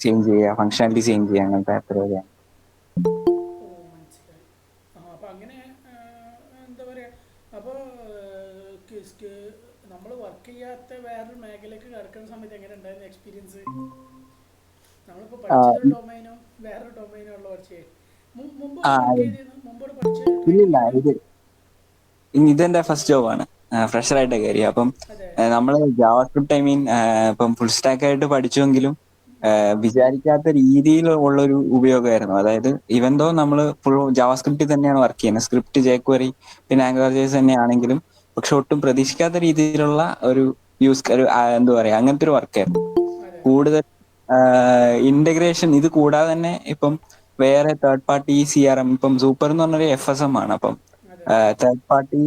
Change ചെയ്യുക, functionality change ചെയ്യുക, അങ്ങനത്തെ പരിപാടിയാണ്. ഓ, മനസ്സിലായി. ആ, അപ്പം അങ്ങനെ എന്താ പറയുക, അപ്പോൾ നമ്മൾ വർക്ക് ചെയ്യാത്ത വേറൊരു മേഖലയ്ക്ക് കിടക്കുന്ന സമയത്ത് എങ്ങനെ ഉണ്ടായിരുന്ന എക്സ്പീരിയൻസ്? നമ്മളിപ്പോൾ ആ, പഠിച്ചതൊരു ഡൊമൈനും വേറൊരു ഡൊമൈനും ഉള്ള കുറച്ച് മുമ്പ് ആ, ഇവിടെ വർക്ക് ചെയ്തിരുന്നു, മുമ്പ് ഇവിടെ പഠിച്ച് ട്രെയിനിങ് ഇല്ലില്ല, കഴിഞ്ഞു. ഇതെന്റെ ഫസ്റ്റ് ജോബാണ്. ഫ്രഷറായിട്ട് കയറി. അപ്പം അതെ. നമ്മള് ജാവാസ്ക്രിപ്റ്റ്, ഐ മീൻ ഇപ്പം ഫുൾ സ്റ്റാക്ക് ആയിട്ട് പഠിച്ചുവെങ്കിലും ഉം. വിചാരിക്കാത്ത രീതിയിൽ ഉള്ളൊരു ഉപയോഗമായിരുന്നു. അതായത് ഇവൻ ദോ നമ്മൾ ഫുൾ ജാവാസ്ക്രിപ്റ്റിൽ തന്നെയാണ് വർക്ക് ചെയ്യുന്നത്, സ്ക്രിപ്റ്റ്, ജേക്വറി, പിന്നെ ആംഗുലർ ജേസ് തന്നെയാണെങ്കിലും, പക്ഷെ ഒട്ടും പ്രതീക്ഷിക്കാത്ത രീതിയിലുള്ള ഒരു എന്താ പറയാ, അങ്ങനത്തെ ഒരു വർക്കായിരുന്നു. അതെ. കൂടുതൽ ഇന്റഗ്രേഷൻ ഇത് കൂടാതെ തന്നെ ഇപ്പം വേറെ തേർഡ് പാർട്ടി CRM, ഇപ്പം സൂപ്പർ എന്ന് പറഞ്ഞൊരു FSM ആണ്. അപ്പം അതെ. തേർഡ് പാർട്ടി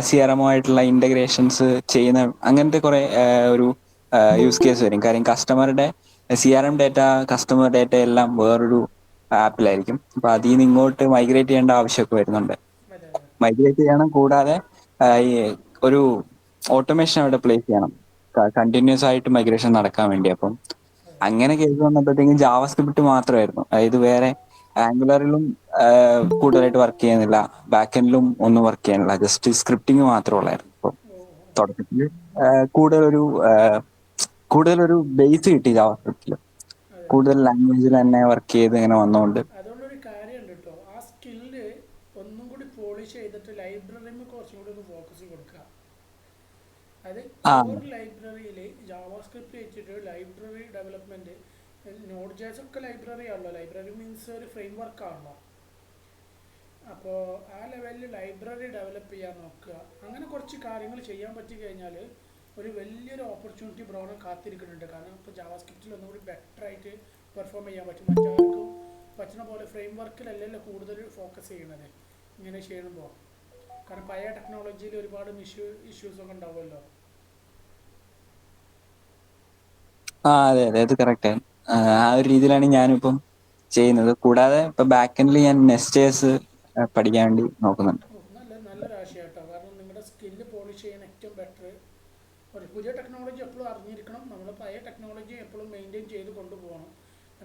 CRM ആയിട്ടുള്ള ഇന്റഗ്രേഷൻസ് ചെയ്യുന്ന അങ്ങനത്തെ കുറെ ഒരു യൂസ് കേസ് വരും. കാര്യം കസ്റ്റമറുടെ CRM ഡേറ്റ, കസ്റ്റമർ ഡേറ്റ എല്ലാം വേറൊരു ആപ്പിലായിരിക്കും. അപ്പൊ അതിൽ നിന്ന് ഇങ്ങോട്ട് മൈഗ്രേറ്റ് ചെയ്യേണ്ട ആവശ്യമൊക്കെ വരുന്നുണ്ട്. അതെ. അതെ. മൈഗ്രേറ്റ് ചെയ്യണം, കൂടാതെ ഈ ഒരു ഓട്ടോമേഷൻ അവിടെ പ്ലേസ് ചെയ്യണം, കണ്ടിന്യൂസ് ആയിട്ട് മൈഗ്രേഷൻ നടക്കാൻ വേണ്ടി. അപ്പം അതെ. അങ്ങനെ കേസ് വന്നപ്പോഴത്തേക്കും ജാവാസ്ക്രിപ്റ്റ് മാത്രമായിരുന്നു. അതായത് വേറെ ആംഗുലറിലും കൂടുതലായിട്ട് വർക്ക് ചെയ്യുന്നില്ല, ബാക്ക് എൻഡിലും ഒന്നും വർക്ക് ചെയ്യാനില്ല, ജസ്റ്റ് സ്ക്രിപ്റ്റിംഗ് മാത്രമേ ഉള്ളായിരുന്നു. അപ്പം ഓ, ഓ. തുടക്കത്തിൽ കൂടുതലൊരു കൂടുതലൊരു ബേസ് കിട്ടി ജാവാസ്ക്രിപ്റ്റിൽ. അതെ. കൂടുതൽ ലാംഗ്വേജിൽ തന്നെ വർക്ക് ചെയ്ത് ഇങ്ങനെ വന്നതുകൊണ്ട്. അതുകൊണ്ടൊരു കാര്യമുണ്ട് കേട്ടോ, ആ സ്കില്ല് ഒന്നും കൂടി പോളിഷ് ചെയ്തിട്ട് ലൈബ്രറിയിൽ കുറച്ചും കൂടി ഒന്ന് ഫോക്കസ് കൊടുക്കുക. അത് ആ കോർ ലൈബ്രറിയിൽ ജാവാസ്ക്രിപ്റ്റ് വെച്ചിട്ട് ലൈബ്രറി ഡെവലപ്മെൻറ്റ്, നോഡ് ജേസ് ഒക്കെ ലൈബ്രറി ആണല്ലോ. ലൈബ്രറി മീൻസ് ഒരു ഫ്രെയിം വർക്ക് ആണല്ലോ. അപ്പോൾ ആ ലെവലിൽ ലൈബ്രറി ഡെവലപ്പ് ചെയ്യാൻ നോക്കുക. അങ്ങനെ കുറച്ച് കാര്യങ്ങൾ ചെയ്യാൻ പറ്റി കഴിഞ്ഞാൽ ഒരു വലിയൊരു ഓപ്പർച്യൂണിറ്റി ബ്രൗണും കാത്തിരിക്കുന്നുണ്ട്. കാരണം ഇപ്പോൾ ജാവാസ്ക്രിപ്റ്റിൽ ഒന്നുകൂടി ബെറ്റർ ആയിട്ട് പെർഫോം ചെയ്യാൻ പറ്റും. മറ്റാർക്കും പറ്റുന്ന പോലെ ഫ്രെയിം വർക്കിലല്ലല്ലോ കൂടുതൽ ഫോക്കസ് ചെയ്യണത് ഇങ്ങനെ ചെയ്യുമ്പോൾ. കാരണം പഴയ ടെക്നോളജിയിൽ ഒരുപാട് ഇഷ്യൂസൊക്കെ ഉണ്ടാവുമല്ലോ. അതെ അതെ, അത് കറക്റ്റ്. ആ ഒരു രീതിയിലാണ് ഞാനിപ്പം ചെയ്യുന്നത്. കൂടാതെ ഇപ്പൊ ബാക്ക് എൻഡിൽ ഞാൻ നെസ്റ്റ്.js പഠിക്കാൻ വേണ്ടി നോക്കുന്നുണ്ട്. ഓ, നല്ലൊരു ആശയം കേട്ടോ. കാരണം നിങ്ങളുടെ സ്കില്ല് പോളിഷ് ചെയ്യാൻ ഏറ്റവും ബെറ്റർ ഒരു പുതിയ ടെക്നോളജി എപ്പോഴും അറിഞ്ഞിരിക്കണം. നമ്മൾ പഴയ ടെക്നോളജി എപ്പോഴും മെയിൻറ്റെയിൻ ചെയ്ത് കൊണ്ടുപോകണം.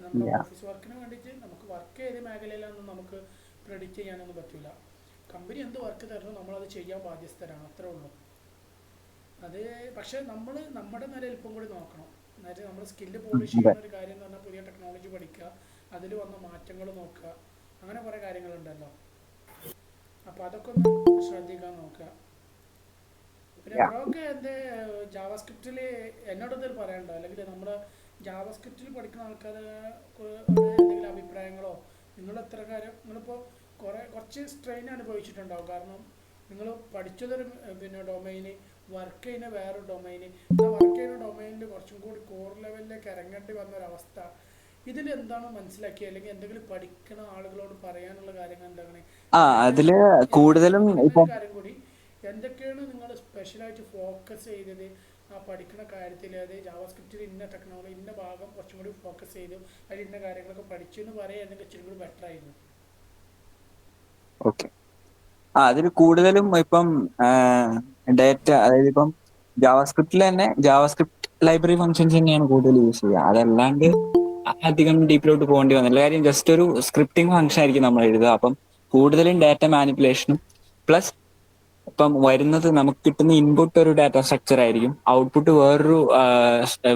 നമ്മുടെ Yeah. ഓഫീസ് വർക്കിന് വേണ്ടിയിട്ട് നമുക്ക് വർക്ക് ചെയ്ത മേഖലയിലൊന്നും നമുക്ക് പ്രെഡിക്റ്റ് ചെയ്യാനൊന്നും പറ്റില്ല. കമ്പനി എന്ത് വർക്ക് തരുന്നു നമ്മളത് ചെയ്യാൻ ബാധ്യസ്ഥരാണ്, അത്രേ ഉള്ളൂ. അത് പക്ഷേ നമ്മൾ നമ്മുടെ നിലനിൽപ്പും കൂടി നോക്കണം. അതായത് നമ്മൾ സ്കില്ല് പോളിഷ് അതെ. ചെയ്യുന്ന ഒരു കാര്യം എന്ന് പറഞ്ഞാൽ പുതിയ ടെക്നോളജി പഠിക്കുക, അതിൽ വന്ന മാറ്റങ്ങൾ നോക്കുക, അങ്ങനെ കുറേ കാര്യങ്ങളുണ്ടല്ലോ. അപ്പോൾ അതൊക്കെ ഒന്ന് ശ്രദ്ധിക്കാൻ നോക്കുക. പിന്നെ Yeah. ബ്രോക്ക് എൻ്റെ ജാവാസ്ക്രിപ്റ്റിൽ എന്നോട് എന്തെങ്കിലും പറയാനുണ്ടോ? അല്ലെങ്കിൽ നമ്മുടെ ജാവാസ്ക്രിപ്റ്റിൽ പഠിക്കുന്ന ആൾക്കാർ എന്തെങ്കിലും അഭിപ്രായങ്ങളോ? നിങ്ങൾ എത്ര കാര്യം നിങ്ങളിപ്പോൾ കുറച്ച് സ്ട്രെയിൻ അനുഭവിച്ചിട്ടുണ്ടാവും. കാരണം നിങ്ങൾ പഠിച്ചതൊരു പിന്നെ ഡൊമൈന്, വർക്ക് ചെയ്യുന്ന വേറൊരു ഡൊമൈന്, എന്നാൽ വർക്ക് ചെയ്യുന്ന ഡൊമൈനിൽ കുറച്ചും കൂടി കോർ ലെവലിലേക്ക് ഇറങ്ങേണ്ടി വന്നൊരവസ്ഥ. ഇതിൽ എന്താണ് മനസ്സിലാക്കിയത്, അല്ലെങ്കിൽ എന്തെങ്കിലും പഠിക്കുന്ന ആളുകളോട് പറയാനുള്ള കാര്യങ്ങൾ എന്താണ്? എന്തൊക്കെയാണ് അതില് കൂടുതലും പിന്നെ ഒരു ഇപ്പം കാര്യം കൂടി, എന്തൊക്കെയാണ് നിങ്ങൾ സ്പെഷ്യലായിട്ട് ഫോക്കസ് ചെയ്തത് ആ പഠിക്കുന്ന കാര്യത്തിൽ? അത് ജാവാസ്ക്രിപ്റ്റിൽ ഇന്ന ടെക്നോളജി ഇന്ന ഭാഗം കുറച്ചും കൂടി ഫോക്കസ് ചെയ്തു, അതിൽ ഇന്ന കാര്യങ്ങളൊക്കെ പഠിച്ചു എന്ന് പറയുകയാണെങ്കിൽ ഇച്ചിരി കൂടി ബെറ്റർ ആയിരുന്നു. ഓക്കെ. അതിൽ കൂടുതലും ഇപ്പം ഡേറ്റ, അതായത് ഇപ്പം ജാവാസ്ക്രിപ്റ്റിൽ തന്നെ ജാവാസ്ക്രിപ്റ്റ് ലൈബ്രറി ഫംഗ്ഷൻസ് തന്നെയാണ് കൂടുതൽ യൂസ് ചെയ്യുക. അതല്ലാണ്ട് അധികം ഡീപ്പിലോട്ട് പോകേണ്ടി വന്നില്ല. കാര്യം ജസ്റ്റ് ഒരു സ്ക്രിപ്റ്റിംഗ് ഫംഗ്ഷൻ ആയിരിക്കും നമ്മൾ എഴുതുക. അപ്പം കൂടുതലും ഡാറ്റ മാനിപ്പുലേഷനും പ്ലസ് ഇപ്പം വരുന്നത് നമുക്ക് കിട്ടുന്ന ഇൻപുട്ട് ഒരു ഡാറ്റ സ്ട്രക്ചർ ആയിരിക്കും, ഔട്ട്പുട്ട്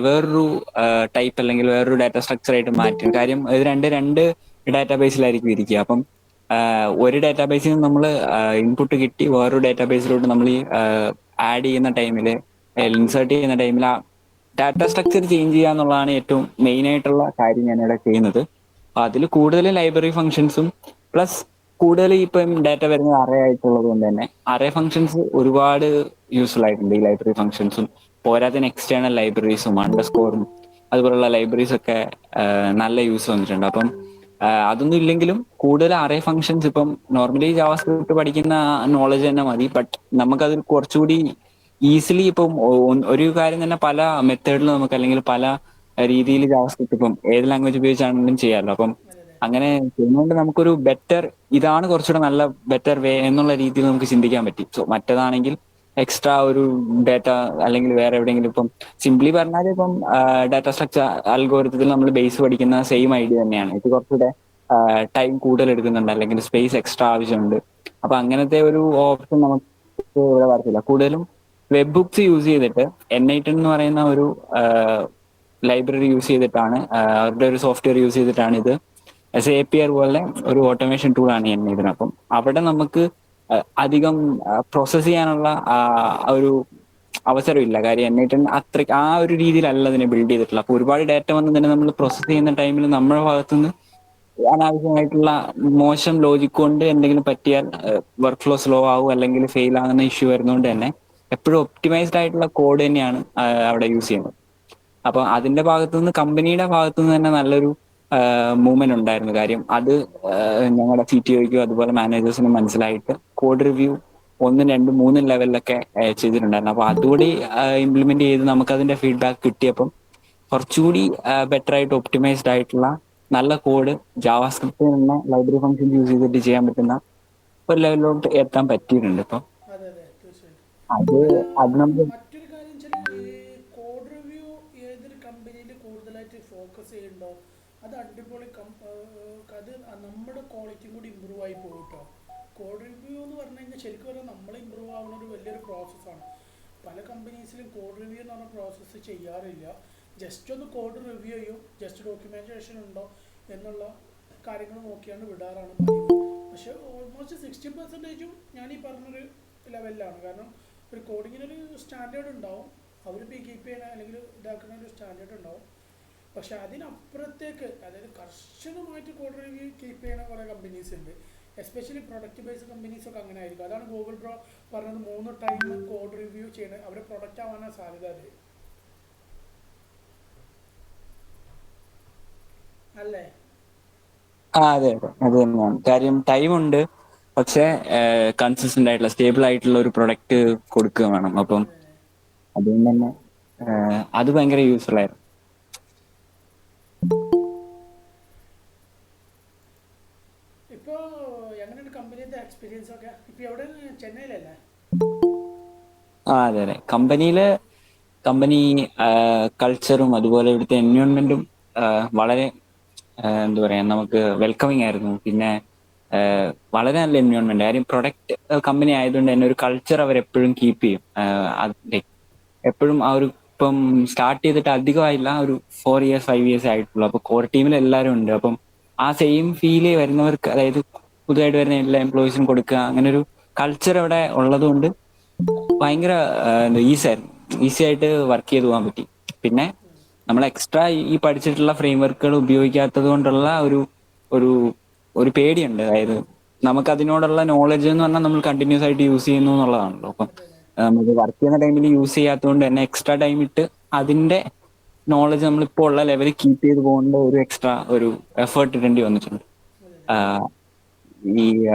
വേറൊരു ടൈപ്പ് അല്ലെങ്കിൽ വേറൊരു ഡാറ്റ സ്ട്രക്ചർ ആയിട്ട് മാറ്റും. കാര്യം ഇത് രണ്ട് ഡാറ്റാബേസിലായിരിക്കും ഇരിക്കുക. അപ്പം ഒരു ഡാറ്റാബേസിൽ നിന്ന് നമ്മൾ ഇൻപുട്ട് കിട്ടി വേറൊരു ഡാറ്റാബേസിലോട്ട് നമ്മൾ ഈ ആഡ് ചെയ്യുന്ന ടൈമിൽ, ഇൻസേർട്ട് ചെയ്യുന്ന ടൈമിൽ ആ ഡാറ്റ സ്ട്രക്ചർ ചേഞ്ച് ചെയ്യുക എന്നുള്ളതാണ് ഏറ്റവും മെയിൻ ആയിട്ടുള്ള കാര്യം ഞാനിവിടെ ചെയ്യുന്നത്. അതിൽ കൂടുതൽ ലൈബ്രറി ഫംഗ്ഷൻസും പ്ലസ് കൂടുതൽ ഇപ്പം ഡാറ്റ വരുന്നത് അറേ ആയിട്ടുള്ളത് കൊണ്ട് തന്നെ അറേ ഫംഗ്ഷൻസ് ഒരുപാട് യൂസ്ഫുൾ ആയിട്ടുണ്ട് ഈ ലൈബ്രറി ഫംഗ്ഷൻസും. പോരാത്തിന് എക്സ്റ്റേണൽ ലൈബ്രറീസും അണ്ടർസ്കോറും അതുപോലുള്ള ലൈബ്രറീസ് ഒക്കെ നല്ല യൂസ് വന്നിട്ടുണ്ട്. അപ്പം അതൊന്നും ഇല്ലെങ്കിലും കൂടുതൽ അറേ ഫംഗ്ഷൻസ് ഇപ്പം നോർമലി ജാവാസ്ക്രിപ്റ്റ് പഠിക്കുന്ന നോളജ് തന്നെ മതി. ബട്ട് നമുക്കത് കുറച്ചുകൂടി ഈസിലി ഇപ്പം ഒരു കാര്യം തന്നെ പല മെത്തേഡിൽ നമുക്ക്, അല്ലെങ്കിൽ പല രീതിയിൽ ജാവാസ്ക്രിപ്റ്റ് ഇപ്പം ഏത് ലാംഗ്വേജ് ഉപയോഗിച്ചാണെങ്കിലും ചെയ്യാമല്ലോ. അപ്പം അതെ. അതെ. അങ്ങനെ ചെയ്യുന്നതുകൊണ്ട് നമുക്കൊരു ബെറ്റർ, ഇതാണ് കുറച്ചുകൂടെ നല്ല ബെറ്റർ വേ എന്നുള്ള രീതിയിൽ നമുക്ക് ചിന്തിക്കാൻ പറ്റി. സോ മറ്റേതാണെങ്കിൽ എക്സ്ട്രാ ഒരു ഡാറ്റ അല്ലെങ്കിൽ വേറെ എവിടെയെങ്കിലും ഇപ്പം സിംപ്ലി പറഞ്ഞാൽ ഇപ്പം ഡാറ്റ സ്ട്രക്ചർ അൽഗോരിതത്തിൽ നമ്മൾ ബേസ് പഠിക്കുന്ന സെയിം ഐഡിയ തന്നെയാണ്. ഇത് കുറച്ചുകൂടെ ടൈം കൂടുതൽ എടുക്കുന്നുണ്ട് അല്ലെങ്കിൽ സ്പേസ് എക്സ്ട്രാ ആവശ്യമുണ്ട്. അപ്പൊ അങ്ങനത്തെ ഒരു ഓപ്ഷൻ നമുക്ക് ഇവിടെ വരത്തില്ല. കൂടുതലും വെബ് ബുക്സ് യൂസ് ചെയ്തിട്ട് N8N എന്ന് പറയുന്ന ഒരു ലൈബ്രറി യൂസ് ചെയ്തിട്ടാണ് അവരുടെ ഒരു സോഫ്റ്റ്വെയർ യൂസ് ചെയ്തിട്ടാണ് ഇത് API പോലെ ഒരു ഓട്ടോമേഷൻ ടൂളാണ് N8N. അപ്പം അവിടെ നമുക്ക് അധികം പ്രോസസ് ചെയ്യാനുള്ള ഒരു അവസരമില്ല. കാര്യം N8N അത്ര ആ ഒരു രീതിയിലല്ല അതിനെ ബിൽഡ് ചെയ്തിട്ടുള്ളത്. അപ്പൊ ഒരുപാട് ഡാറ്റ വന്ന് തന്നെ നമ്മൾ പ്രോസസ് ചെയ്യുന്ന ടൈമിൽ നമ്മുടെ ഭാഗത്തുനിന്ന് അനാവശ്യമായിട്ടുള്ള മോശം ലോജിക് കൊണ്ട് എന്തെങ്കിലും പറ്റിയാൽ വർക്ക് ഫ്ലോ സ്ലോ ആവും അല്ലെങ്കിൽ ഫെയിൽ ആകുന്ന ഇഷ്യൂ വരുന്നതുകൊണ്ട് തന്നെ എപ്പോഴും ഒപ്റ്റിമൈസ്ഡ് ആയിട്ടുള്ള കോഡ് തന്നെയാണ് അവിടെ യൂസ് ചെയ്യുന്നത്. അപ്പൊ അതിന്റെ ഭാഗത്തുനിന്ന് കമ്പനിയുടെ ഭാഗത്തുനിന്ന് തന്നെ നല്ലൊരു മൂവ്മെന്റ് ഉണ്ടായിരുന്നു. കാര്യം അത് ഞങ്ങളുടെ CTOയ്ക്കും അതുപോലെ മാനേജേഴ്സിനും മനസ്സിലായിട്ട് കോഡ് റിവ്യൂ 1, 2, 3 ലെവലിലൊക്കെ ചെയ്തിട്ടുണ്ടായിരുന്നു. അപ്പൊ അതുകൂടി ഇംപ്ലിമെന്റ് ചെയ്ത് നമുക്ക് അതിന്റെ ഫീഡ്ബാക്ക് കിട്ടിയപ്പം കുറച്ചുകൂടി ബെറ്റർ ആയിട്ട് ഒപ്റ്റിമൈസ്ഡ് ആയിട്ടുള്ള നല്ല കോഡ് ജാവാസ്ക്രിപ്റ്റ് എന്ന ലൈബ്രറി ഫംഗ്ഷൻ യൂസ് ചെയ്തിട്ട് ചെയ്യാൻ പറ്റുന്ന ഒരു ലെവലിലോട്ട് എത്താൻ പറ്റിയിട്ടുണ്ട്. ഇപ്പം അതെ അതെ തീർച്ചയായിട്ടും. അത് അതിൽ അത് നമുക്ക് മറ്റൊരു കാര്യം വെച്ചാൽ ഈ കോഡ് റിവ്യൂ ഏതൊരു കമ്പനിയിൽ കൂടുതലായിട്ട് ഫോക്കസ് ചെയ്യുന്നുണ്ടോ അത് അടിപൊളി അത് നമ്മുടെ ക്വാളിറ്റിയും കൂടി ഇമ്പ്രൂവ് ആയി പോകും കേട്ടോ. കോഡ് റിവ്യൂ എന്ന് പറഞ്ഞു കഴിഞ്ഞാൽ ശരിക്കും പറഞ്ഞാൽ നമ്മൾ ഇമ്പ്രൂവ് ആവുന്ന ഒരു വലിയൊരു പ്രോസസ്സാണ്. പല കമ്പനീസിലും കോഡ് റിവ്യൂ എന്ന് പറഞ്ഞ പ്രോസസ്സ് ചെയ്യാറില്ല. ജസ്റ്റ് ഒന്ന് കോഡ് റിവ്യൂ ചെയ്യും, ജസ്റ്റ് ഡോക്യുമെൻറ്റേഷൻ ഉണ്ടോ എന്നുള്ള കാര്യങ്ങൾ നോക്കിയാണ് വിടാറാണ് പതിവ്. പക്ഷേ ഓൾമോസ്റ്റ് 60%ഉം ഞാൻ ഈ പറഞ്ഞൊരു ലെവലിലാണ്. കാരണം ഒരു കോഡിങ്ങിനൊരു സ്റ്റാൻഡേർഡ് ഉണ്ടാവും, അവരിപ്പോൾ ഈ കീപ്പ് ചെയ്യണ അല്ലെങ്കിൽ ഇതാക്കുന്ന ഒരു സ്റ്റാൻഡേർഡ് ഉണ്ടാവും. പക്ഷെ അതിനപ്പുറത്തേക്ക് അതായത് കർശനമായിട്ട് കോഡ് റിവ്യൂ കീപ്പ് ചെയ്യുന്ന കുറേ കമ്പനീസ് ഉണ്ട്. എസ്പെഷ്യലി പ്രൊഡക്റ്റ് ബേസ്ഡ് കമ്പനീസൊക്കെ അങ്ങനെ ആയിരിക്കും. അതാണ് ഗൂഗിൾ പ്രോ പറഞ്ഞത് 3 ടൈം കോഡ് റിവ്യൂ ചെയ്യണത് അവരുടെ പ്രൊഡക്റ്റ് ആവാനാണ് സാധ്യത. അത് അല്ലേ? അതെ അതെ അത് തന്നെയാണ് കാര്യം. ടൈം ഉണ്ട്, പക്ഷെ കൺസിസ്റ്റന്റ് ആയിട്ടുള്ള സ്റ്റേബിൾ ആയിട്ടുള്ള ഒരു പ്രൊഡക്റ്റ് കൊടുക്കുക വേണം. അപ്പം അതെ അതെ. അതുകൊണ്ട് തന്നെ അത് ഭയങ്കര യൂസ്ഫുൾ ആയിരുന്നു. ഇപ്പോൾ എങ്ങനെയാണ് കമ്പനിയുടെ എക്സ്പീരിയൻസ് ഒക്കെ? ഇപ്പോൾ എവിടെയാണ്? ചെന്നൈയിലല്ലേ? അതെ അതെ. കമ്പനി കൾച്ചറും അതുപോലെ ഇവിടുത്തെ എൻവയോൺമെന്റും വളരെ എന്താ പറയാ നമുക്ക് വെൽക്കമിങ് ആയിരുന്നു. പിന്നെ വളരെ നല്ല എൻവയോൺമെന്റ്. കാര്യം പ്രൊഡക്റ്റ് കമ്പനി ആയതുകൊണ്ട് തന്നെ ഒരു കൾച്ചർ അവർ എപ്പോഴും കീപ്പ് ചെയ്യും. എപ്പോഴും ആ ഒരു ഇപ്പം സ്റ്റാർട്ട് ചെയ്തിട്ട് അധികമായില്ല, ഒരു 4 ഇയേഴ്സ് 5 ഇയേഴ്സ് ആയിട്ടുള്ളൂ. അപ്പൊ കോർ ടീമിൽ എല്ലാവരും ഉണ്ട്. അപ്പം ആ സെയിം ഫീല് വരുന്നവർക്ക്, അതായത് പുതുതായിട്ട് വരുന്ന എല്ലാ എംപ്ലോയീസിനും കൊടുക്കുക, അങ്ങനെ ഒരു കൾച്ചർ അവിടെ ഉള്ളത് കൊണ്ട് ഭയങ്കര ഈസി ആയിട്ട് വർക്ക് ചെയ്ത് പോകാൻ പറ്റി. പിന്നെ നമ്മൾ എക്സ്ട്രാ ഈ പഠിച്ചിട്ടുള്ള ഫ്രെയിം വർക്കുകൾ ഉപയോഗിക്കാത്തത് കൊണ്ടുള്ള ഒരു ഒരു പേടിയുണ്ട്. അതായത് നമുക്ക് അതിനോടുള്ള നോളജ് എന്ന് പറഞ്ഞാൽ നമ്മൾ കണ്ടിന്യൂസ് ആയിട്ട് യൂസ് ചെയ്യുന്നു എന്നുള്ളതാണല്ലോ. അപ്പം അതെ അതെ നമുക്ക് വർക്ക് ചെയ്യുന്ന ടൈമിൽ യൂസ് ചെയ്യാത്തതുകൊണ്ട് തന്നെ എക്സ്ട്രാ ടൈം ഇട്ട് അതിന്റെ നോളജ് നമ്മളിപ്പോൾ ഉള്ള ലെവലിൽ കീപ്പ് ചെയ്ത് പോകേണ്ട ഒരു എക്സ്ട്രാ ഒരു എഫേർട്ട് ഇടേണ്ടി വന്നിട്ടുണ്ട്. അതെ അതെ. ആഹ് ഈ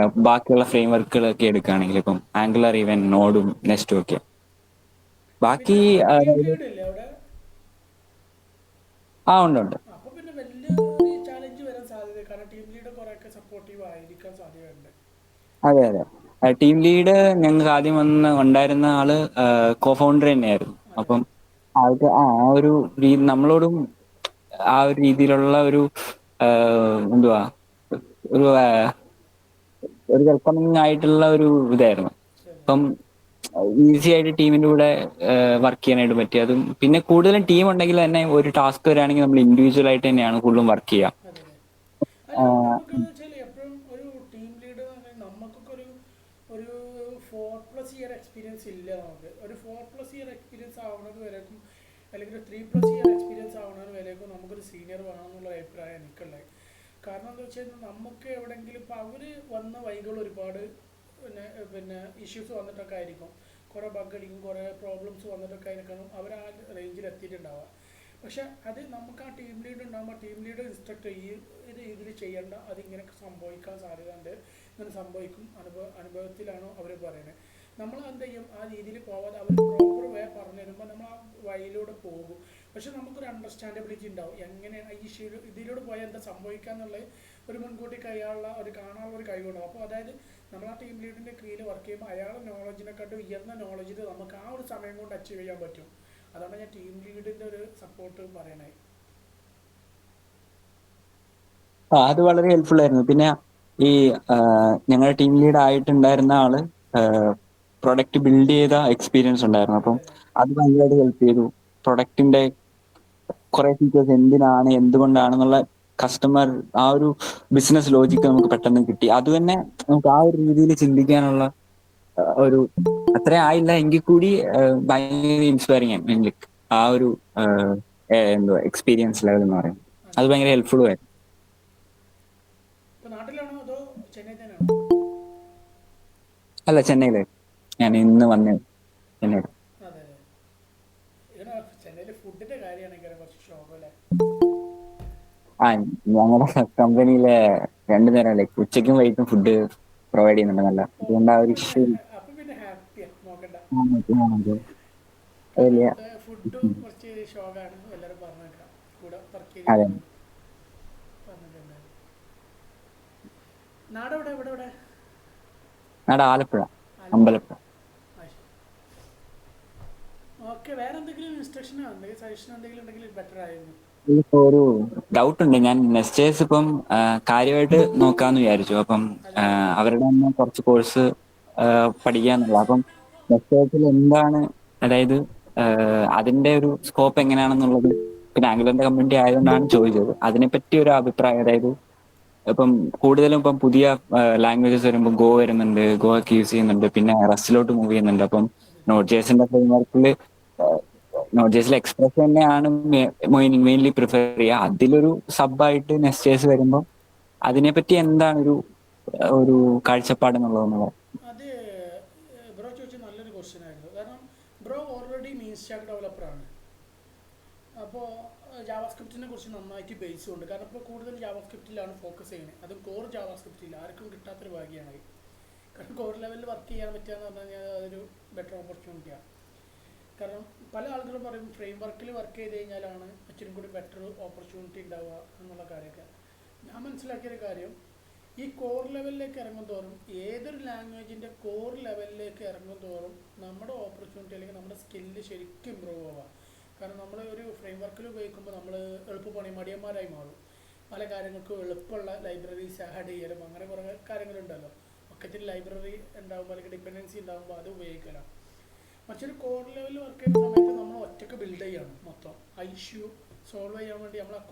ബാക്കിയുള്ള ഫ്രെയിം വർക്കുകളൊക്കെ എടുക്കുകയാണെങ്കിൽ ഇപ്പം ആംഗുലർ ഈവൻ നോഡും നെസ്റ്റും ഒക്കെ ബാക്കി പിന്നെ ടീം ലീഡ് ഇല്ലേ അവിടെ? ഉണ്ട് ഉണ്ട്. അപ്പോൾ പിന്നെ വലിയൊരു ചാലഞ്ച് വരാൻ സാധ്യത, കാരണം ടീം ലീഡ് കുറേയൊക്കെ സപ്പോർട്ടീവ് ആയിരിക്കാൻ സാധ്യതയുണ്ട്. അതെ അതെ. ടീം ലീഡ് ഞങ്ങൾക്ക് ആദ്യം ഉണ്ടായിരുന്ന ആള് കോ ഫൗണ്ടർ തന്നെയായിരുന്നു. അതെ അപ്പം ആൾക്ക് ആ ഒരു നമ്മളോടും ആ ഒരു രീതിയിലുള്ള ഒരു എന്തുവാ ഒരു ഒരു വെൽക്കമിങ് ആയിട്ടുള്ള ഒരു ഇതായിരുന്നു. അതെ അപ്പം ഈസി ആയിട്ട് ടീമിന്റെ കൂടെ വർക്ക് ചെയ്യാനായിട്ട് പറ്റി. അതും പിന്നെ കൂടുതലും ടീം ഉണ്ടെങ്കിൽ തന്നെ ഒരു ടാസ്ക് വരികയാണെങ്കിൽ നമ്മൾ ഇൻഡിവിജ്വൽ ആയിട്ട് തന്നെയാണ് കൂടുതലും വർക്ക് ചെയ്യുക. അതെ അതെ. അല്ല നമുക്കെന്ന് വെച്ചാൽ എപ്പോഴും ഒരു ടീം ലീഡ് എന്ന് പറഞ്ഞാൽ നമുക്കൊക്കെ ഒരു 4+ ഇയർ എക്സ്പീരിയൻസ് ഇല്ല. നമുക്ക് ഒരു 4+ ഇയർ എക്സ്പീരിയൻസ് ആവുന്നത് വരേക്കും, അല്ലെങ്കിൽ ഒരു 3+ ഇയർ എക്സ്പീരിയൻസ് ആവുന്നത് വരേക്കും നമുക്കൊരു സീനിയർ വേണമെന്നുള്ള അഭിപ്രായം എനിക്കുള്ളത്. കാരണം എന്താ വെച്ച് കഴിഞ്ഞാൽ നമുക്ക് എവിടെയെങ്കിലും ഇപ്പോൾ അവർ വന്ന വഴികൾ ഒരുപാട് പിന്നെ ഇഷ്യൂസ് വന്നിട്ടൊക്കെ ആയിരിക്കും, കുറേ ബഗ് അടിക്കും, കുറേ പ്രോബ്ലംസ് വന്നിട്ടൊക്കെ ആയിരിക്കണം അവർ ആ റേഞ്ചിൽ എത്തിയിട്ടുണ്ടാവുക. പക്ഷെ അത് നമുക്ക് ആ ടീം ലീഡ് ഉണ്ടാകുമ്പോൾ ടീം ലീഡ് ഇൻസ്ട്രക്ട് ചെയ്യും, ഇതിൽ ചെയ്യേണ്ട, അതിങ്ങനെ സംഭവിക്കാൻ സാധ്യതയുണ്ട്, ഇങ്ങനെ സംഭവിക്കും, അനുഭവത്തിലാണോ അവർ പറയുന്നത്. നമ്മൾ എന്ത് ചെയ്യും, ആ രീതിയിൽ പോവാതെ അവർ പ്രോപ്പർ വേ പറഞ്ഞു തരുമ്പോൾ നമ്മൾ ആ വഴിയിലൂടെ പോകും. പക്ഷെ നമുക്കൊരു അണ്ടർസ്റ്റാൻഡബിലിറ്റി ഉണ്ടാവും, എങ്ങനെയാണ് ഈ ഇതിലൂടെ പോയാൽ എന്താ സംഭവിക്കുക എന്നുള്ളത് ഒരു മുൻകൂട്ടി കഴിയാനുള്ള ഒരു കാണാനുള്ള ഒരു കഴിവുണ്ടാവും. അപ്പോൾ അതായത് നമ്മൾ ആ ടീം ലീഡിൻ്റെ കീഴിൽ വർക്ക് ചെയ്യുമ്പോൾ അയാളുടെ നോളജിനെക്കാട്ടും ഉയർന്ന നോളജിൽ നമുക്ക് ആ ഒരു സമയം കൊണ്ട് അച്ചീവ് ചെയ്യാൻ പറ്റും. അതാണ് ഞാൻ ടീം ലീഡിൻ്റെ ഒരു സപ്പോർട്ട് പറയണേ. അത് വളരെ ഹെൽപ്ഫുൾ ആയിരുന്നു. പിന്നെ ഈ ഞങ്ങളുടെ ടീം ലീഡ് ആയിട്ടുണ്ടായിരുന്ന ആള് പ്രൊഡക്റ്റ് ബിൽഡ് ചെയ്ത എക്സ്പീരിയൻസ് ഉണ്ടായിരുന്നു. അപ്പം അതെ അതെ അത് ഭയങ്കരമായിട്ട് ഹെൽപ്പ് ചെയ്തു. പ്രൊഡക്റ്റിന്റെ കുറെ ഫീച്ചേഴ്സ് എന്തിനാണ് എന്തുകൊണ്ടാണെന്നുള്ള കസ്റ്റമർ ആ ഒരു ബിസിനസ് ലോജിക്ക് നമുക്ക് പെട്ടെന്ന് കിട്ടി. അത് തന്നെ നമുക്ക് ആ ഒരു രീതിയിൽ ചിന്തിക്കാനുള്ള ഒരു അത്ര ആയില്ല എങ്കിൽ കൂടി ഭയങ്കര ഇൻസ്പയറിംഗ് ആണ് ലൈക്ക് ആ ഒരു എന്തുവാ എക്സ്പീരിയൻസ് ലെവൽ എന്ന് പറയുന്നത്. അത് അതെ. ഭയങ്കര ഹെൽപ്ഫുൾ ആയിരുന്നു. ഇപ്പോൾ നാട്ടിലാണോ അതോ ചെന്നൈ തന്നെയാണോ? അല്ല, ചെന്നൈയില്. ഞാൻ ഇന്ന് വന്നേ ചെന്നൈയിൽ. അതെ അതെ. ഇങ്ങനെ ചെന്നൈയിൽ ഫുഡിൻ്റെ കാര്യമാണെങ്കിൽ കുറച്ച് ഷോക്ക് അല്ലേ? ആ, ഞങ്ങളുടെ കമ്പനിയിലെ 2 നേരം ലൈക്ക് ഉച്ചയ്ക്കും വൈകിട്ടും ഫുഡ് പ്രൊവൈഡ് ചെയ്യുന്നുണ്ട് നല്ല. ഓ, അതുകൊണ്ട് ആ ഒരു ഇഷ്യൂ അപ്പം പിന്നെ ഹാപ്പിയാണ്, നോക്കണ്ട. കാരണം വലിയ. ഇവിടെ ഫുഡും കുറച്ച് ഷോക്കാണ് എല്ലാവരും പറഞ്ഞേക്കാം, കൂടെ വർക്ക് അതെ, ചെയ്തിട്ടുള്ളൂ പറഞ്ഞിട്ടുണ്ടായിരുന്നു. നാടെവിടെ, ഇവിടെ ഇവിടെ? അവിടെ ആലപ്പുഴ, ആലപ്പുഴ. അമ്പലപ്പുഴ. ആ ശരി. ഓക്കെ, വേറെ എന്തെങ്കിലും ഇൻസ്ട്രക്ഷനോ എന്തെങ്കിലും സജഷൻ എന്തെങ്കിലും ഉണ്ടെങ്കിൽ ബെറ്റർ ആയിരുന്നു. ഇപ്പൊ ഒരു ഡൗട്ട് ഉണ്ട്. ഞാൻ നെസ്റ്റേഴ്സ് ഇപ്പം കാര്യമായിട്ട് നോക്കാന്ന് വിചാരിച്ചു. അപ്പം അതെ അതെ. അവരുടെ തന്നെ കുറച്ച് കോഴ്സ് പഠിക്കാന്നുള്ള. അപ്പം നെസ്റ്റേഴ്സിൽ എന്താണ്, അതായത് അതിന്റെ ഒരു സ്കോപ്പ് എങ്ങനെയാണെന്നുള്ളത്, പിന്നെ ആംഗുലറിന്റെ കമ്മ്യൂണിറ്റി ആയതുകൊണ്ടാണ് ചോദിച്ചത്. അതിനെപ്പറ്റി ഒരു അഭിപ്രായം, അതായത് ഇപ്പം കൂടുതലും ഇപ്പം പുതിയ ലാംഗ്വേജസ് വരുമ്പോൾ ഗോ വരുന്നുണ്ട്, ഗോ ഒക്കെ യൂസ് ചെയ്യുന്നുണ്ട്, പിന്നെ റസ്റ്റിലോട്ട് മൂവ് ചെയ്യുന്നുണ്ട്. അപ്പം അതെ നോട്ട് ജേസിന്റെ ഫ്രെയിംവർക്കിൽ നോട്ട് ജേസിൽ എക്സ്പ്രസ് തന്നെയാണ് മെയിൻലി പ്രിഫർ ചെയ്യുക. അതിലൊരു സബായിട്ട് നെസ്റ്റേഴ്സ് വരുമ്പോൾ അതിനെപ്പറ്റി എന്താണ് ഒരു ഒരു കാഴ്ചപ്പാട് എന്നുള്ളതെന്നുള്ളത്. അത് ബ്രോ ചോദിച്ച നല്ലൊരു ക്വസ്റ്റ്യൻ ആയിരുന്നു. കാരണം ബ്രോ ഓൾറെഡി മീൻ സ്റ്റാക്ക് ഡെവലപ്പറാണ്. അപ്പോൾ ജാവാസ്ക്രിപ്റ്റിനെ കുറിച്ച് നന്നായിട്ട് ബേസും ഉണ്ട്. കാരണം ഇപ്പോൾ കൂടുതൽ ജാവാസ്ക്രിപ്റ്റിലാണ് ഫോക്കസ് ചെയ്യുന്നത്. അതും കോർ ജാവാസ്ക്രിപ്റ്റിൽ ആർക്കും കിട്ടാത്തൊരു ഭാഗ്യമാണ്. കാരണം കോർ ലെവലിൽ വർക്ക് ചെയ്യാൻ പറ്റുക എന്ന് പറഞ്ഞു കഴിഞ്ഞാൽ അതൊരു ബെറ്റർ ഓപ്പർച്യൂണിറ്റിയാണ്. കാരണം പല ആളുകളും പറയും ഫ്രെയിം വർക്കിൽ വർക്ക് ചെയ്ത് കഴിഞ്ഞാലാണ് ഇച്ചിരി കൂടി ബെറ്റർ ഓപ്പർച്യൂണിറ്റി ഉണ്ടാവുക എന്നുള്ള കാര്യമൊക്കെ. ഞാൻ മനസ്സിലാക്കിയൊരു കാര്യം, ഈ കോർ ലെവലിലേക്ക് ഇറങ്ങും തോറും, ഏതൊരു ലാംഗ്വേജിൻ്റെ കോർ ലെവലിലേക്ക് ഇറങ്ങും തോറും നമ്മുടെ ഓപ്പർച്യൂണിറ്റി അല്ലെങ്കിൽ നമ്മുടെ സ്കില്ല് ശരിക്കും ഇമ്പ്രൂവ് ആവാം. കാരണം നമ്മൾ ഒരു ഫ്രെയിം വർക്കിൽ ഉപയോഗിക്കുമ്പോൾ നമ്മൾ എളുപ്പപ്പണി മടിയന്മാരായി മാറും. പല കാര്യങ്ങൾക്കും എളുപ്പമുള്ള ലൈബ്രറീസ് ആഡ് ചെയ്യലും അങ്ങനെ കുറേ കാര്യങ്ങളുണ്ടല്ലോ. ഒക്കത്തിൽ ലൈബ്രറി ഉണ്ടാകുമ്പോൾ അല്ലെങ്കിൽ ഡിപ്പെൻഡൻസി ഉണ്ടാകുമ്പോൾ അത് ഉപയോഗിക്കലാണ്. മറ്റൊരു കോർ ലെവലിൽ വർക്ക് ചെയ്യുന്ന സമയത്ത് നമ്മൾ ഒറ്റയ്ക്ക് ബിൽഡ് ചെയ്യാണ്. മൊത്തം ഇഷ്യൂ സോൾവ് ചെയ്യാൻ വേണ്ടി നമ്മൾ ആ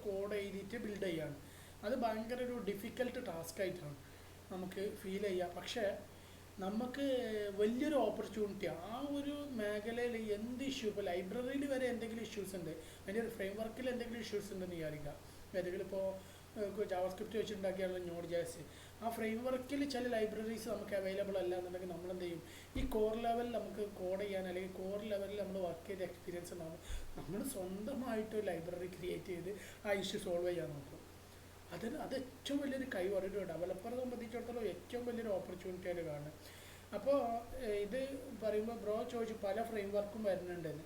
കോഡ് എഴുതിയിട്ട് ബിൽഡ് ചെയ്യാണ്. അത് ഭയങ്കര ഒരു ഡിഫിക്കൽട്ട് ടാസ്ക് ആയിട്ടാണ് നമുക്ക് ഫീൽ ചെയ്യുക. പക്ഷേ നമുക്ക് വലിയൊരു ഓപ്പർച്യൂണിറ്റിയാണ് ആ ഒരു മേഖലയിൽ. എന്ത് ഇഷ്യൂ, ഇപ്പോൾ ലൈബ്രറിയിൽ വരെ എന്തെങ്കിലും ഇഷ്യൂസ് ഉണ്ട്, അതിൻ്റെ ഒരു ഫ്രെയിം വർക്കിൽ എന്തെങ്കിലും ഇഷ്യൂസ് ഉണ്ടെന്ന് വിചാരിക്കുക. ഏതെങ്കിലും ഇപ്പോൾ ജാവാസ്ക്രിപ്റ്റ് വെച്ചിട്ടുണ്ടാക്കിയുള്ള നോഡ് ജാസ്, ആ ഫ്രെയിം വർക്കിൽ ചില ലൈബ്രറീസ് നമുക്ക് അവൈലബിൾ അല്ല എന്നുണ്ടെങ്കിൽ നമ്മൾ എന്ത് ചെയ്യും, ഈ കോർ ലെവലിൽ നമുക്ക് കോഡ് ചെയ്യാൻ അല്ലെങ്കിൽ കോർ ലെവലിൽ നമ്മൾ വർക്ക് ചെയ്ത എക്സ്പീരിയൻസ് ഉണ്ടാകുമ്പോൾ നമ്മൾ സ്വന്തമായിട്ട് ഒരു ലൈബ്രറി ക്രിയേറ്റ് ചെയ്ത് ആ ഇഷ്യൂ സോൾവ് ചെയ്യാൻ നോക്കും. അത് ഏറ്റവും വലിയൊരു കഴിവാണ്. ഒരു ഡെവലപ്പറെ സംബന്ധിച്ചിടത്തോളം ഏറ്റവും വലിയൊരു ഓപ്പർച്യൂണിറ്റി ആയിട്ട് കാണുന്നത്. അപ്പോൾ ഇത് പറയുമ്പോൾ ബ്രോ ചോദിച്ചു പല ഫ്രെയിം വർക്കും വരുന്നുണ്ടെന്ന്.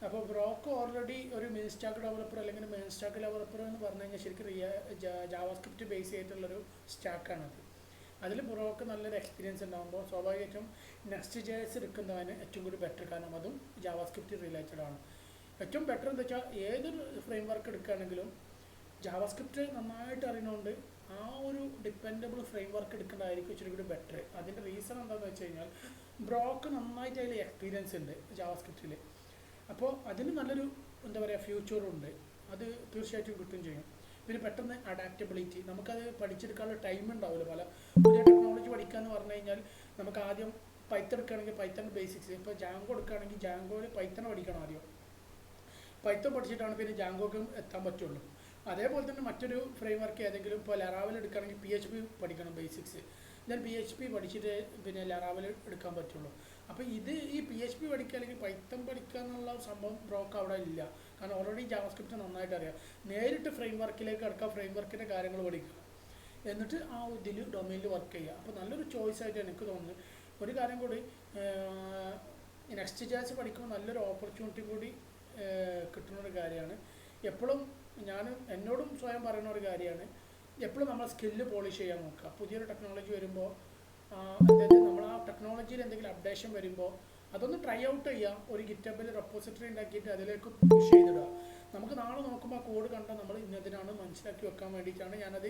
അപ്പോൾ ബ്രോക്ക് ഓൾറെഡി ഒരു മെയിൻ സ്റ്റാക്ക് ഡെവലപ്പർ അല്ലെങ്കിൽ മെയിൻ സ്റ്റാക്ക് ഡെവലപ്പർ എന്ന് പറഞ്ഞു കഴിഞ്ഞാൽ ശരിക്കും ജാവാസ്ക്രിപ്റ്റ് ബേസ് ചെയ്തിട്ടുള്ളൊരു സ്റ്റാക്കാണത്. അതിൽ ബ്രോക്ക് നല്ലൊരു എക്സ്പീരിയൻസ് ഉണ്ടാകുമ്പോൾ സ്വാഭാവികമായിട്ടും നെക്സ്റ്റ് ജേസ് എടുക്കുന്നതിന് ഏറ്റവും കൂടി ബെറ്റർ. കാരണം അതും ജാവാസ്ക്രിപ്റ്റ് റിലേറ്റഡ് ആണ്. ഏറ്റവും ബെറ്റർ എന്താ വെച്ചാൽ ഏതൊരു ഫ്രെയിം വർക്ക് എടുക്കുകയാണെങ്കിലും ജാവാസ്ക്രിപ്റ്റ് നന്നായിട്ട് അറിയുന്നതുകൊണ്ട് ആ ഒരു ഡിപ്പെൻഡബിൾ ഫ്രെയിം വർക്ക് എടുക്കേണ്ടതായിരിക്കും ഇച്ചിരി കൂടി ബെറ്റർ. അതിൻ്റെ റീസൺ എന്താണെന്ന് വെച്ച് കഴിഞ്ഞാൽ ബ്രോക്ക് നന്നായിട്ട് അതിൽ എക്സ്പീരിയൻസ് ഉണ്ട് ജാവാസ്ക്രിപ്റ്റിൽ. അപ്പോൾ അതിന് നല്ലൊരു എന്താ പറയുക ഫ്യൂച്ചറുണ്ട്. അത് തീർച്ചയായിട്ടും കിട്ടും ചെയ്യും. പിന്നെ പെട്ടെന്ന് അഡാപ്റ്റബിലിറ്റി, നമുക്കത് പഠിച്ചെടുക്കാനുള്ള ടൈം ഉണ്ടാവില്ല. പല പുതിയ ടെക്നോളജി പഠിക്കുക എന്ന് പറഞ്ഞു കഴിഞ്ഞാൽ നമുക്ക് ആദ്യം പൈത്തൺ എടുക്കുകയാണെങ്കിൽ പൈത്തൺ ബേസിക്സ്, ഇപ്പോൾ ജാങ്കോ എടുക്കുകയാണെങ്കിൽ ജാങ്കോയിൽ പൈത്തൺ പഠിക്കണം ആദ്യം. പൈത്തൺ പഠിച്ചിട്ടാണ് പിന്നെ ജാങ്കോക്ക് എത്താൻ പറ്റുള്ളൂ. അതേപോലെ തന്നെ മറ്റൊരു ഫ്രെയിം വർക്ക് ഏതെങ്കിലും ഇപ്പോൾ ലറാവൽ എടുക്കുകയാണെങ്കിൽ PHP പഠിക്കണം ബേസിക്സ്. ദെൻ PHP പഠിച്ചിട്ട് പിന്നെ ലറാവൽ എടുക്കാൻ പറ്റുള്ളൂ. അപ്പോൾ ഈ PHP പഠിക്കുക അല്ലെങ്കിൽ പൈത്തൺ പഠിക്കുക എന്നുള്ള സംഭവം ബ്രോക്ക് അവിടെ ഇല്ല. കാരണം ഓൾറെഡി ജാവാസ്ക്രിപ്റ്റ് നന്നായിട്ട് അറിയാം. നേരിട്ട് ഫ്രെയിം വർക്കിലേക്ക് കിടക്കുക, ഫ്രെയിം വർക്കിൻ്റെ കാര്യങ്ങൾ പഠിക്കുക, എന്നിട്ട് ആ ഇതിൽ ഡൊമൈനിൽ വർക്ക് ചെയ്യുക. അപ്പോൾ നല്ലൊരു ചോയ്സ് ആയിട്ട് എനിക്ക് തോന്നുന്നത്. ഒരു കാര്യം കൂടി, നെക്സ്റ്റ് ജാസ് പഠിക്കുമ്പോൾ നല്ലൊരു ഓപ്പർച്യൂണിറ്റി കൂടി കിട്ടുന്നൊരു കാര്യമാണ്. എപ്പോഴും എന്നോടും സ്വയം പറയുന്ന ഒരു കാര്യമാണ്, എപ്പോഴും നമ്മൾ സ്കില്ല് പോളിഷ് ചെയ്യാൻ നോക്കുക. പുതിയൊരു ടെക്നോളജി വരുമ്പോൾ അതായത് നമ്മൾ ആ ടെക്നോളജിയിൽ എന്തെങ്കിലും അപ്ഡേഷൻ വരുമ്പോൾ അതൊന്ന് ട്രൈ ഔട്ട് ചെയ്യുക. ഒരു ഗിറ്റബിൽ റെപ്പോസിറ്ററി ഉണ്ടാക്കിയിട്ട് അതിലേക്ക് പുഷ് ചെയ്തിടുക. നമുക്ക് നാളെ നോക്കുമ്പോൾ ആ കോഡ് കണ്ടാൽ നമ്മൾ ഇന്നതിനാണ് മനസ്സിലാക്കി വെക്കാൻ വേണ്ടിയിട്ടാണ് ഞാനത്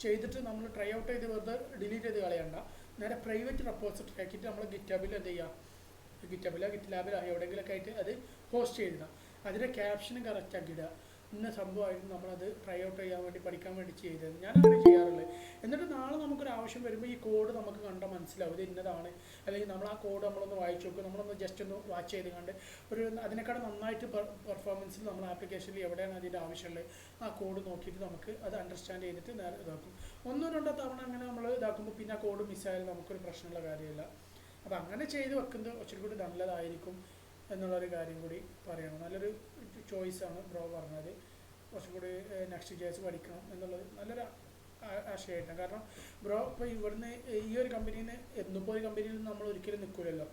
ചെയ്തിട്ട് നമ്മൾ ട്രൈ ഔട്ട് ചെയ്ത് വെറുതെ ഡിലീറ്റ് ചെയ്ത് കളയണ്ട. നേരെ പ്രൈവറ്റ് റെപ്പോസിറ്ററി ആക്കിയിട്ട് നമ്മൾ ഗിറ്റബിൽ എന്ത് ചെയ്യുക, ഗിറ്റബിലോ ഗിറ്റ് ലാബിലോ എവിടെയെങ്കിലുമൊക്കെ ആയിട്ട് അത് പോസ്റ്റ് ചെയ്തിടാം. അതിൻ്റെ ക്യാപ്ഷനും കറക്റ്റ് ആക്കി ഇടുക. ഇന്ന സംഭവമായിരുന്നു നമ്മളത് ട്രൈ ഔട്ട് ചെയ്യാൻ വേണ്ടി പഠിക്കാൻ വേണ്ടി ചെയ്തത്. ഞാനങ്ങനെ ചെയ്യാറുള്ളത്. എന്നിട്ട് നാളെ നമുക്കൊരു ആവശ്യം വരുമ്പോൾ ഈ കോഡ് നമുക്ക് കണ്ടാൽ മനസ്സിലാവും ഇത് ഇന്നതാണ്. അല്ലെങ്കിൽ നമ്മൾ ആ കോഡ് നമ്മളൊന്ന് വായിച്ചു നോക്കും, നമ്മളൊന്ന് ജസ്റ്റ് ഒന്ന് വാച്ച് ചെയ്ത് കണ്ട് ഒരു അതിനേക്കാൾ നന്നായിട്ട് പെർഫോമൻസിൽ നമ്മൾ ആപ്ലിക്കേഷനിൽ എവിടെയാണ് അതിൻ്റെ ആവശ്യമുള്ളത് ആ കോഡ് നോക്കിയിട്ട് നമുക്ക് അത് അണ്ടർസ്റ്റാൻഡ് ചെയ്തിട്ട് നേരെ ഇതാക്കും. ഒന്നോ രണ്ടോ തവണ അങ്ങനെ നമ്മൾ ഇതാക്കുമ്പോൾ പിന്നെ ആ കോഡ് മിസ്സായാലും നമുക്കൊരു പ്രശ്നമുള്ള കാര്യമില്ല. അപ്പോൾ അങ്ങനെ ചെയ്ത് വെക്കുന്നത് കുറച്ചും കൂടി നല്ലതായിരിക്കും എന്നുള്ളൊരു കാര്യം കൂടി പറയണം. നല്ലൊരു ചോയ്സാണ് ബ്രോ പറഞ്ഞത്. കുറച്ചും കൂടി നെക്സ്റ്റ് ജേഴ്സ് പഠിക്കണം എന്നുള്ളത് നല്ലൊരു ആശയമായിട്ടാണ്. കാരണം ബ്രോ ഇപ്പോൾ ഇവിടുന്ന് ഈ ഒരു കമ്പനിയിൽ നിന്ന് എന്നിപ്പോൾ ഒരു കമ്പനിയിൽ നിന്ന് നമ്മൾ ഒരിക്കലും നിൽക്കില്ലല്ലോ.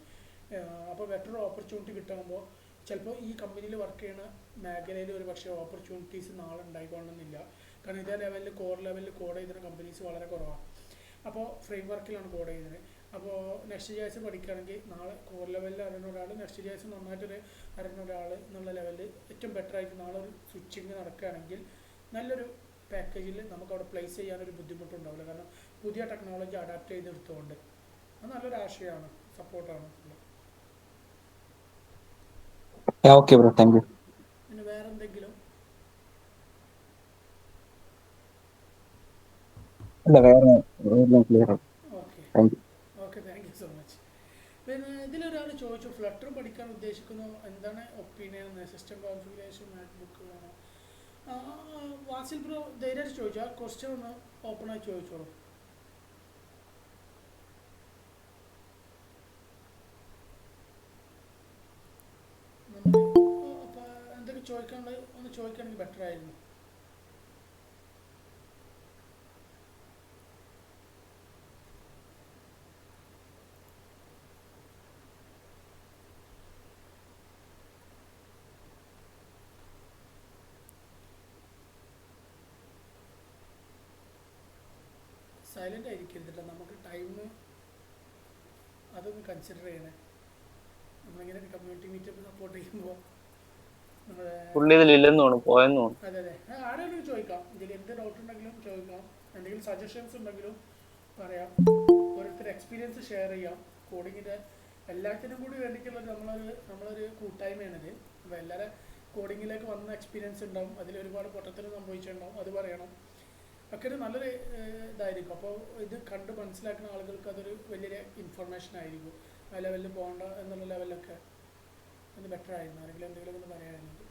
അപ്പോൾ ബെറ്റർ ഓപ്പർച്യൂണിറ്റി കിട്ടുമ്പോൾ ചിലപ്പോൾ ഈ കമ്പനിയിൽ വർക്ക് ചെയ്യുന്ന മേഖലയിൽ ഒരു പക്ഷേ ഓപ്പർച്യൂണിറ്റീസ് നാളെ ഉണ്ടായിക്കൊള്ളണമെന്നില്ല. കാരണം ഇതേ ലെവലിൽ കോർ ലെവലിൽ കോഡ് ചെയ്യുന്ന കമ്പനീസ് വളരെ കുറവാണ്. അപ്പോൾ ഫ്രെയിം വർക്കിലാണ് കോഡ് ചെയ്യുന്നത്. അപ്പോൾ നെക്സ്റ്റ് ജേഴ്സ് പഠിക്കുകയാണെങ്കിൽ നാളെ കോർ ലെവലിൽ അറിയുന്ന ഒരാൾ നെക്സ്റ്റ് ജേഴ്സ് നന്നായിട്ടൊരു അറിയുന്ന ഒരാൾ എന്നുള്ള ലെവലിൽ ഏറ്റവും ബെറ്റർ ആയിട്ട് നാളെ ഒരു സ്വിച്ചിങ് നടക്കുകയാണെങ്കിൽ നല്ലൊരു പാക്കേജിൽ നമുക്കവിടെ പ്ലേസ് ചെയ്യാനൊരു ബുദ്ധിമുട്ടുണ്ടാവില്ല. കാരണം പുതിയ ടെക്നോളജി അഡാപ്റ്റ് ചെയ്തെടുത്തുകൊണ്ട് അത് നല്ലൊരു ആശയമാണ്, സപ്പോർട്ടാണ്. Okay bro, thank you. പിന്നെ വേറെ എന്തെങ്കിലും? അല്ല, വേറെ clear. Okay thank you. Okay, thank you so much. പിന്നെ ഇതിലൊരാൾ ചോദിച്ചു ഫ്ലട്ടർ പഠിക്കാൻ ഉദ്ദേശിക്കുന്നു, എന്താണ് ഒപ്പീനിയൻ, സിസ്റ്റം കോൺഫിഗറേഷൻ മാക്ബുക്ക് വേണോ? വാസിൽ ബ്രോ ധൈര്യമായിട്ട് ചോദിച്ചാൽ ക്വസ്റ്റ്യൻ ഒന്ന് ഓപ്പണായി ചോദിച്ചോളൂ. നമ്മൾ അപ്പോൾ എന്തെങ്കിലും ചോദിക്കാനുള്ളത് ഒന്ന് ചോദിക്കുകയാണെങ്കിൽ ബെറ്റർ ആയിരുന്നു. സൈലൻ്റ് ആയിരിക്കരുതില്ല, നമുക്ക് ടൈം അതൊന്ന് കൺസിഡർ ചെയ്യണേ. നമ്മളിങ്ങനെ കമ്മ്യൂണിറ്റി മീറ്റപ്പ് സപ്പോർട്ട് ചെയ്യുമ്പോൾ നമ്മുടെ അതെ അതെ ആരെങ്കിലും ചോദിക്കാം. ഇതിൽ എന്ത് ഡൗട്ട് ഉണ്ടെങ്കിലും ചോദിക്കാം, എന്തെങ്കിലും സജഷൻസ് ഉണ്ടെങ്കിലും പറയാം. ഓരോരുത്തർ എക്സ്പീരിയൻസ് ഷെയർ ചെയ്യാം. കോഡിങ്ങിൻ്റെ എല്ലാത്തിനും കൂടി വേണ്ടിയിട്ടുള്ള നമ്മളൊരു കൂട്ടായ്മയാണിത്. അപ്പോൾ എല്ലാവരും കോഡിങ്ങിലേക്ക് വന്ന എക്സ്പീരിയൻസ് ഉണ്ടാവും, അതിലൊരുപാട് പൊട്ടത്തരം സംഭവിച്ചിട്ടുണ്ടാവും, അത് പറയണം. ഒക്കെ ഒരു നല്ലൊരു ഇതായിരിക്കും. അപ്പോൾ ഇത് കണ്ട് മനസ്സിലാക്കുന്ന ആളുകൾക്ക് അതൊരു വലിയൊരു ഇൻഫർമേഷൻ ആയിരിക്കും. ആ ലെവലിൽ പോകേണ്ട എന്നുള്ള ലെവലിലൊക്കെ ഒന്ന് ബെറ്റർ ആയിരുന്നു. ആരെങ്കിലും എന്തെങ്കിലും ഒന്ന് പറയാമായിരുന്നത്.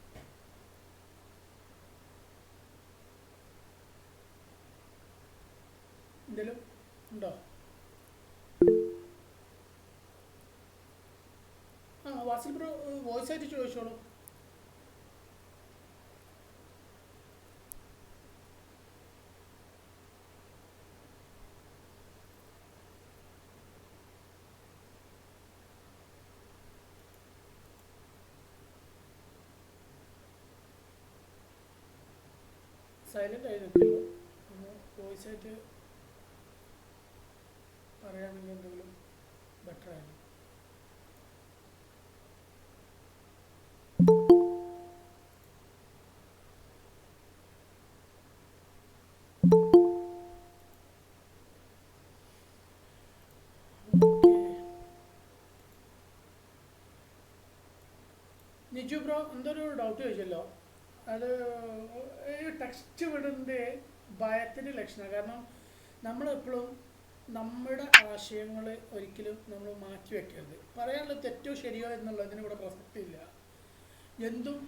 എന്തെങ്കിലും ഉണ്ടോ? വാസിൽ ബ്രോ വോയിസ് ആയിട്ട് ചോദിച്ചോളൂ. സൈലൻ്റ് ആയി നിൽക്കുമല്ലോ, ഒന്ന് വോയിസ് ആയിട്ട് പറയുകയാണെങ്കിൽ എന്തെങ്കിലും ബെറ്റർ ആയിരുന്നു. നിജു ബ്രോ എന്തൊരു ഡൗട്ട് ചോദിച്ചല്ലോ, അത് ഈ ടെക്സ്റ്റ് വിടുന്നതിൻ്റെ ഭയത്തിൻ്റെ ലക്ഷണം. കാരണം നമ്മളെപ്പോഴും നമ്മുടെ ആശയങ്ങൾ ഒരിക്കലും നമ്മൾ മാറ്റി വയ്ക്കരുത്. പറയാനുള്ള തെറ്റോ ശരിയോ എന്നുള്ളതിന് ഇവിടെ പ്രസക്തിയില്ല. എന്തും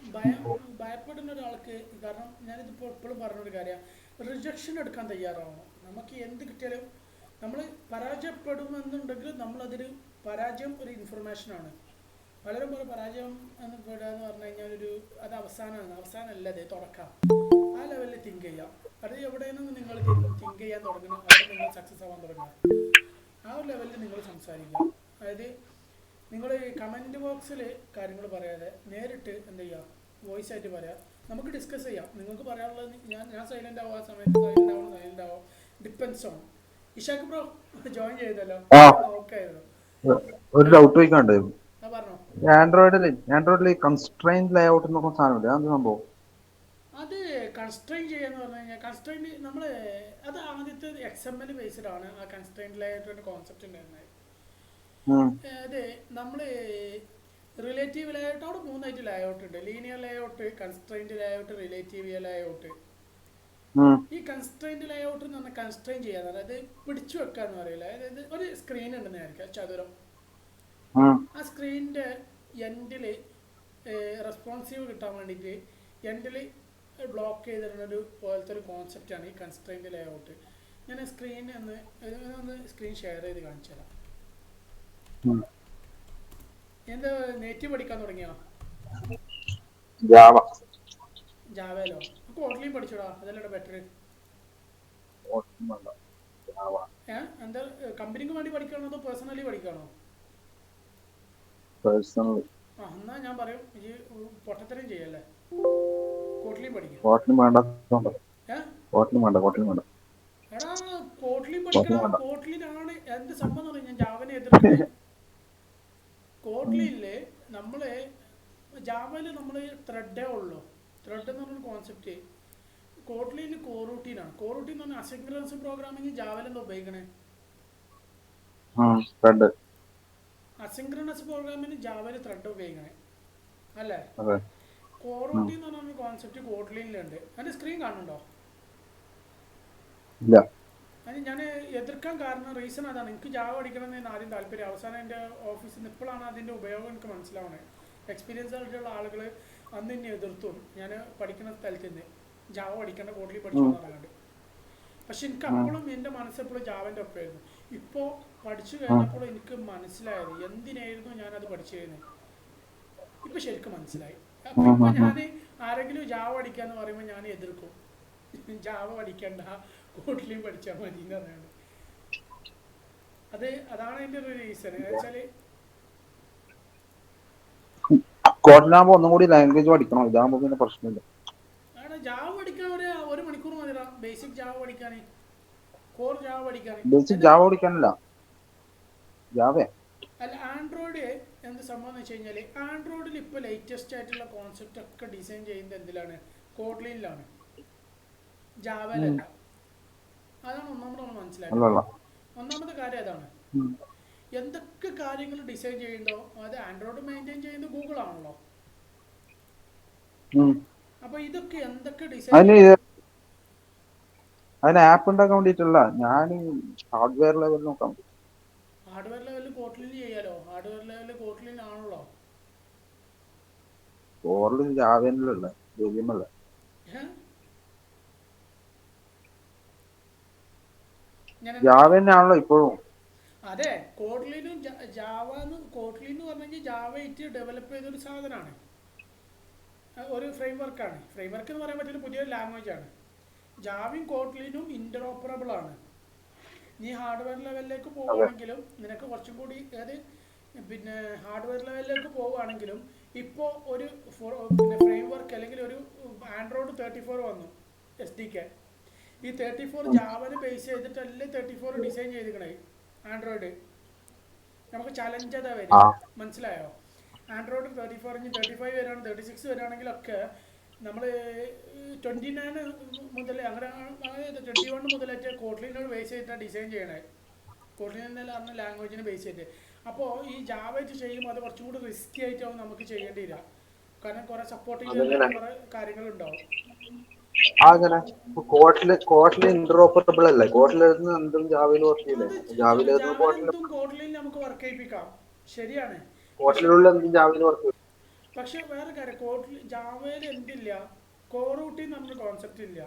ഭയപ്പെടുന്ന ഒരാൾക്ക്, കാരണം ഞാനിതിപ്പോൾ എപ്പോഴും പറഞ്ഞൊരു കാര്യമാണ്, റിജക്ഷൻ എടുക്കാൻ തയ്യാറാവണം. നമുക്ക് എന്ത് കിട്ടിയാലും നമ്മൾ പരാജയപ്പെടുമെന്നുണ്ടെങ്കിൽ നമ്മളതിൽ പരാജയം ഒരു ഇൻഫർമേഷനാണ്. പലരും പോലെ പരാജയം എന്ന് പെടുകയെന്ന് പറഞ്ഞു കഴിഞ്ഞാൽ അത് അവസാനമല്ല, അത് തുടക്കം. ആ ലെവലിൽ തിങ്ക് ചെയ്യാം. അത് എവിടെ നിന്ന് നിങ്ങൾ തിങ്ക് ചെയ്യാൻ തുടങ്ങണം, അവിടെ നിങ്ങൾ സക്സസ് ആവാൻ തുടങ്ങുക. ആ ഒരു ലെവലിൽ നിങ്ങൾ സംസാരിക്കുക. അതായത് നിങ്ങൾ കമൻറ്റ് ബോക്സിൽ കാര്യങ്ങൾ പറയാതെ നേരിട്ട് എന്ത് ചെയ്യുക, വോയിസ് ആയിട്ട് പറയാം. നമുക്ക് ഡിസ്കസ് ചെയ്യാം. നിങ്ങൾക്ക് പറയാനുള്ളത് ഞാൻ സൈലൻ്റ് ആവും, ആ സമയത്ത് സൈലൻ്റ് ആവും. Depends on. Ishaq bro join ചെയ്തല്ലോ, ആ ഞാൻ നോക്കായിരുന്നു. ഒരു ആ ഡൗട്ട് ചോദിക്കാണ്ട്. ആ പറഞ്ഞോ. ആൻഡ്രോയിഡിൽ കൺസ്ട്രെയിൻ ലേഔട്ട് എന്നൊക്കെ സാധനമില്ല, അത് സംഭവം? അത് കൺസ്ട്രെയിൻ ചെയ്യാന്ന് പറഞ്ഞു കഴിഞ്ഞാൽ കൺസ്ട്രെയിൻ നമ്മൾ അത് ആദ്യത്തെ XML ബേസ്ഡ് ആണ് ആ കൺസ്ട്രെയിൻ ലേഔട്ടിന്റെ കോൺസെപ്റ്റ് ഉണ്ടായിരുന്നത്. ഉം, അതെ, നമ്മൾ റിലേറ്റീവ് ലേഔട്ട് അവിടെ മൂന്നായിട്ട് ലേഔട്ട് ഉണ്ട്. Linear layout, constraint layout, relative layout. ഉം, ഈ കൺസ്ട്രെയിൻറ്റ് ലേഔട്ട് എന്ന് പറഞ്ഞാൽ കൺസ്ട്രെയിൻ ചെയ്യാന്ന് പറഞ്ഞാൽ അതായത് പിടിച്ചു വെക്കാന്ന് പറയില്ല. അതായത് ഒരു സ്ക്രീൻ ഉണ്ടെന്ന് വിചാരിക്കുക, ചതുരം. ഉം, ആ സ്ക്രീനിൻ്റെ എൻഡിൽ റെസ്പോൺസീവ് കിട്ടാൻ വേണ്ടിയിട്ട് എൻഡിൽ ബ്ലോക്ക് ചെയ്തിരുന്നൊരു പോലത്തെ ഒരു കോൺസെപ്റ്റാണ് ഈ കൺസ്ട്രെയിൻറ്റ് ലേഔട്ട്. ഞാൻ സ്ക്രീൻ ഒന്ന് സ്ക്രീൻ ഷെയർ ചെയ്ത് കാണിച്ചു തരാം. ഉം. എന്താ നേറ്റീവ് പഠിക്കാൻ തുടങ്ങിയോ? ജാവ. ജാവയിലോ? കോട്ട്ലിയും പഠിച്ചോടാ, അതല്ലേ ബെറ്റർ. ജാവ എന്താ കമ്പനിക്ക് വേണ്ടി പഠിക്കണോ അതോ പേഴ്സണലി പഠിക്കണോ? പേഴ്സണൽ. ആ എന്നാ ഞാൻ പറയും ഈ പൊട്ടത്തരം ചെയ്യല്ലേ, കോട്ട്ലിയും പഠിക്കും. കോട്ടിലും വേണ്ട, ഏ കോട്ടിലും വേണ്ട, കോട്ടിലും വേണ്ട, എടാ കോട്ട്ലിയും പഠിക്കടാ. കോട്ടിലും വേണ്ട. കോട്ട്ലിനാണ് എന്ത് സംഭവം എന്ന് പറഞ്ഞാൽ ഞാൻ ജാവനെ എതിർക്കുന്നത്. കോട്ട്ലിയിൽ നമ്മൾ ജാവയിൽ നമ്മൾ ത്രെഡേ ഉള്ളൂ. ത്രെഡ് എന്ന് പറഞ്ഞൊരു കോൺസെപ്റ്റ് കോട്ട്ലിയിൽ കോറൂട്ടീനാണ്. കോറൂട്ടീൻ എന്ന് പറഞ്ഞാൽ അസിൻക്രണസ് പ്രോഗ്രാമിങ് ജാവയിൽ എന്താ ഉപയോഗിക്കണേ? ത്രെഡ്. അസിൻക്രണസ് പ്രോഗ്രാമിന് ജാവയിൽ ത്രെഡ് ഉപയോഗിക്കണേ അല്ലേ? അതെ. കോറൂട്ടി എന്ന് പറഞ്ഞ കോൺസെപ്റ്റ് കോട്ട്ലിനിലുണ്ട്. അതിൻ്റെ സ്ക്രീൻ കാണുന്നുണ്ടോ? ഇല്ല. അതിന് ഞാൻ എതിർക്കാൻ കാരണം റീസൺ അതാണ്. എനിക്ക് ജാവ പഠിക്കണമെന്ന് ആദ്യം താല്പര്യം. അവസാനം എൻ്റെ ഓഫീസിൽ നിന്ന് ഇപ്പോഴാണ് അതിൻ്റെ ഉപയോഗം എനിക്ക് മനസ്സിലാവണേ. എക്സ്പീരിയൻസ് ആയിട്ടുള്ള ആളുകൾ അന്ന് എന്നെ എതിർത്തു. ഞാൻ പഠിക്കുന്ന സ്ഥലത്ത് നിന്ന് ജാവ പഠിക്കേണ്ട കോട്ട്ലി പഠിച്ചു എന്ന് പറയാണ്ട്. പക്ഷെ എനിക്ക് അപ്പോഴും എൻ്റെ മനസ്സെപ്പോഴും ജാവൻ്റെ ഒപ്പമായിരുന്നു. ഇപ്പോൾ പഠിച്ചു കഴിഞ്ഞപ്പോൾ എനിക്ക് മനസ്സിലായത് എന്തിനായിരുന്നു ഞാനത് പഠിച്ചു കഴിഞ്ഞത്. ഇപ്പം ശരിക്കും മനസ്സിലായി. അപ്പം ഇപ്പം ഞാൻ ആരെങ്കിലും ജാവ പഠിക്കാന്ന് പറയുമ്പോൾ ഞാൻ എതിർക്കും. ജാവ പഠിക്കണ്ട, കോട്ട്ലിയും പഠിച്ചാൽ മതി എന്ന് പറയുന്നത്. അതാണ് അതിൻ്റെ ഒരു റീസൺ. വെച്ചാൽ കോട്ടിലാകുമ്പോ ഒന്നും കൂടി ലാംഗ്വേജ് പഠിക്കണം, ഇതാകുമ്പോ പിന്നെ പ്രശ്നമില്ല. അവിടെ ജാവ പഠിക്കാൻ ഒരു മണിക്കൂർ മതിടാ. ബേസിക് ജാവ പഠിക്കാൻ, കോർ ജാവ പഠിക്കാൻ. ബേസിക് ജാവ പഠിക്കാനല്ല, ജാവ. അല്ല, ആൻഡ്രോയിഡ് എന്ത് സംഭവം എന്ന് വെച്ച് കഴിഞ്ഞാൽ ആൻഡ്രോയിഡിൽ ഇപ്പോൾ ലേറ്റസ്റ്റ് ആയിട്ടുള്ള കോൺസെപ്റ്റ് ഒക്കെ ഡിസൈൻ ചെയ്യുന്നത് എന്തിലാണ്? കോട്ട്ലിനിലാണ്, ജാവയിലല്ല. അതാണ് ഒന്നാമത് നമ്മൾ മനസ്സിലാക്കുന്നത്. ഒന്നാമത്തെ കാര്യം അതാണ്. എന്തൊക്കെ കാര്യങ്ങൾ ഡിസൈൻ ചെയ്യുന്നോ അത് ആൻഡ്രോയിഡ് മെയിൻറ്റെയിൻ ചെയ്യുന്നത് ഗൂഗിൾ ആണല്ലോ. അപ്പോൾ ഇതൊക്കെ എന്തൊക്കെ ഡിസൈൻ അതിന് ആപ്പ് ഉണ്ടാക്കാൻ വേണ്ടിട്ടല്ല, ഞാൻ ഹാർഡ്വെയർ ലെവൽ നോക്കാം. ഹാർഡ്വെയർ ലെവലിൽ കോട്ട്ലിൻ ചെയ്യാലോ. ഹാർഡ്വെയർ ലെവലിൽ കോട്ട്ലിൻ ആണല്ലോ. കോറിലും ജാവയിലല്ല, ജെവിഎം അല്ല. ജാവ തന്നെയാണല്ലോ ഇപ്പോഴും. അതെ, കോട്ട്ലിനും ജാവ കോട്ട്ലിൻ എന്ന് പറഞ്ഞു ജാവ ഇറ്റ് ഡെവലപ്പ് ചെയ്തൊരു സാധനമാണ്, ഒരു ഫ്രെയിം വർക്കാണ്. ഫ്രെയിം വർക്ക് എന്ന് പറയാൻ പറ്റുന്ന പുതിയൊരു ലാംഗ്വേജ് ആണ്. ജാവയും കോട്ട്ലിനും ഇൻ്ററോപ്പറബിൾ ആണ്. നീ ഹാർഡ്വെയർ ലെവലിലേക്ക് പോവുകയാണെങ്കിലും നിനക്ക് കുറച്ചും കൂടി പിന്നെ ഹാർഡ്വെയർ ലെവലിലേക്ക് പോവുകയാണെങ്കിലും ഇപ്പോൾ ഒരു ഫ്രെയിം വർക്ക് അല്ലെങ്കിൽ ഒരു ആൻഡ്രോയിഡ് 34 വന്നു SDK. ഈ 34 ജാവനെ ബേസ് ചെയ്തിട്ടല്ലേ 34 ഡിസൈൻ ചെയ്തിരിക്കണേ ആൻഡ്രോയിഡ്. നമുക്ക് ചലഞ്ച് അതാ വരിക, മനസ്സിലായോ? ആൻഡ്രോയിഡ് 34 35 വരാണ്, 36 വരാണെങ്കിലൊക്കെ നമ്മൾ 29 മുതൽ അങ്ങനെ 21 മുതലായിട്ട് കോട്ട്ലിനോട് ബേസ് ചെയ്തിട്ടാണ് ഡിസൈൻ ചെയ്യണേ. കോട്ട്ലിൻ എന്നല്ല പറഞ്ഞ ലാംഗ്വേജിനെ ബേസ് ചെയ്തിട്ട്. അപ്പോൾ ഈ ജാവ വെച്ച് ചെയ്യുമ്പോൾ അത് കുറച്ചും കൂടി റിസ്കി ആയിട്ടാവും നമുക്ക് ചെയ്യേണ്ടി വരിക. കാരണം കുറേ സപ്പോർട്ടിങ് ചെയ്യാൻ കുറേ കാര്യങ്ങളുണ്ടാവും. കോട്ടിൽ ഇന്ററോപ്പറബിൾ അല്ലേ? കോട്ടിലെഴുതുന്ന എന്തും ജാവയിൽ വർക്ക് ചെയ്യില്ലേ? ജാവയിലെന്തും കോട്ട്ലിൻ നമുക്ക് വർക്ക് ചെയ്യിപ്പിക്കാം, ശരിയാണ്. കോട്ടിലുള്ള എന്തും ജാവയിൽ വർക്ക് ചെയ്യും. പക്ഷെ വേറെ കാര്യം, ജാവയിൽ എന്തില്ല, കോറൂട്ടി എന്നൊരു കോൺസെപ്റ്റ് ഇല്ല.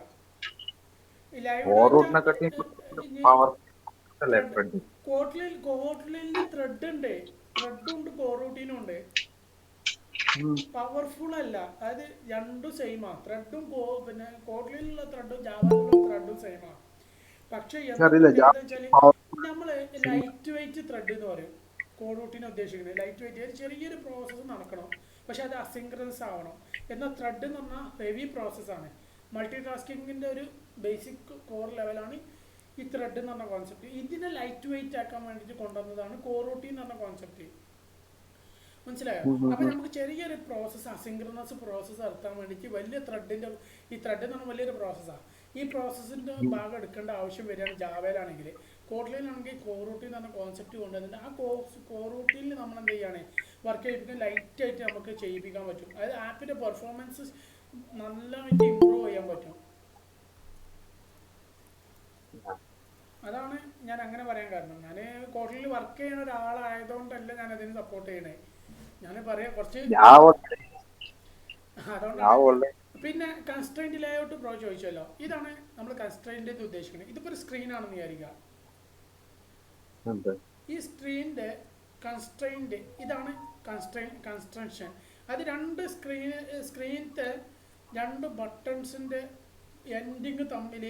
കോട്ട്ലിന് ത്രെഡ് ഉണ്ട്, ത്രെഡും ഉണ്ട്, കോറൂട്ടീനും ഉണ്ട്. പവർഫുൾ അല്ല, അതായത് രണ്ടും സെയിമാ. ത്രെഡും പിന്നെ കോട്ട്ലിനുള്ള ത്രെഡും ജാവയിലുള്ള ത്രെഡും സെയിമാ. പക്ഷെ എന്താണെന്ന് വെച്ചാൽ നമ്മൾ ലൈറ്റ് വെയിറ്റ് ത്രെഡ് എന്ന് പറയും കോറൂട്ടിനെ ഉദ്ദേശിക്കുന്നത്. ലൈറ്റ് വെയിറ്റ് ഒരു ചെറിയൊരു പ്രോസസ്സ് നടക്കണം, പക്ഷെ അത് അസിൻക്രണസ് ആവണം. എന്നാൽ ത്രെഡ് എന്ന് പറഞ്ഞാൽ ഹെവി പ്രോസസ്സാണ്. മൾട്ടി ടാസ്കിങ്ങിൻ്റെ ഒരു ബേസിക് കോർ ലെവലാണ് ഈ ഈ ത്രെഡ് എന്ന് പറഞ്ഞ കോൺസെപ്റ്റ്. ഇതിനെ ലൈറ്റ് വെയിറ്റ് ആക്കാൻ വേണ്ടിയിട്ട് കൊണ്ടുവന്നതാണ് കോറൂട്ടീൻ എന്ന് പറഞ്ഞ കോൺസെപ്റ്റ്. മനസ്സിലായോ? അപ്പോൾ നമുക്ക് ചെറിയൊരു പ്രോസസ്സ്, അസിങ്ക്രണസ് പ്രോസസ്സ് നടത്താൻ വേണ്ടിയിട്ട് വലിയ ത്രെഡിൻ്റെ, ഈ ത്രെഡ് എന്ന് പറഞ്ഞാൽ വലിയൊരു പ്രോസസ്സാണ്. ഈ പ്രോസസ്സിൻ്റെ ഭാഗം എടുക്കേണ്ട ആവശ്യം വരികയാണ് ജാവയിലാണെങ്കിൽ. കോട്ട്ലയിലാണെങ്കിൽ കോറൂട്ടീൻ എന്ന് പറഞ്ഞ കോൺസെപ്റ്റ് കൊണ്ടുവന്നിട്ട് ആ കോറൂട്ടീനിൽ നമ്മൾ എന്ത് ചെയ്യുകയാണ്, വർക്ക് ചെയ്യിപ്പിക്കാൻ ലൈറ്റായിട്ട് നമുക്ക് ചെയ്യിപ്പിക്കാൻ പറ്റും. അതായത് ആപ്പിൻ്റെ പെർഫോമൻസ് നല്ലതായിട്ട് ഇമ്പ്രൂവ് ചെയ്യാൻ പറ്റും. അതാണ് ഞാൻ അങ്ങനെ പറയാൻ കാരണം. ഞാൻ കോട്ട്ലയിൽ വർക്ക് ചെയ്യുന്ന ഒരാളായതുകൊണ്ടല്ല ഞാൻ അതിന് സപ്പോർട്ട് ചെയ്യണേ. ഞാൻ പറയാം കുറച്ച് അതുകൊണ്ടാണ്. പിന്നെ കൺസ്ട്രെയിൻറ്റ് ലേഔട്ട് ബ്രോ ചോദിച്ചല്ലോ. ഇതാണ് നമ്മൾ കൺസ്ട്രെയിൻറ്റ് ഉദ്ദേശിക്കുന്നത്. ഇതിപ്പോൾ ഒരു സ്ക്രീനാണെന്ന് വിചാരിക്കുക. ഈ സ്ക്രീനിൻ്റെ കൺസ്ട്രെയിൻറ്റ് ഇതാണ് കൺസ്ട്രക്ഷൻ. അത് രണ്ട് സ്ക്രീനത്തെ രണ്ട് ബട്ടൺസിൻ്റെ എൻഡിങ് തമ്മിൽ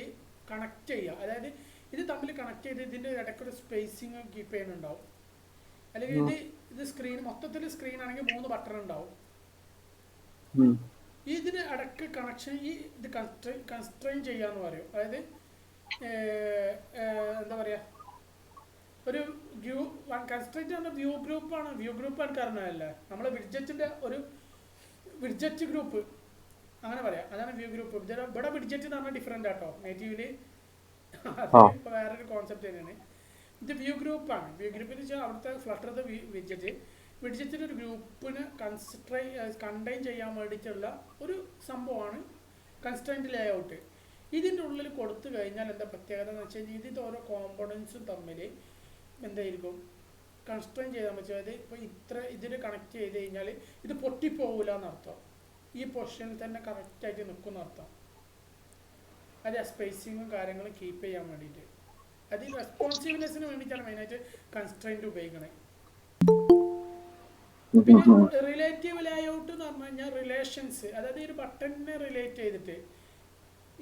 കണക്ട് ചെയ്യുക. അതായത് ഇത് തമ്മിൽ കണക്ട് ചെയ്ത് ഇതിൻ്റെ ഇടയ്ക്കൊരു സ്പേസിങ് കീപ്പ് ചെയ്യുന്നുണ്ടാവും. അല്ലെങ്കിൽ ഇത് സ്ക്രീൻ മൊത്തത്തിൽ സ്ക്രീൻ ആണെങ്കിൽ 3 ബട്ടൺ ഉണ്ടാവും. ഇതിന് ഇടയ്ക്ക് കണക്ഷൻ ഇത് കൺസ്ട്രെയിൻ ചെയ്യാന്ന് പറയും. അതായത് എന്താ പറയുക, ഒരു കൺസ്ട്രെയിൻറ്റ് പറഞ്ഞാൽ വ്യൂ ഗ്രൂപ്പാണ്. വ്യൂ ഗ്രൂപ്പ് എനിക്കറിഞ്ഞതല്ലേ, നമ്മളെ വിഡ്ജറ്റിൻ്റെ ഒരു വിഡ്ജറ്റ് ഗ്രൂപ്പ് അങ്ങനെ പറയാം. അതാണ് വ്യൂ ഗ്രൂപ്പ്. ഇവിടെ വിഡ്ജറ്റ് എന്ന് പറഞ്ഞാൽ ഡിഫറെൻ്റ് ആട്ടോ നേറ്റീവില്. അത് ഇപ്പോൾ വേറൊരു കോൺസെപ്റ്റ് തന്നെയാണ്. ഇത് വ്യൂ ഗ്രൂപ്പാണ്. വ്യൂ ഗ്രൂപ്പിന് വെച്ചാൽ അവിടുത്തെ ഫ്ലട്ടറത്തെ വിഡ്ജറ്റിൻ്റെ ഒരു ഗ്രൂപ്പിന് കണ്ടെയ്ൻ ചെയ്യാൻ വേണ്ടിയിട്ടുള്ള ഒരു സംഭവമാണ് കൺസ്ട്രെയിൻറ്റ് ലേഔട്ട്. ഇതിൻ്റെ ഉള്ളിൽ കൊടുത്തു കഴിഞ്ഞാൽ എന്താ പ്രത്യേകത എന്ന് വെച്ച് കഴിഞ്ഞാൽ ഇതിൻ്റെ ഓരോ കോമ്പണൻസും തമ്മിൽ എന്തായിരിക്കും കൺസ്ട്രെയിൻ ചെയ്താൽ വെച്ചാൽ ഇപ്പോൾ ഇതിൽ കണക്ട് ചെയ്ത് കഴിഞ്ഞാൽ ഇത് പൊട്ടിപ്പോകില്ല എന്നർത്ഥം. ഈ പൊസിഷനിൽ തന്നെ കറക്റ്റായിട്ട് നിൽക്കും എന്നർത്ഥം. അത് സ്പേസിങ്ങും കാര്യങ്ങളും കീപ്പ് ചെയ്യാൻ വേണ്ടിയിട്ട്. അത് റെസ്പോൺസീവ്നെസ്സിന് വേണ്ടിയിട്ടാണ് മെയിനായിട്ട് കൺസ്ട്രെയിൻറ്റ് ഉപയോഗിക്കണേ. പിന്നെ റിലേറ്റീവ് ലേഔട്ട് എന്ന് പറഞ്ഞു കഴിഞ്ഞാൽ റിലേഷൻസ്, അതായത് ഒരു ബട്ടണിനെ റിലേറ്റ് ചെയ്തിട്ട്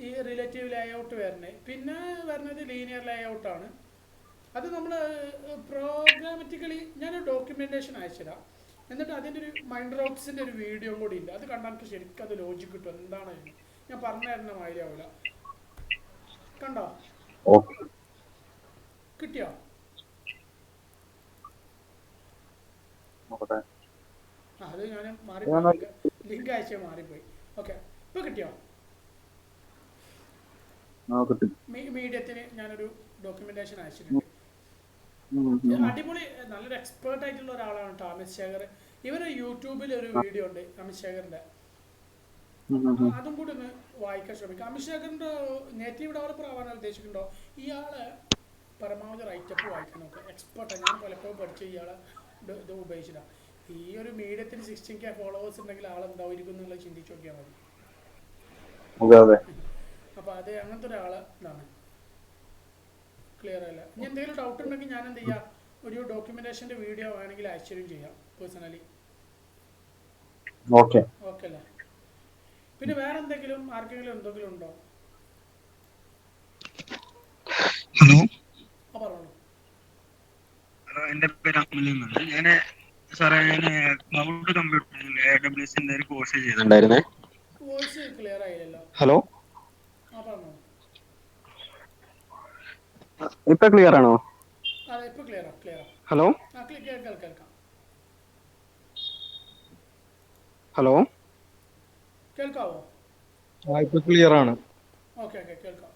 ഈ റിലേറ്റീവ് ലേഔട്ട് വരണേ. പിന്നെ വരുന്നത് ലീനിയർ ലേഔട്ടാണ്. അത് നമ്മൾ പ്രോഗ്രാമറ്റിക്കലി ഞാനൊരു ഡോക്യുമെൻറ്റേഷൻ അയച്ചുതരാം. എന്നിട്ട് അതിൻ്റെ ഒരു മൈൻഡ് റോക്സിൻ്റെ ഒരു വീഡിയോ കൂടി ഉണ്ട്. അത് കണ്ടാൽ എനിക്ക് ശരിക്കും അത് ലോജിക്ക് കിട്ടും. എന്താണ് ഞാൻ പറഞ്ഞു തരുന്ന മാതിരി ആവില്ല. കണ്ടോ? കിട്ടിയോ? അത് ഞാൻ മാറിപ്പോയി, ലിങ്ക് അയച്ച മാറിപ്പോയി. ഓക്കെ, ഇപ്പോൾ കിട്ടിയോ? മീഡിയത്തിന് ഞാനൊരു ഡോക്യുമെന്റേഷൻ അയച്ചിട്ടുണ്ട്. അടിപൊളി, നല്ലൊരു എക്സ്പേർട്ട് ആയിട്ടുള്ള ഒരാളാണ് കേട്ടോ അമിത് ശേഖർ. ഇവര് യൂട്യൂബിൽ ഒരു വീഡിയോ ഉണ്ട് അമിത് ശേഖറിന്റെ, അതും കൂടി ഒന്ന് വായിക്കാൻ ശ്രമിക്കാം. അമിത് ശേഖറിന്റെ നേറ്റീവ് ഡെവലപ്പർ ആവാൻ ഉദ്ദേശിക്കുന്നുണ്ടോ? ഇയാളെ പരമാവധി റൈറ്റപ്പ് വായിക്കാൻ നോക്കുക. എക്സ്പേർട്ടാണ്. ഞാൻ പലപ്പോഴും പഠിച്ച ഇയാളെ ഇത് ഉപയോഗിച്ചിട്ടാണ്. ഈ ഒരു മീഡിയത്തിന് 16K ഫോളോവേഴ്സ് ഉണ്ടെങ്കിൽ ആളെന്തായിരിക്കും എന്നുള്ളത് ചിന്തിച്ച് നോക്കിയാൽ മതി. അപ്പോൾ അത് അങ്ങനത്തെ ഒരാള് ഇതാണ്. ക്ലിയർ അല്ല? ഇനി എന്തെങ്കിലും ഡൗട്ട് ഉണ്ടെങ്കിൽ ഞാൻ എന്ത് ചെയ്യാം, ഒരു ഡോക്യുമെന്റേഷന്റെ വീഡിയോ വേണമെങ്കിൽ അയച്ചുതരും ചെയ്യാം പേഴ്സണലി. ഓക്കെ അല്ലേ? പിന്നെ വേറെ എന്തെങ്കിലും ആർക്കെങ്കിലും എന്തെങ്കിലും ഉണ്ടോ? ഹലോ, പറഞ്ഞോളൂ. ഹലോ, എൻ്റെ പേര് അമൽ എന്നാണ്. ഞാൻ സാറേ, ഞാൻ ക്ലൗഡ് കമ്പ്യൂട്ടിംഗ് AWSന്റെ ഒരു കോഴ്സ് ചെയ്തിട്ടുണ്ടായിരുന്നേ. Voice clear ആയില്ലല്ലോ. ഹലോ, പറഞ്ഞോളൂ. ഇപ്പൊ ക്ലിയർ ആണോ? അതെ, ഇപ്പൊ ക്ലിയറാ. ഹലോ, കേൾക്കാം. ഹലോ, കേൾക്കാവോ? ഇപ്പൊ ക്ലിയർ ആണ്. ഓക്കെ, കേൾക്കാം.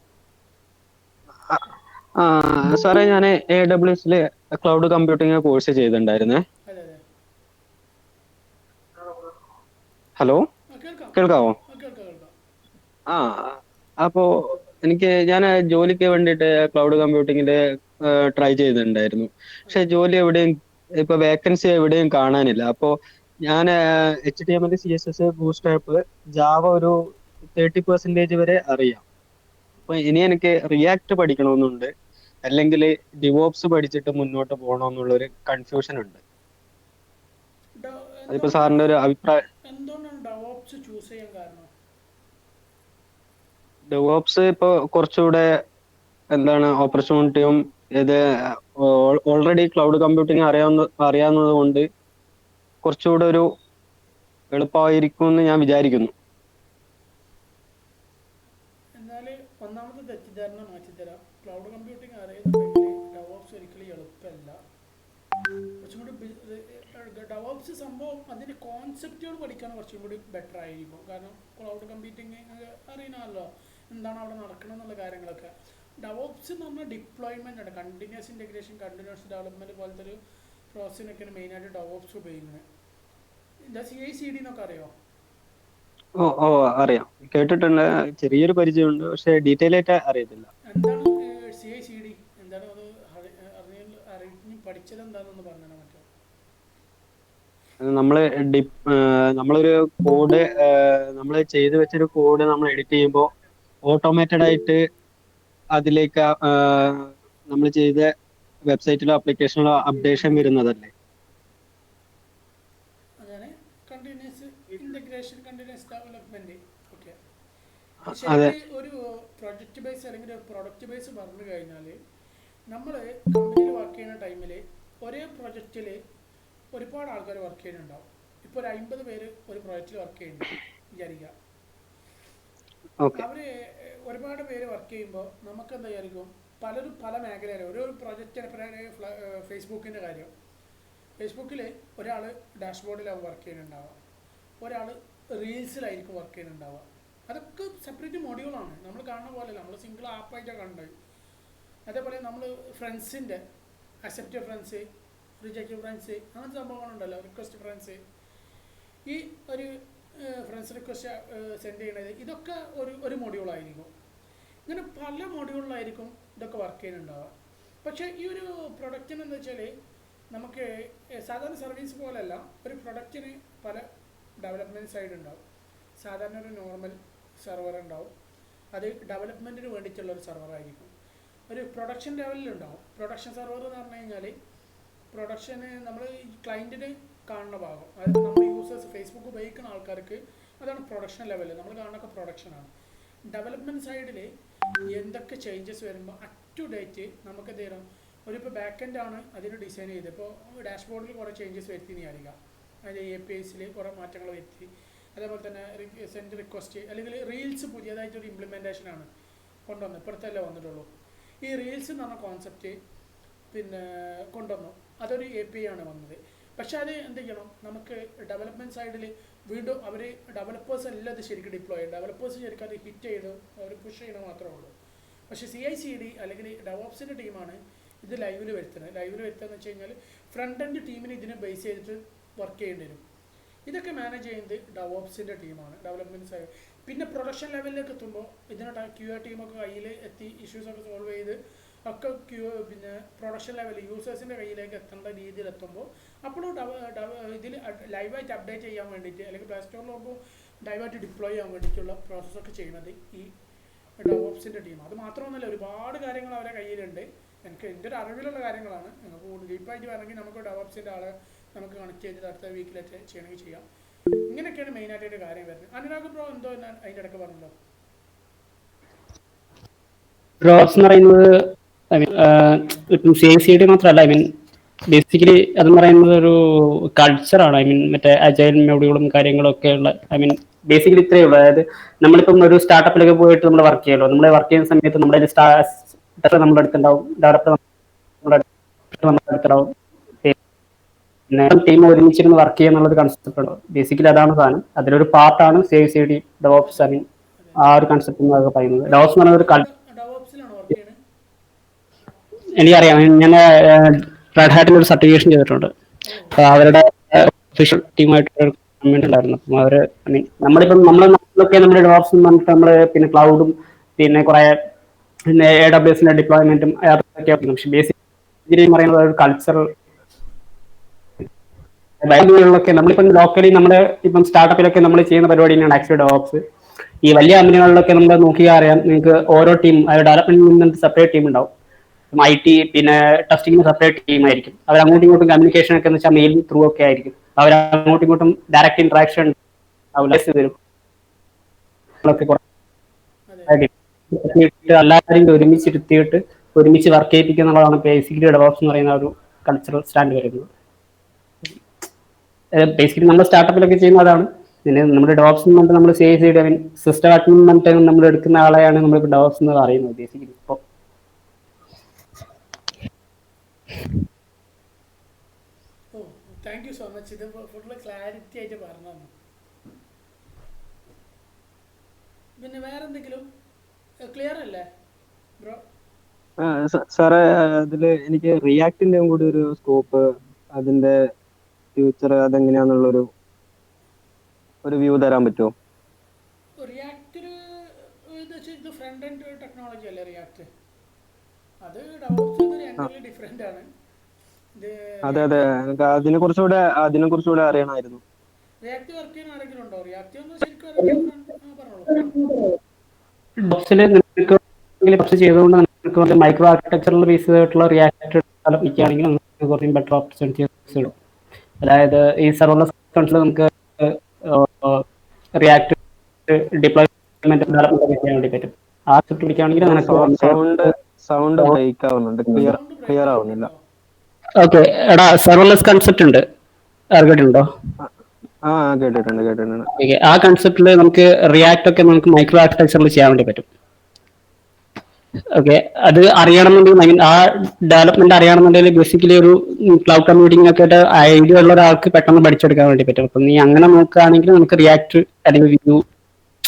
സാറേ, ഞാൻ AWSല് ക്ലൗഡ് കമ്പ്യൂട്ടിംഗ് കോഴ്സ് ചെയ്തിട്ടുണ്ടായിരുന്നേ. അതെ. ഹലോ, കേൾക്കാവോ? കേൾക്കാം. അപ്പോ ഞാൻ ജോലിക്ക് വേണ്ടിയിട്ട് ക്ലൗഡ് കമ്പ്യൂട്ടിങ്ങിന്റെ ട്രൈ ചെയ്തിട്ടുണ്ടായിരുന്നു. പക്ഷെ ജോലി എവിടെയും ഇപ്പൊ വേക്കൻസി എവിടെയും കാണാനില്ല. അപ്പോ ഞാൻ HTML, CSS, ബൂട്ട്സ്ട്രാപ്പ്, ജാവ ഒരു 30% വരെ അറിയാം. അപ്പൊ ഇനി എനിക്ക് റിയാക്ട് പഠിക്കണമെന്നുണ്ട്, അല്ലെങ്കിൽ ഡിവോപ്സ് പഠിച്ചിട്ട് മുന്നോട്ട് പോകണമെന്നുള്ളൊരു കൺഫ്യൂഷൻ ഉണ്ട്. അതിപ്പോ സാറിന്റെ ഒരു അഭിപ്രായം. എന്തുകൊണ്ടാണ് ഡെവോപ്സ് ചൂസ് ചെയ്യാൻ കാരണം? ഡെവോപ്സ് ഇപ്പൊ കുറച്ചുകൂടെ എന്താണ് ഓപ്പർച്യൂണിറ്റിയും, ഇത് ഓൾറെഡി ക്ലൗഡ് കമ്പ്യൂട്ടിങ് അറിയാവുന്നത് കൊണ്ട് കുറച്ചുകൂടെ ഒരു എളുപ്പമായിരിക്കും എന്ന് ഞാൻ വിചാരിക്കുന്നു. എന്നാല് ഒന്നാമത്തെ തെറ്റിദ്ധാരണ മാറ്റി മാറ്റിത്തരാം. ക്ലൗഡ് കമ്പ്യൂട്ടിങ് അറിയുന്നുണ്ടെങ്കിൽ ഡെവോപ്സ് ഒരിക്കലും എളുപ്പമല്ല. കുറച്ചും കൂടി ഡെവോപ്സ് സംഭവം അതിൻ്റെ കോൺസെപ്റ്റുകൾ പഠിക്കാൻ കുറച്ചും കൂടി ബെറ്റർ ആയിരിക്കും. കാരണം ക്ലൗഡ് കമ്പ്യൂട്ടിങ് അറിയണമല്ലോ എന്താണ് അവിടെ നടക്കണം എന്നുള്ള കാര്യങ്ങളൊക്കെ. ഡെവോപ്സ് എന്ന് പറഞ്ഞാൽ ഡിപ്ലോയ്മെൻ്റ് ആണ്, കണ്ടിന്യൂസ് ഇൻറ്റഗ്രേഷൻ, കണ്ടിന്യൂസ് ഡെവലപ്മെൻറ്റ് പോലത്തെ ഒരു പ്രോസസ്സിനൊക്കെയാണ് മെയിനായിട്ട് ഡെവോപ്സ് ഉപയോഗിക്കുന്നത്. എന്താ CI/CD എന്നൊക്കെ അറിയോ? ഓ ഓ അറിയാം, കേട്ടിട്ടുണ്ട്, ചെറിയൊരു പരിചയമുണ്ട്, പക്ഷെ ഡീറ്റെയിൽ ആയിട്ട് അറിയത്തില്ല. എന്താണ് CI/CD? എന്താണ് അത് അറിഞ്ഞ് പഠിച്ചത് എന്താണെന്ന് പറഞ്ഞാൽ മറ്റോ? നമ്മള് നമ്മളൊരു കോഡ് നമ്മൾ ചെയ്തു വെച്ചൊരു കോഡ് നമ്മൾ എഡിറ്റ് ചെയ്യുമ്പോൾ ഓട്ടോമേറ്റഡ് ആയിട്ട് അതിലേക്ക് നമ്മൾ ചെയ്ത വെബ്സൈറ്റിലോ ആപ്ലിക്കേഷനിലോ അപ്ഡേഷൻ വരുന്നതല്ലേ? അങ്ങനെ continuous integration, continuous development. Okay, അതെ. ശരിക്കും ഒരു പ്രൊജക്റ്റ് ബേസ് അല്ലെങ്കിൽ ഒരു പ്രൊഡക്റ്റ് ബേസ് പറഞ്ഞു കഴിഞ്ഞാൽ നമ്മൾ കമ്പനിയിൽ വർക്ക് ചെയ്യുന്ന ടൈമിൽ ഒരേ പ്രൊജക്റ്റിൽ ഒരുപാട് ആൾക്കാർ വർക്ക് ചെയ്യുന്നുണ്ടാവും. ഇപ്പോൾ ഒരു 50 പേര് ഒരു പ്രൊജക്റ്റിൽ വർക്ക് ചെയ്യുന്നുണ്ട് വിചാരിക്കുക. അവർ ഒരുപാട് പേര് വർക്ക് ചെയ്യുമ്പോൾ നമുക്ക് എന്താ വിചാരിക്കും, പലരും പല മേഖലയിലും ഒരു പ്രൊജക്റ്റ്. ഫേസ്ബുക്കിൻ്റെ കാര്യം, ഫേസ്ബുക്കിൽ ഒരാൾ ഡാഷ്ബോർഡിലാവും വർക്ക് ചെയ്യുന്നുണ്ടാവുക, ഒരാൾ റീൽസിലായിരിക്കും വർക്ക് ചെയ്യുന്നുണ്ടാവുക. അതൊക്കെ സെപ്പറേറ്റ് മൊഡ്യൂളാണ്, നമ്മൾ കാണുന്ന പോലെ നമ്മൾ സിംഗിൾ ആപ്പായിട്ടാണ് കണ്ടത്. അതേപോലെ നമ്മൾ ഫ്രണ്ട്സിൻ്റെ അക്സെപ്റ്റ് ഫ്രണ്ട്സ്, റിജക്റ്റ് ഫ്രണ്ട്സ്, അങ്ങനത്തെ സംഭവങ്ങളുണ്ടല്ലോ, റിക്വസ്റ്റ് ഫ്രണ്ട്സ്. ഈ ഒരു ഫ്രണ്ട്സ് റിക്വസ്റ്റ് സെൻഡ് ചെയ്യണത് ഇതൊക്കെ ഒരു മൊഡ്യൂളായിരിക്കും. ഇങ്ങനെ പല മൊഡ്യൂളിലായിരിക്കും ഇതൊക്കെ വർക്ക് ചെയ്യുന്നുണ്ടാവുക. പക്ഷേ ഈ ഒരു പ്രൊഡക്റ്റിന് എന്താ വെച്ചാൽ നമുക്ക് സാധാരണ സർവീസ് പോലെയല്ല, ഒരു പ്രൊഡക്റ്റിന് പല ഡെവലപ്മെൻറ്റ് സൈഡ് ഉണ്ടാവും. സാധാരണ ഒരു നോർമൽ സെർവർ ഉണ്ടാവും, അത് ഡെവലപ്മെൻറ്റിന് വേണ്ടിയിട്ടുള്ള ഒരു സെർവറായിരിക്കും. ഒരു പ്രൊഡക്ഷൻ ലെവലിലുണ്ടാവും. പ്രൊഡക്ഷൻ സെർവർ എന്ന് പറഞ്ഞു കഴിഞ്ഞാൽ പ്രൊഡക്ഷന് നമ്മൾ ക്ലയൻറ്റിന് കാണുന്ന ഭാഗം, അതായത് നമ്മൾ യൂസേഴ്സ് ഫേസ്ബുക്ക് ഉപയോഗിക്കുന്ന ആൾക്കാർക്ക് അതാണ് പ്രൊഡക്ഷൻ ലെവൽ. നമ്മൾ കാണുന്നൊക്കെ പ്രൊഡക്ഷനാണ്. ഡെവലപ്മെൻറ്റ് സൈഡിൽ എന്തൊക്കെ ചേഞ്ചസ് വരുമ്പോൾ അപ് ടു ഡേറ്റ് നമുക്ക് എന്ത് ചെയ്യണം. ഇപ്പോൾ ബാക്ക് എൻഡ് ആണ് അതിന് ഡിസൈൻ ചെയ്ത്, ഇപ്പോൾ ഡാഷ്ബോർഡിൽ കുറേ ചേഞ്ചസ് വരുത്തി അറിയുക, അതിൻ്റെ APIസിൽ കുറേ മാറ്റങ്ങൾ വരുത്തി. അതേപോലെ തന്നെ സെൻഡ് റിക്വസ്റ്റ് അല്ലെങ്കിൽ റീൽസ് പുതിയതായിട്ടൊരു ഇംപ്ലിമെൻറ്റേഷനാണ് കൊണ്ടുവന്നത്, ഇപ്പോഴത്തല്ലേ വന്നിട്ടുള്ളൂ. ഈ റീൽസ് എന്ന് പറഞ്ഞ കോൺസെപ്റ്റ് പിന്നെ കൊണ്ടുവന്നു, അതൊരു API ആണ് വന്നത്. പക്ഷെ അത് എന്ത് ചെയ്യണം, നമുക്ക് ഡെവലപ്മെൻറ്റ് സൈഡിൽ വീണ്ടും അവർ ഡെവലപ്പേഴ്സ് എല്ലാം ഇത് ശരിക്കും ഡിപ്ലോയ് ചെയ്യും. ഡെവലപ്പേഴ്സ് ശരിക്കും അത് ഹിറ്റ് ചെയ്ത് അവർ പുഷ് ചെയ്യണം മാത്രമേ ഉള്ളൂ. പക്ഷേ CI/CD അല്ലെങ്കിൽ ഡെവോപ്സിൻ്റെ ടീമാണ് ഇത് ലൈവിൽ വരുത്തുന്നത്. ലൈവിൽ വരുത്തുകയെന്ന് വെച്ച് കഴിഞ്ഞാൽ ഫ്രണ്ട് എൻഡ് ടീമിന് ഇതിനെ ബേസ് ചെയ്തിട്ട് വർക്ക് ചെയ്യേണ്ടി വരും. ഇതൊക്കെ മാനേജ് ചെയ്യുന്നത് ഡെവോപ്സിൻ്റെ ടീമാണ്, ഡെവലപ്മെൻറ്റ് സൈഡ്. പിന്നെ പ്രൊഡക്ഷൻ ലെവലിലേക്ക് എത്തുമ്പോൾ ഇതിനെ QA ടീമൊക്കെ കയ്യിൽ എത്തി ഇഷ്യൂസൊക്കെ സോൾവ് ചെയ്ത് ഒക്കെ പിന്നെ പ്രൊഡക്ഷൻ ലെവൽ യൂസേഴ്സിൻ്റെ കയ്യിലേക്ക് എത്തേണ്ട രീതിയിൽ എത്തുമ്പോൾ അപ്പോഴും ഇതിൽ ലൈവായിട്ട് അപ്ഡേറ്റ് ചെയ്യാൻ വേണ്ടിയിട്ട് അല്ലെങ്കിൽ പ്ലേ സ്റ്റോറിലാകുമ്പോൾ ലൈവായിട്ട് ഡിപ്ലോയ് ചെയ്യാൻ വേണ്ടിയിട്ടുള്ള പ്രോസസ്സൊക്കെ ചെയ്യുന്നത് ഈ ഡെവോപ്സിൻ്റെ ടീമാണ്. അത് മാത്രമൊന്നുമല്ല, ഒരുപാട് കാര്യങ്ങൾ അവരുടെ കയ്യിലുണ്ട്. എൻ്റെ ഒരു അറിവിലുള്ള കാര്യങ്ങളാണ്. നമുക്ക് കൂടുതൽ ഡീപ്പായിട്ട് വേണമെങ്കിൽ നമുക്ക് ഡെവോപ്സിൻ്റെ ആളെ നമുക്ക് കണക്ട് ചെയ്തിട്ട് അടുത്ത വീക്കിലൊക്കെ ചെയ്യണമെങ്കിൽ ചെയ്യാം. ഇങ്ങനെയൊക്കെയാണ് മെയിനായിട്ടൊരു കാര്യം വരുന്നത്. അനുരാഗ് ബ്രോ എന്തോ അതിൻ്റെ ഇടയ്ക്ക് പറഞ്ഞല്ലോ. ഡ്രോപ്സ് എന്ന് പറയുന്നത് ഇപ്പം CI/CD മാത്രമല്ല, ബേസിക്കലി അതെന്ന് പറയുന്നത് ഒരു കൾച്ചറാണ്. മറ്റേ അജൈൽ മൊഡ്യൂളും കാര്യങ്ങളൊക്കെ ഉള്ള ബേസിക്കലി ഇത്രയേ ഉള്ളൂ. അതായത് നമ്മളിപ്പം ഒരു സ്റ്റാർട്ടപ്പിലൊക്കെ പോയിട്ട് നമ്മൾ വർക്ക് ചെയ്യുമല്ലോ, നമ്മൾ വർക്ക് ചെയ്യുന്ന സമയത്ത് നമ്മുടെ അടുത്തുണ്ടാവും, ഡെവലപ്പർ നമ്മുടെ അടുത്തുണ്ടാവും, പിന്നെ ടീം ഒരുമിച്ചിരുന്ന് വർക്ക് ചെയ്യുക എന്നുള്ളത് കൺസെപ്റ്റ് ഉണ്ട്. ബേസിക്കലി അതാണ് സാധനം. അതിലൊരു പാർട്ടാണ് CI/CD ഡെവോപ്സ്. ആ ഒരു കൺസെപ്റ്റ് എന്നൊക്കെ പറയുന്നത്. ഡെവോപ്സ് എന്ന് പറയുന്നത് എനിക്കറിയാം. ഞാൻ റെഡ് ഹാറ്റിൽ ഒരു സർട്ടിഫിക്കേഷൻ ചെയ്തിട്ടുണ്ട്. അപ്പോൾ അവരുടെ ഒഫീഷ്യൽ ടീമായിട്ട് കമ്മ്യൂണിറ്റി ഉണ്ടായിരുന്നു. അപ്പം അവർ നമ്മളിപ്പം നമ്മളൊക്കെ നമ്മുടെ ഡെവോപ്സ് എന്ന് പറഞ്ഞിട്ട് നമ്മൾ പിന്നെ ക്ലൗഡും പിന്നെ കുറേ പിന്നെ AWSന്റെ ഡിപ്ലോയ്മെന്റും അതൊക്കെ. പക്ഷെ ബേസിക്കലി പറയുന്നത് ഒരു കൾച്ചറൽ ബാങ്കുകളിലൊക്കെ നമ്മളിപ്പം ലോക്കലി നമ്മുടെ ഇപ്പം സ്റ്റാർട്ടപ്പിലൊക്കെ നമ്മൾ ചെയ്യുന്ന പരിപാടി തന്നെയാണ് ആക്ച്വലി ഡെവോപ്സ്. ഈ വലിയ കമ്പനികളിലൊക്കെ നമ്മൾ നോക്കിയാൽ അറിയാം, നിങ്ങൾക്ക് ഓരോ ടീം ഡെവലപ്മെന്റിന് സെപ്പറേറ്റ് ടീം ഉണ്ടാവും. IT പിന്നെ ടെസ്റ്റിങ്ങിന് സെപ്പറേറ്റ് ടീം ആയിരിക്കും. അവർ അങ്ങോട്ടും ഇങ്ങോട്ടും കമ്മ്യൂണിക്കേഷൻ ഒക്കെ എന്ന് വെച്ചാൽ മെയിൽ ത്രൂ ഒക്കെ ആയിരിക്കും. അവർ അങ്ങോട്ടും ഇങ്ങോട്ടും ഡയറക്റ്റ് ഇന്ററാക്ഷൻ തരും. എല്ലാവരും ഒരുമിച്ചിരുത്തിയിട്ട് ഒരുമിച്ച് വർക്ക് ചെയ്യിപ്പിക്കുക എന്നുള്ളതാണ് ബേസിക്കലി ഡെവോപ്സ് എന്ന് പറയുന്ന ഒരു കൾച്ചറൽ സ്റ്റാൻഡ് വരുന്നത്. ബേസിക്കലി നമ്മൾ സ്റ്റാർട്ടപ്പിലൊക്കെ ചെയ്യുന്നതാണ്. പിന്നെ നമ്മുടെ ഡെവോപ്സ് എന്ന് പറഞ്ഞിട്ട് നമ്മൾ CI/CD സിസ്റ്റം അഡ്മിൻ പറഞ്ഞിട്ട് നമ്മൾ എടുക്കുന്ന ആളെയാണ് നമ്മളിപ്പോൾ ഡെവോപ്സ് എന്ന് പറയുന്നത് ബേസിക്കലി ഇപ്പോൾ. Thank you so much. ഇത് ഫുള്ള് ക്ലാരിറ്റി ആയിട്ട് പറഞ്ഞു തന്നു. പിന്നെ വേറെ എന്തെങ്കിലും ക്ലിയർ അല്ലേ ബ്രോ? സാറേ അതില് എനിക്ക് റിയാക്ടിന്റെയും കൂടി ഒരു സ്കോപ്പ്, അതിന്റെ ഫ്യൂച്ചർ അതെങ്ങനെയാന്നുള്ളൊരു വ്യൂ തരാൻ പറ്റുമോ? റിയാക്റ്റിന് ഇത് വെച്ചാൽ ഇത് ഫ്രണ്ട് എൻഡ് ടെക്നോളജി അല്ലേ റിയാക്ട്? അത് ഡെവലപ്പ് ചെയ്തൊരു എൻറ്റയർലി ഡിഫറെൻ്റ് ആണ്. ഇത് അതെ എനിക്ക് അതിനെ കുറച്ചുകൂടെ അറിയണമായിരുന്നു. റിയാക്ട് വർക്ക് ചെയ്യുന്ന ആരെങ്കിലും ഉണ്ടോ? റിയാക്ട് ഒന്ന് ശരിക്കും അറിയാം, പറഞ്ഞോളൂ. ഡോക്സിൽ നിങ്ങൾക്ക് കുറച്ച് ചെയ്തുകൊണ്ട് നിങ്ങൾക്ക് മൈക്രോ ആർക്കിടെക്ചറിൽ ബേസ് ചെയ്തിട്ടുള്ള റിയാക്ട് ഡെവലപ്പിക്കുകയാണെങ്കിൽ നമുക്ക് കുറച്ചും ബെറ്റർ ഓപ്പർച്യൂണിറ്റീസ് ഇടും. അതായത് ഈ സർവർലെസ് കൺസിൽ നമുക്ക് റിയാക്ട് ഡിപ്ലോയ്മെന്റ് ഡെവലപ്മെന്റ് ചെയ്യാൻ വേണ്ടി പറ്റും. ആ സ്ക്രിപ്റ്റ് പിടിക്കുകയാണെങ്കിൽ സൗണ്ട് ബ്രേക്ക് ആവുന്നുണ്ട്, സൗണ്ട് ബ്രേക്ക് ക്ലിയർ ആവുന്നില്ല. ആവുന്നുണ്ടോ? ഓക്കെ എടാ, സർവർലെസ് കൺസെപ്റ്റ് ഉണ്ട്, അറിഞ്ഞിട്ടുണ്ടോ? ആ കേട്ടിട്ടുണ്ട്. ഓക്കെ, ആ കൺസെപ്റ്റിൽ നമുക്ക് റിയാക്ട് ഒക്കെ നമുക്ക് മൈക്രോ ആർക്കിടെക്ചറിൽ ചെയ്യാൻ വേണ്ടി പറ്റും. ഓക്കെ, അത് അറിയണമെന്നുണ്ടെങ്കിൽ ആ ഡെവലപ്മെന്റ് അറിയണമെന്നുണ്ടെങ്കിൽ ബേസിക്കലി ഒരു ക്ലൗഡ് കമ്പ്യൂട്ടിംഗ് ഒക്കെ ഐഡിയ ഉള്ള ഒരാൾക്ക് പെട്ടെന്ന് പഠിച്ചെടുക്കാൻ വേണ്ടി പറ്റും. അപ്പം നീ അങ്ങനെ നോക്കുകയാണെങ്കിൽ നമുക്ക് റിയാക്ട് അല്ലെങ്കിൽ വ്യൂ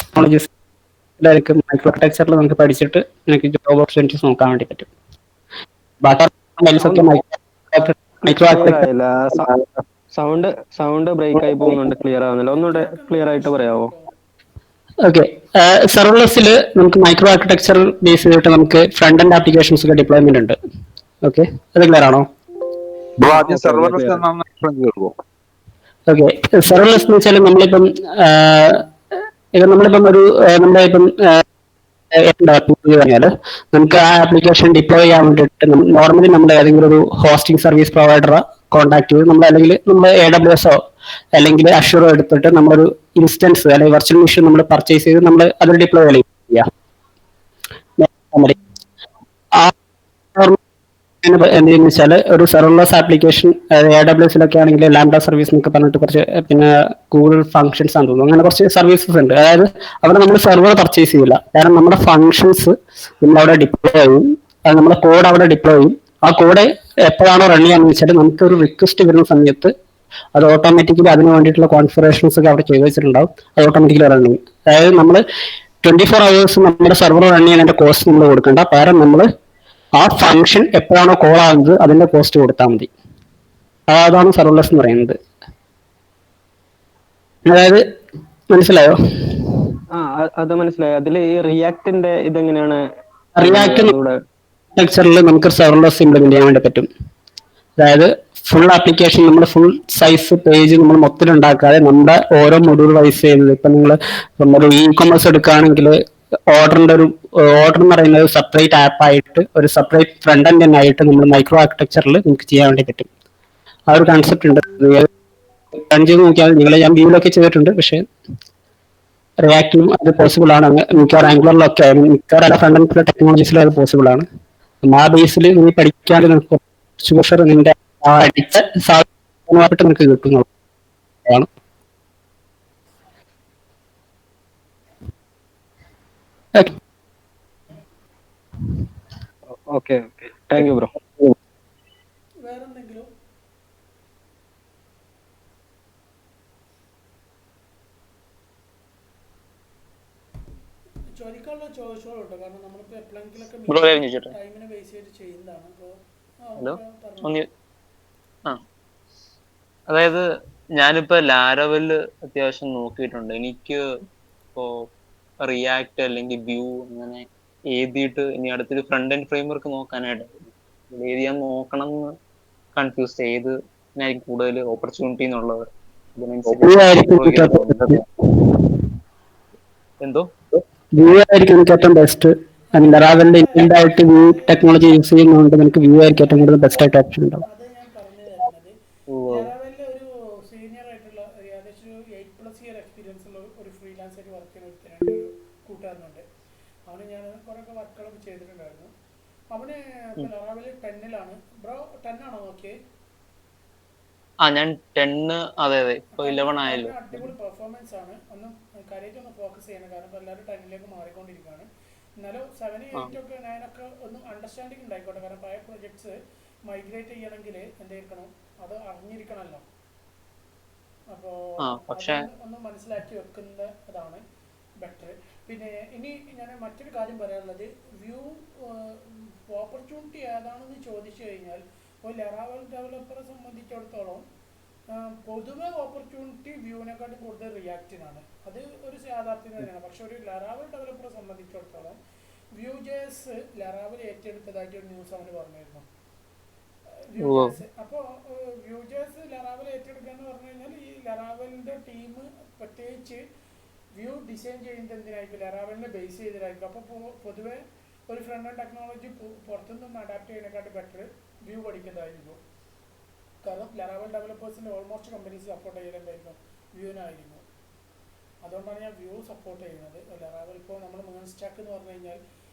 ടെക്നോളജീസ് മൈക്രോ ആർക്കിടെക്ചറിൽ നമുക്ക് പഠിച്ചിട്ട് നിനക്ക് ജോബ് ഓപ്പർച്യൂണിറ്റീസ് നോക്കാൻ വേണ്ടി പറ്റും. ബാക്കി മൈക്രോ ആർക്കിടെക്ചർ സൗണ്ട് ബ്രേക്ക് ആയി പോകുന്നുണ്ട്, ക്ലിയർ ആവുന്നില്ല. ഒന്നുകൂടെ ക്ലിയർ ആയിട്ട് പറയാവോ? ഓക്കെ, സെർവർലെസ്സിൽ നമുക്ക് മൈക്രോ ആർക്കിടെക്ചർ ബേസ് ചെയ്തിട്ട് നമുക്ക് ഫ്രണ്ട് എൻഡ് ആപ്ലിക്കേഷൻസ് ഒക്കെ ഡിപ്ലോയ്മെന്റ് ഉണ്ട്. ഓക്കെ, അത് ക്ലിയർ ആണോ? ആദ്യം സെർവർലെസ് എന്നാന്ന് എക്സ്പ്ലെയിൻ ചെയ്തോ? ഓക്കെ, സെർവർലെസ് എന്ന് വെച്ചാൽ നമ്മളിപ്പം ഒരു നമ്മുടെ ഇപ്പം പറഞ്ഞാൽ നമുക്ക് ആ ആപ്ലിക്കേഷൻ ഡിപ്ലോയ് ചെയ്യാൻ വേണ്ടിയിട്ട് നോർമലി നമ്മൾ ഏതെങ്കിലും ഒരു ഹോസ്റ്റിംഗ് സർവീസ് പ്രൊവൈഡറെ കോൺടാക്ട് ചെയ്ത് നമ്മൾ അല്ലെങ്കിൽ നമ്മൾ AWS അല്ലെങ്കിൽ അഷ്യൂറോ എടുത്തിട്ട് നമ്മളൊരു ഇൻസ്റ്റൻസ് അല്ലെങ്കിൽ വെർച്വൽ മെഷീൻ നമ്മൾ പർച്ചേസ് ചെയ്ത് നമ്മൾ അത് ഡിപ്ലോയ് ചെയ്യാം. എന്തെന്ന് വെച്ചാൽ ഒരു സെർവർലെസ് ആപ്ലിക്കേഷൻ AWSലൊക്കെ ആണെങ്കിൽ ലാംഡ സർവീസ് എന്നൊക്കെ പറഞ്ഞിട്ട് കുറച്ച് പിന്നെ ഗൂഗിൾ ഫംഗ്ഷൻസ് ആണെന്ന് തോന്നുന്നു, അങ്ങനെ കുറച്ച് സർവീസസ് ഉണ്ട്. അതായത് അവിടെ നമ്മൾ സെർവർ പർച്ചേസ് ചെയ്യില്ല, കാരണം നമ്മുടെ ഫംഗ്ഷൻസ് നമ്മൾ അവിടെ ഡിപ്ലോയ് ചെയ്യും, അത് നമ്മുടെ കോഡ് അവിടെ ഡിപ്ലോയ് ചെയ്യും. ആ കോഡ് എപ്പോഴാണോ റൺ ചെയ്യാന്ന് വെച്ചാൽ നമുക്ക് ഒരു റിക്വസ്റ്റ് വരുന്ന സമയത്ത് അത് ഓട്ടോമാറ്റിക്കലി അതിന് വേണ്ടിയിട്ടുള്ള കോൺഫിഗറേഷൻസ് ഒക്കെ അവിടെ ചെയ്ത് വെച്ചിട്ടുണ്ടാവും, അത് ഓട്ടോമാറ്റിക്കലി റൺ ചെയ്യും. അതായത് നമ്മൾ 24 hours നമ്മുടെ സെർവർ റൺ ചെയ്യുന്നതിന്റെ കോസ്റ്റ് നമ്മൾ കൊടുക്കേണ്ട, പകരം നമ്മൾ ആ ഫംഗ്ഷൻ എപ്പോഴാണോ കോൾ ആകുന്നത് അതിന്റെ കോസ്റ്റ് കൊടുത്താൽ മതി. അതാണ് സെർവർലെസ് എന്ന് പറയുന്നത്. അതായത് മനസ്സിലായോ? അത് മനസ്സിലായി. അതിൽ ഈ റിയാക്ടിന്റെ ഇതെങ്ങനെയാണ്? റിയാക്ട് ആർക്കിടെക്ചറിൽ നമുക്ക് സെർവർലെസ് ഇംപ്ലിമെന്റ് ചെയ്യാൻ വേണ്ടി പറ്റും. അതായത് ഫുൾ ആപ്ലിക്കേഷൻ നമ്മുടെ ഫുൾ സൈസ് പേജ് നമ്മൾ മൊത്തത്തിൽ ഉണ്ടാക്കാതെ നമ്മുടെ ഓരോ മൊഡ്യൂൾ വൈസ് ചെയ്യുന്നത്. ഇപ്പൊ നിങ്ങൾ ഒരു ഇ-കൊമേഴ്സ് എടുക്കുകയാണെങ്കിൽ ഓർഡർ എന്ന് പറയുന്നത് ഒരു സെപ്പറേറ്റ് ആപ്പ് ആയിട്ട് ഒരു സെപ്പറേറ്റ് ഫ്രണ്ട് എൻഡ് തന്നെ ആയിട്ട് നമ്മൾ മൈക്രോ ആർക്കിടെക്ചറിൽ നമുക്ക് ചെയ്യാൻ വേണ്ടി പറ്റും. ആ ഒരു കൺസെപ്റ്റ് ഉണ്ട്. റൺ ചെയ്ത് നോക്കിയാൽ ഞാൻ വ്യൂലൊക്കെ ചെയ്തിട്ടുണ്ട്, പക്ഷേ റിയാക്ടിലും അത് പോസിബിൾ ആണ്. മിക്കവാറും ആംഗുലറിലൊക്കെ മിക്കവാറും ഫ്രണ്ട് എൻഡ് ടെക്നോളജീസിലും അത് പോസിബിൾ ആണ്. ആ ബേസിൽ നീ പഠിക്കാതെ നിനക്ക് കുറച്ച് നിന്റെ അടിച്ച സാധനമായിട്ട് നിനക്ക് കിട്ടുന്നതാണ്. Okay, thank you bro. വേറെന്തെങ്കിലും? ചോദിക്കാനുള്ള ചോദിച്ചോളൂ, കാരണം നമ്മളിപ്പോൾ എപ്പോഴെങ്കിലൊക്കെ ടൈമിനെ ബേസ് ചെയ്ത് ചെയ്യുന്നതാണ്. അതായത് ഞാനിപ്പോ ലാരവല് അത്യാവശ്യം നോക്കിയിട്ടുണ്ട്. എനിക്ക് ഇപ്പോ റിയാക്ട് അല്ലെങ്കിൽ വ്യൂ അങ്ങനെ എഴുതിയിട്ട് ഇനി അടുത്തൊരു ഫ്രണ്ട് എൻഡ് ഫ്രെയിംവർക്ക് നോക്കാനായിട്ട് ഏത് ഞാൻ നോക്കണം എന്ന് കൺഫ്യൂസ് ചെയ്ത് കൂടുതൽ ഓപ്പർച്യൂണിറ്റി എന്നുള്ളത് എന്തോ വ്യൂ ആയിരിക്കും എനിക്ക് ഏറ്റവും ബെസ്റ്റ്. ലാരാവലിന്റെ ഇൻബിൽഡ് ആയിട്ട് വ്യൂ ടെക്നോളജി യൂസ് ചെയ്യുന്നതുകൊണ്ട് നമുക്ക് വ്യൂ ആയിരിക്കും ഏറ്റവും കൂടുതൽ ബെസ്റ്റ് ആയിട്ട് ഓപ്ഷൻ ഉണ്ടാവും. അത് ഞാൻ പറഞ്ഞു തരുന്നത്, ലാരാവലിലെ ഒരു സീനിയർ ആയിട്ടുള്ള ഏകദേശം 8+ ഇയർ എക്സ്പീരിയൻസ് ഉള്ള ഒരു ഫ്രീലാൻസ് ആയിട്ട് വർക്ക് ചെയ്യുന്ന ഒരു കൂട്ടുകാരനുണ്ട്. അവന് ഞാൻ കുറേയൊക്കെ വർക്കുകളൊക്കെ ചെയ്തിട്ടുണ്ടായിരുന്നു. അവന് ഇപ്പോൾ ലാരാവലിൽ 10ലാണ്. ബ്രോ 10 ആണോ നോക്കിയേ? ഞാൻ 10, അതെ ഇപ്പൊ 11 ആയല്ലോ. അടിപൊളി പെർഫോമൻസ് ആണ്. ഒന്നും കാര്യമായിട്ട് ഒന്ന് ഫോക്കസ് ചെയ്യണം, കാരണം ഇപ്പോൾ എല്ലാവരും 10ലേക്ക് മാറിക്കൊണ്ടിരിക്കുകയാണ്. എന്നാലും 7, 8 ഒക്കെ 9 ഒക്കെ ഒന്ന് അണ്ടർസ്റ്റാൻഡിങ് ഉണ്ടായിക്കോട്ടെ, കാരണം പഴയ പ്രൊജക്ട്സ് മൈഗ്രേറ്റ് ചെയ്യണമെങ്കിൽ എന്തായിരിക്കണം, അത് അറിഞ്ഞിരിക്കണമല്ലോ. അപ്പോൾ പക്ഷെ അതൊന്ന് ഒന്ന് മനസ്സിലാക്കി വെക്കുന്നതാണ് ബെറ്റർ. പിന്നെ ഇനി ഞാൻ മറ്റൊരു കാര്യം പറയാനുള്ളത്, വ്യൂ ഓപ്പർച്യൂണിറ്റി ഏതാണെന്ന് ചോദിച്ചു കഴിഞ്ഞാൽ ഒരു ലെറാവൽ ഡെവലപ്പറെ സംബന്ധിച്ചിടത്തോളം പൊതുവെ ഓപ്പർച്യൂണിറ്റി വ്യൂവിനെക്കാട്ടും കൂടുതൽ റിയാക്റ്റിനാണ്. അത് ഒരു യാഥാർത്ഥ്യം തന്നെയാണ്. പക്ഷെ ഒരു ലെറാവൽ ഡെവലപ്പറെ സംബന്ധിച്ചിടത്തോളം വ്യൂ ജെഎസ് ലെറാവൽ ഏറ്റെടുത്തതായിട്ട് ഒരു ന്യൂസ് അവന് പറഞ്ഞിരുന്നു. വ്യൂ ജെഎസ് അപ്പോൾ വ്യൂ ജെഎസ് ലെറാവൽ ഏറ്റെടുക്കുക എന്ന് പറഞ്ഞു കഴിഞ്ഞാൽ ഈ ലെറാവലിൻ്റെ ടീം പ്രത്യേകിച്ച് വ്യൂ ഡിസൈൻ ചെയ്യുന്നത് എന്തിനായിരിക്കും, ലെറാവലിനെ ബേസ് ചെയ്തിട്ടായിരിക്കും. അപ്പോൾ പൊതുവെ ഒരു ഫ്രണ്ട് എൻഡ് ടെക്നോളജി പുറത്തുനിന്ന് അഡാപ്റ്റ് ചെയ്യുന്നതിനെക്കാട്ട് ബെറ്റർ വ്യൂ പഠിക്കുന്നതായിരിക്കും. കാരണം ലെറാവൽ ഡെവലപ്പേഴ്സിൻ്റെ ഓൾമോസ്റ്റ് കമ്പനീസ് സപ്പോർട്ട് ചെയ്യലുണ്ടായിരിക്കും വ്യൂവിനായിരിക്കും. അതുകൊണ്ടാണ് ഞാൻ വ്യൂ സപ്പോർട്ട് ചെയ്യുന്നത്. ലെറാവൽ ഇപ്പോൾ നമ്മൾ മേൺ സ്റ്റാക്ക് എന്ന് പറഞ്ഞു കഴിഞ്ഞാൽ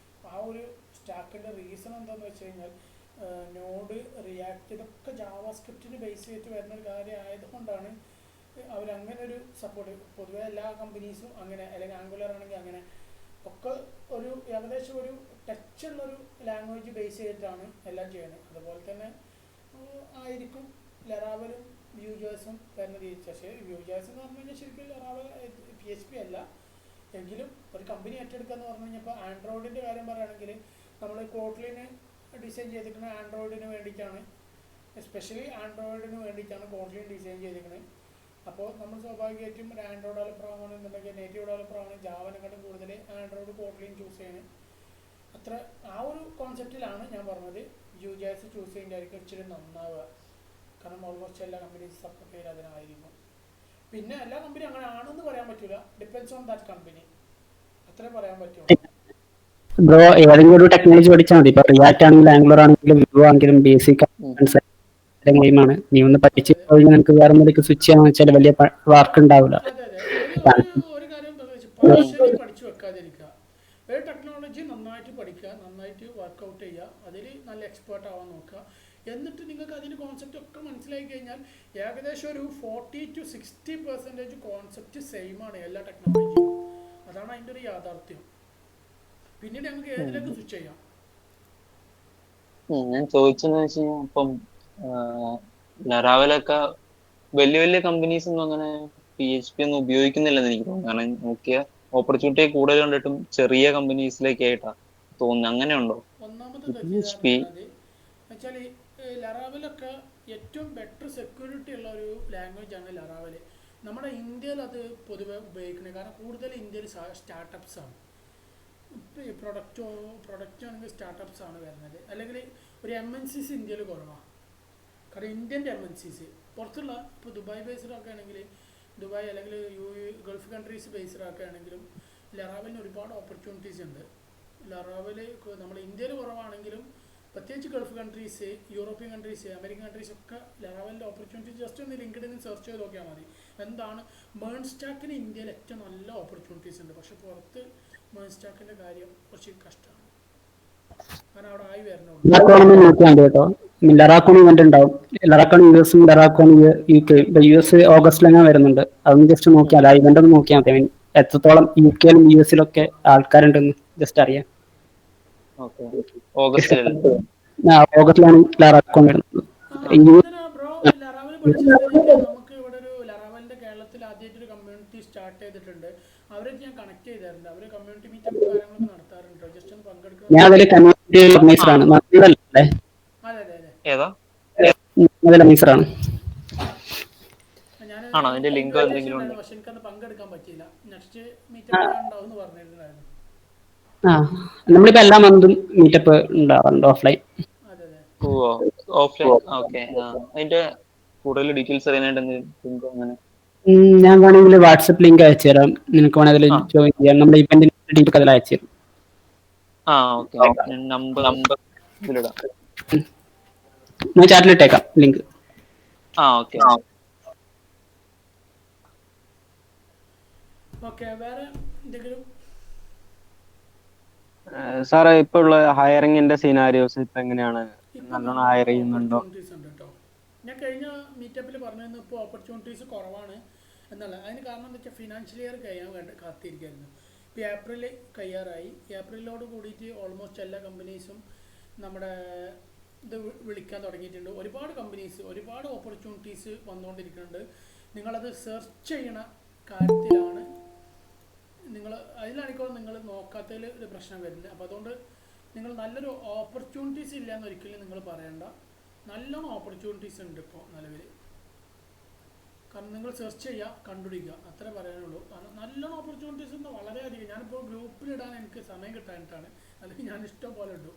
ആ ഒരു സ്റ്റാക്കിൻ്റെ റീസൺ എന്താണെന്ന് വെച്ച് കഴിഞ്ഞാൽ നോഡ്, റിയാക്ട് ഇതൊക്കെ ജാവാസ്ക്രിപ്റ്റിന് ബേസ് ചെയ്തിട്ട് വരുന്നൊരു കാര്യം ആയതുകൊണ്ടാണ് അവരങ്ങനെ ഒരു സപ്പോർട്ട്. പൊതുവെ എല്ലാ കമ്പനീസും അങ്ങനെ, അല്ലെങ്കിൽ ആംഗുലർ ആണെങ്കിൽ അങ്ങനെ ഒക്കെ ഒരു ഏകദേശം ഒരു ടച്ചുള്ളൊരു ലാംഗ്വേജ് ബേസ് ചെയ്തിട്ടാണ് എല്ലാം ചെയ്യുന്നത്. അതുപോലെ തന്നെ ആയിരിക്കും ലെറാവലും വ്യൂ ജേഴ്സും വരുന്ന രീതി. പക്ഷേ വ്യൂ ജേഴ്സ് എന്ന് പറഞ്ഞു കഴിഞ്ഞാൽ ശരിക്കും ലെറാവൽ PHP അല്ല എങ്കിലും ഒരു കമ്പനി ഏറ്റെടുക്കുക എന്ന് പറഞ്ഞു കഴിഞ്ഞാൽ ഇപ്പോൾ ആൻഡ്രോയിഡിൻ്റെ കാര്യം പറയുകയാണെങ്കിൽ നമ്മൾ കോട്ട്ലിന് ഡിസൈൻ ചെയ്തിരിക്കുന്ന ആൻഡ്രോയിഡിന് വേണ്ടിയിട്ടാണ്, എസ്പെഷ്യലി ആൻഡ്രോയിഡിന് വേണ്ടിയിട്ടാണ് കോട്ട്ലിൻ ഡിസൈൻ ചെയ്തിരിക്കുന്നത്. അപ്പോൾ നമ്മൾ സ്വാഭാവികമായിട്ടും ഒരു ആൻഡ്രോയിഡ് ഡെവലപ്പർ ആവണമെന്നുണ്ടെങ്കിൽ, നേറ്റീവ് ഡെവലപ്പർ ആവണം, ജാവനെക്കാട്ടും കൂടുതൽ ആൻഡ്രോയിഡ് കോട്ട്ലിൻ ചൂസ് ചെയ്യണം. അത്ര ആ ഒരു കോൺസെപ്റ്റിലാണ് ഞാൻ പറഞ്ഞത് വ്യൂ ജെഎസ് ചൂസ് ചെയ്യുന്നതായിരിക്കും ഇച്ചിരി നന്നാവുക. കാരണം ഓൾമോസ്റ്റ് എല്ലാ കമ്പനീസ് സപ്പോർട്ട് ചെയ്ത് അതിനായിരിക്കും. പിന്നെ എല്ലാ കമ്പനി അങ്ങനെ ആണെന്ന് പറയാൻ പറ്റില്ല, ഡിപ്പെൻസ് ഓൺ ദാറ്റ് കമ്പനി, അത്രേ പറയാൻ പറ്റുള്ളൂ. ബ്രോ ഏതെങ്കിലും ഒരു ടെക്നോളജി പഠിച്ചാൽ മതി. ഇപ്പൊ റിയാക്ട് ആണെങ്കിലും ആംഗുലർ ആണെങ്കിലും വ്യൂ ആണെങ്കിലും ബേസിക് ഗെയിമാണ്. നീ ഒന്ന് പഠിച്ചു കഴിഞ്ഞാൽ നിനക്ക് വേറെ എന്തെങ്കിലും സ്വിച്ച് ചെയ്യാന്ന് വെച്ചാൽ വലിയ വർക്ക് ഉണ്ടാവില്ല. അതെ അതെ, ഒരു കാര്യം എന്താണെന്ന് വെച്ചാൽ പാർഷ്യലി പഠിച്ചു വെക്കാതിരിക്കുക. ഒരു ടെക്നോളജി നന്നായിട്ട് പഠിക്കുക, നന്നായിട്ട് വർക്കൗട്ട് ചെയ്യുക, അതിൽ നല്ല എക്സ്പേർട്ട് ആവാൻ നോക്കുക. എന്നിട്ട് നിങ്ങൾക്ക് അതിൻ്റെ കോൺസെപ്റ്റ് ഒക്കെ മനസ്സിലാക്കി കഴിഞ്ഞാൽ ഏകദേശം ഒരു 40 to 60% കോൺസെപ്റ്റ് സെയിം ആണ് എല്ലാ ടെക്നോളജിയും. അതാണ് അതിൻ്റെ ഒരു യാഥാർത്ഥ്യം. പിന്നീട് ഞങ്ങൾക്ക് ഏതിലേക്ക് സ്വിച്ച് ചെയ്യാം. ഞാൻ ചോദിച്ചെന്ന് വെച്ച് കഴിഞ്ഞാൽ ഇപ്പം ലെറാവലൊക്കെ വലിയ വലിയ കമ്പനീസ് ഒന്നും അങ്ങനെ PHP ഒന്നും ഉപയോഗിക്കുന്നില്ലെന്ന് എനിക്ക് തോന്നുന്നു. കാരണം നോക്കിയ ഓപ്പർച്യൂണിറ്റി കൂടുതൽ കണ്ടിട്ടും ചെറിയ കമ്പനീസിലേക്കായിട്ടാ തോന്നുന്നു. അങ്ങനെയുണ്ടോ? ഒന്നാമത് PHP വെച്ചാൽ ലെറാവലൊക്കെ ഏറ്റവും ബെറ്റർ സെക്യൂരിറ്റി ഉള്ള ഒരു ലാംഗ്വേജ് ആണ് ലെറാവൽ. നമ്മുടെ ഇന്ത്യയിൽ അത് പൊതുവെ ഉപയോഗിക്കുന്നത്. കാരണം കൂടുതൽ ഇന്ത്യയിൽ സ്റ്റാർട്ടപ്സ് ആണ്. പ്രൊഡക്റ്റ് ആണെങ്കിൽ സ്റ്റാർട്ടപ്സ് ആണ് വരുന്നത്. അല്ലെങ്കിൽ ഒരു MNCs ഇന്ത്യയിൽ കുറവാണ്. കാരണം ഇന്ത്യൻ്റെ MNCs പുറത്തുള്ള ഇപ്പോൾ ദുബായ് ബേസ്ഡ് ഒക്കെ ആണെങ്കിൽ, ദുബായ് അല്ലെങ്കിൽ ഗൾഫ് കൺട്രീസ് ബേസ്ഡ് ഒക്കെ ആണെങ്കിലും ലെറാവലിന് ഒരുപാട് ഓപ്പർച്യൂണിറ്റീസ് ഉണ്ട്. ലെറാവൽ നമ്മൾ ഇന്ത്യയിൽ കുറവാണെങ്കിലും പ്രത്യേകിച്ച് Gulf countries, European countries, American countries ഒക്കെ ലെറാവലിൻ്റെ ഓപ്പർച്യൂണിറ്റി ജസ്റ്റ് ഒന്ന് ലിങ്ക്ഡിനിൽ സെർച്ച് ചെയ്ത് നോക്കിയാൽ മതി. എന്താണ് മേൺ സ്റ്റാക്കിന് ഇന്ത്യയിൽ ഏറ്റവും നല്ല ഓപ്പർച്യൂണിറ്റീസ് ഉണ്ട്. പക്ഷെ പുറത്ത് മേൺ സ്റ്റാക്കിൻ്റെ കാര്യം കുറച്ച് കഷ്ടമാണ്. കാരണം അവിടെ ആയി വരണുള്ളൂ. നോക്കിയാൽ കേട്ടോ, ലെറാക്കോൺ ഇവന്റ് ഉണ്ടാവും. ലെറാക്കോൺ US ലെറാക്കോൺ UK. US ഓഗസ്റ്റിലെങ്ങനെ വരുന്നുണ്ട്, അതൊന്ന് ജസ്റ്റ് നോക്കിയാൽ ആ ഇവന്റ് ഒന്ന് നോക്കിയാൽ മതി. എത്രത്തോളം UK യിലും US ലും ആൾക്കാരുണ്ടെന്ന് ജസ്റ്റ് അറിയാം. ഓഗസ്റ്റിലാണ് ലെറാക്കോൺ വരുന്നത്. ബ്രോ ലെറാവൽ പഠിച്ച സ്ഥിതിക്ക് നമുക്ക് ഇവിടെ ഒരു ലെറാവലിന്റെ കേരളത്തിൽ ആദ്യമായിട്ടൊരു കമ്മ്യൂണിറ്റി സ്റ്റാർട്ട് ചെയ്തിട്ടുണ്ട്. അവരെ ഞാൻ കണക്ട് ചെയ്തിട്ടുണ്ട്. അവർ കമ്മ്യൂണിറ്റി മീറ്റപ്പ് കാര്യങ്ങളൊക്കെ നടത്താറുണ്ട്. ജസ്റ്റ് ഒന്ന് പങ്കെടുക്കണം. ഞാൻ അതിൽ കമ്മ്യൂണിറ്റി ഓർഗനൈസറാണ്. അതെ അതെ അതെ, ഏതാ? ഓർഗനൈസറാണ്. ആണോ? അതിന്റെ ലിങ്ക് എന്തെങ്കിലും ഉണ്ട്? പക്ഷെ എനിക്കത് പങ്കെടുക്കാൻ പറ്റിയില്ല. നെക്സ്റ്റ് മീറ്റപ്പ് ഉണ്ടാവും എന്ന് പറഞ്ഞിട്ടുണ്ടായിരുന്നു. നമ്മളിപ്പോ എല്ലാ മന്തും മീറ്റപ്പ് ഉണ്ടാവാറുണ്ട് ഓഫ്ലൈൻ. അതെ അതെ, ഓഫ്ലൈൻ. ഓക്കെ. അതിന്റെ കൂടുതൽ ഡീറ്റെയിൽസ് അറിയാനായിട്ട് എന്തെങ്കിലും അങ്ങനെ? ഞാൻ വേണമെങ്കിൽ വാട്സപ്പ് ലിങ്ക് അയച്ചു തരാം. നിനക്ക് വേണമെങ്കിൽ അതിൽ ജോയിൻ ചെയ്യാം. നമ്മുടെ ഇവന്റിന്റെ ഡീറ്റെയിൽസ് അതിൽ അയച്ചു തരും. ഓക്കെ. നമ്പർ ഇതിലിടാം. ഞാൻ ചാറ്റിലിട്ടേക്കാം ലിങ്ക്. ഓക്കെ. ഓക്കെ. വേറെ എന്തെങ്കിലും? സാറേ ഇപ്പൊ ഉള്ള ഹയറിങ്ങിന്റെ സിനാരിയോസ് ഇപ്പൊ എങ്ങനെയാണ്? നല്ലോണം ഹയർ ചെയ്യുന്നുണ്ടോ? ഞാൻ കഴിഞ്ഞ മീറ്റപ്പിൽ പറഞ്ഞിരുന്നു ഇപ്പോൾ ഓപ്പർച്യൂണിറ്റീസ് കുറവാണ് എന്നല്ല. അതിന് കാരണം എന്താ വെച്ചാൽ ഫിനാൻഷ്യൽ ഇയർ കഴിയാൻ കാത്തിരിക്കുകയായിരുന്നു. ഇപ്പോൾ ഏപ്രിൽ കഴിയാറായി. ഏപ്രിലോട് കൂടിയിട്ട് ഓൾമോസ്റ്റ് എല്ലാ കമ്പനീസും നമ്മുടെ ഇത് വിളിക്കാൻ തുടങ്ങിയിട്ടുണ്ട്. ഒരുപാട് കമ്പനീസ്, ഒരുപാട് ഓപ്പർച്യൂണിറ്റീസ് വന്നുകൊണ്ടിരിക്കുന്നുണ്ട്. നിങ്ങളത് സെർച്ച് ചെയ്യണ കാര്യത്തിലാണ് നിങ്ങൾ, അതിലാണിപ്പോൾ നിങ്ങൾ നോക്കാത്തതിൽ ഒരു പ്രശ്നം വരുന്നത്. അപ്പോൾ അതുകൊണ്ട് നിങ്ങൾ നല്ലൊരു ഓപ്പർച്യൂണിറ്റീസ് ഇല്ല എന്ന് ഒരിക്കലും നിങ്ങൾ പറയണ്ട. നല്ലോണം ഓപ്പർച്യൂണിറ്റീസ് ഉണ്ട് ഇപ്പോൾ നിലവിൽ. കാരണം നിങ്ങൾ സെർച്ച് ചെയ്യുക, കണ്ടുപിടിക്കുക, അത്രേ പറയാനുള്ളൂ. കാരണം നല്ലോണം ഓപ്പർച്യൂണിറ്റീസ് ഉണ്ട് വളരെയധികം. ഞാനിപ്പോൾ ഗ്രൂപ്പിലിടാൻ എനിക്ക് സമയം കിട്ടാനിട്ടാണ്, അല്ലെങ്കിൽ ഞാൻ ഇഷ്ടം പോലെ ഇടും.